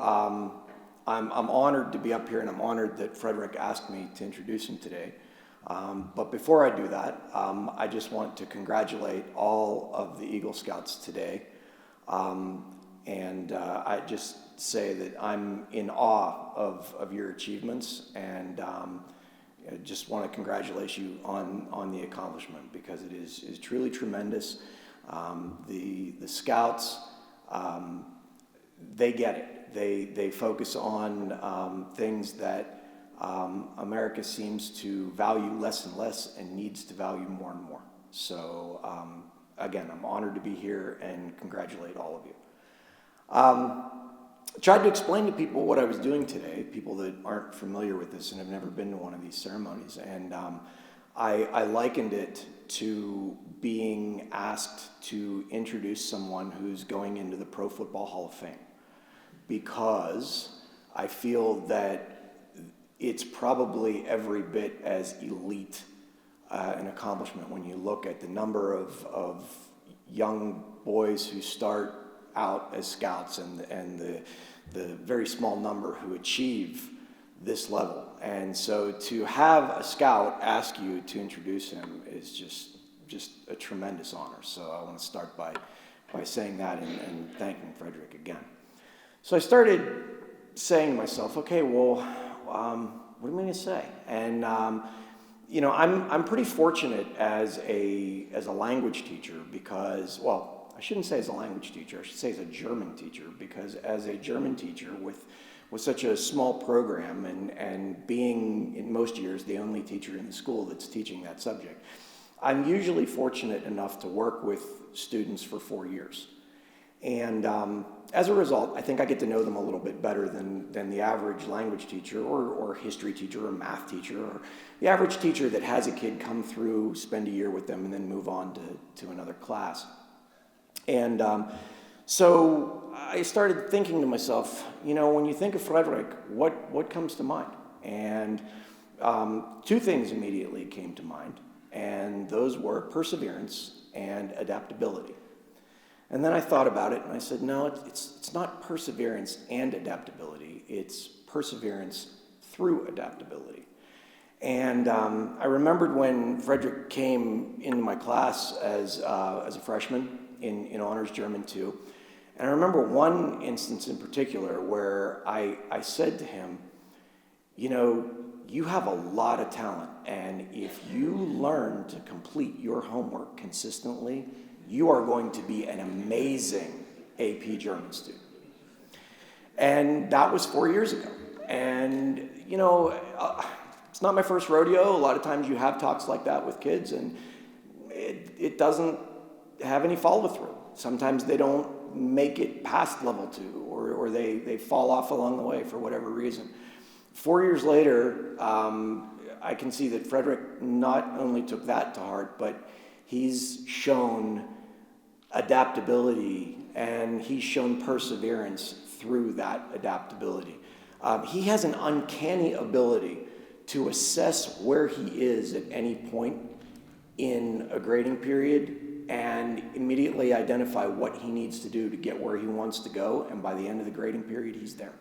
I'm honored to be up here, and I'm honored that Frederick asked me to introduce him today. But before I do that, I just want to congratulate all of the Eagle Scouts today. And I just say that I'm in awe of your achievements, and I just want to congratulate you on the accomplishment because it is truly tremendous. The Scouts, they get it. They focus on things that America seems to value less and less and needs to value more and more. So again, I'm honored to be here and congratulate all of you. I tried to explain to people what I was doing today, people that aren't familiar with this and have never been to one of these ceremonies. And I likened it to being asked to introduce someone who's going into the Pro Football Hall of Fame, because I feel that it's probably every bit as elite an accomplishment when you look at the number of young boys who start out as scouts and the very small number who achieve this level. And so to have a scout ask you to introduce him is just a tremendous honor. So I want to start by saying that and thanking Frederick again. So I started saying to myself, okay, well, what am I going to say? And you know, I'm pretty fortunate as a language teacher because, well, I shouldn't say as a language teacher, I should say as a German teacher, because as a German teacher with such a small program and being in most years the only teacher in the school that's teaching that subject, I'm usually fortunate enough to work with students for 4 years. And as a result, I think I get to know them a little bit better than the average language teacher or history teacher or math teacher or the average teacher that has a kid come through, spend a year with them, and then move on to another class. And so I started thinking to myself, you know, when you think of Frederick, what comes to mind? And two things immediately came to mind, and those were perseverance and adaptability. And then I thought about it, and I said, no, it's not perseverance and adaptability, it's perseverance through adaptability. And I remembered when Frederick came into my class as a freshman in Honors German 2, and I remember one instance in particular where I said to him, you know, you have a lot of talent, and if you learn to complete your homework consistently, you are going to be an amazing AP German student. And that was 4 years ago. And, you know, it's not my first rodeo. A lot of times you have talks like that with kids, and it doesn't have any follow-through. Sometimes they don't make it past level 2, or they fall off along the way for whatever reason. 4 years later, I can see that Frederick not only took that to heart, but he's shown adaptability and he's shown perseverance through that adaptability. He has an uncanny ability to assess where he is at any point in a grading period and immediately identify what he needs to do to get where he wants to go, and by the end of the grading period, he's there.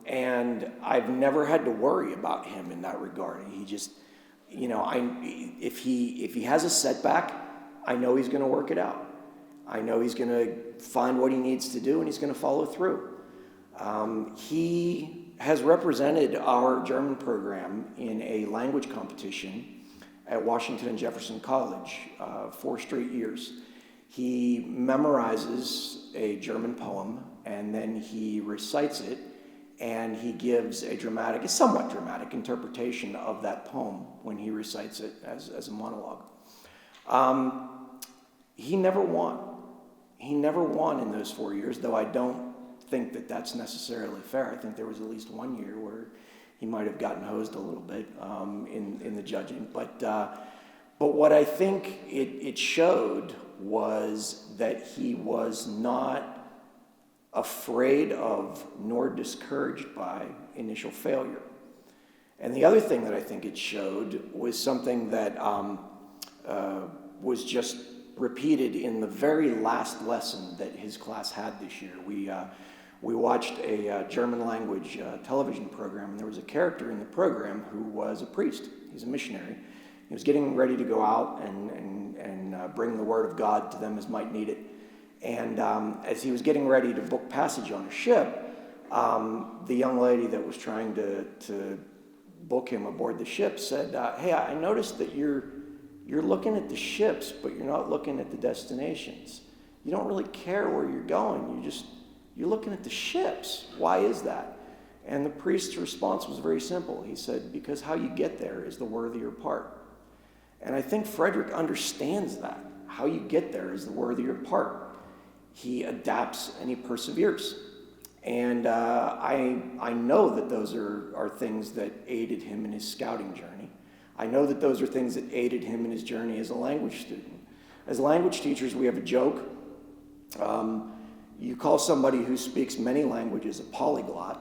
And I've never had to worry about him in that regard. He just, you know, if he has a setback, I know he's going to work it out. I know he's going to find what he needs to do, and he's going to follow through. He has represented our German program in a language competition at Washington and Jefferson College 4 straight years. He memorizes a German poem, and then he recites it, and he gives a somewhat dramatic interpretation of that poem when he recites it as a monologue. He never won. He never won in those 4 years, though I don't think that that's necessarily fair. I think there was at least 1 year where he might have gotten hosed a little bit in the judging. But what I think it showed was that he was not afraid of nor discouraged by initial failure. And the other thing that I think it showed was something that was just repeated in the very last lesson that his class had this year. We watched a German language television program, and there was a character in the program who was a priest. He's a missionary. He was getting ready to go out and bring the word of God to them as might need it. And as he was getting ready to book passage on a ship, the young lady that was trying to book him aboard the ship said, hey, I noticed that you're looking at the ships, but you're not looking at the destinations. You don't really care where you're going. You're looking at the ships. Why is that? And the priest's response was very simple. He said, because how you get there is the worthier part. And I think Frederick understands that. How you get there is the worthier part. He adapts and he perseveres. And I know that those are things that aided him in his scouting journey. I know that those are things that aided him in his journey as a language student. As language teachers, we have a joke. You call somebody who speaks many languages a polyglot,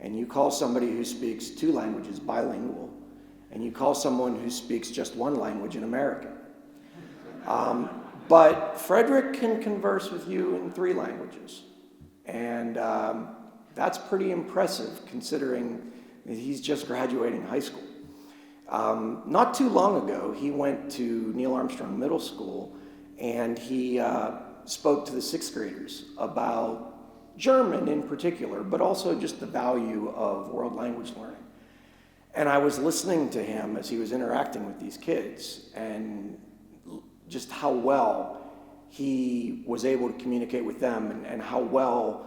and you call somebody who speaks 2 languages bilingual, and you call someone who speaks just 1 language an American. But Frederick can converse with you in 3 languages, and that's pretty impressive considering that he's just graduating high school. Not too long ago, he went to Neil Armstrong Middle School, and he spoke to the 6th graders about German in particular, but also just the value of world language learning. And I was listening to him as he was interacting with these kids, and just how well he was able to communicate with them, and how well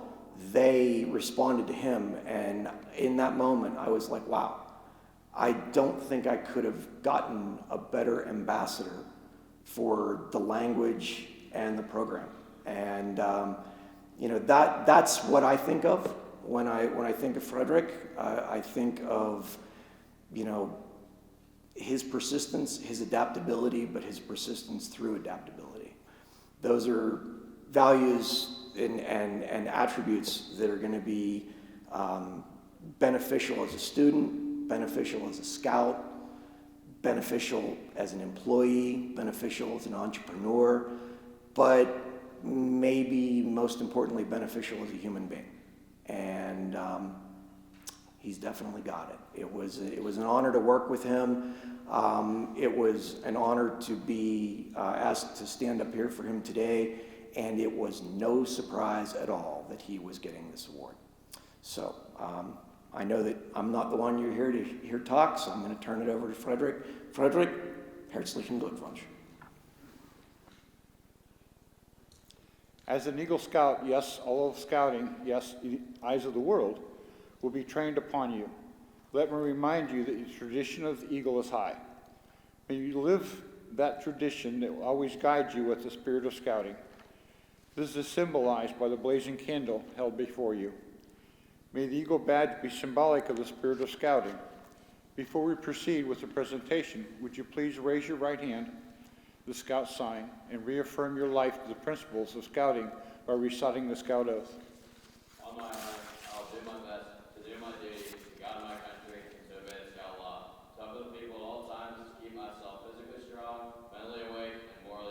they responded to him. And in that moment, I was like, wow. I don't think I could have gotten a better ambassador for the language and the program. And you know, that's what I think of when I think of Frederick. I think of, you know, his persistence, his adaptability, but his persistence through adaptability. Those are values and attributes that are going to be beneficial as a student, beneficial as a scout, beneficial as an employee, beneficial as an entrepreneur, but maybe most importantly beneficial as a human being. And he's definitely got it. It was an honor to work with him. It was an honor to be asked to stand up here for him today, and it was no surprise at all that he was getting this award. So I know that I'm not the one you're here to hear talk, so I'm going to turn it over to Frederick. Frederick, herzlichen Glückwunsch. As an Eagle Scout, yes, all of scouting, yes, the eyes of the world will be trained upon you. Let me remind you that the tradition of the Eagle is high. May you live that tradition that will always guide you with the spirit of scouting. This is symbolized by the blazing candle held before you. May the Eagle badge be symbolic of the spirit of scouting. Before we proceed with the presentation, would you please raise your right hand, the Scout sign, and reaffirm your life to the principles of scouting by reciting the Scout Oath. On my honor, I'll do my best to do my duty, to guide my country, and to obey the Scout law. To help the people at all times, to keep myself physically strong, mentally awake, and morally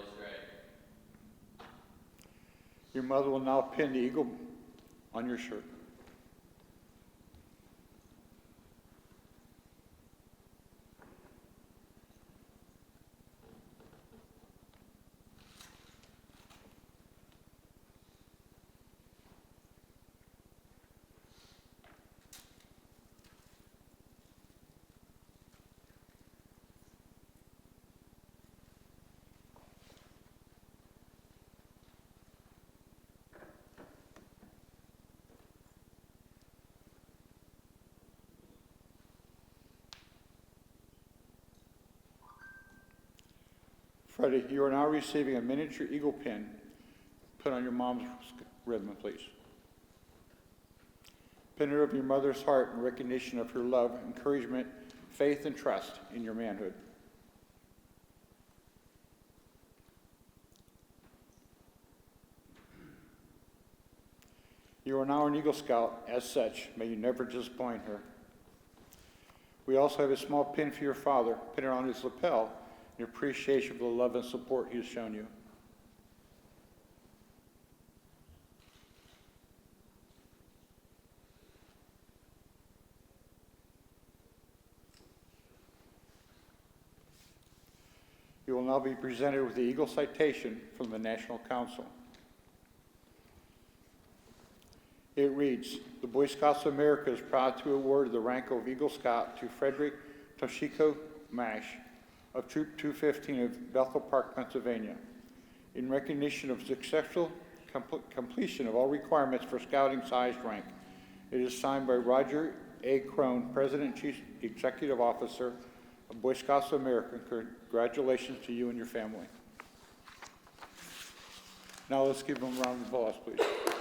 Your mother will now pin the eagle on your shirt. Freddie, you are now receiving a miniature eagle pin. Put on your mom's ribbon, please. Pin it over your mother's heart in recognition of her love, encouragement, faith, and trust in your manhood. You are now an Eagle Scout. As such, may you never disappoint her. We also have a small pin for your father. Pin it on his lapel in appreciation for the love and support he has shown you. You will now be presented with the Eagle Citation from the National Council. It reads, the Boy Scouts of America is proud to award the rank of Eagle Scout to Frederick Toshiko Mash of Troop 215 of Bethel Park, Pennsylvania. In recognition of successful completion of all requirements for scouting sized rank, it is signed by Roger A. Crone, President and Chief Executive Officer of Boy Scouts of America. Congratulations to you and your family. Now let's give them a round of applause, please.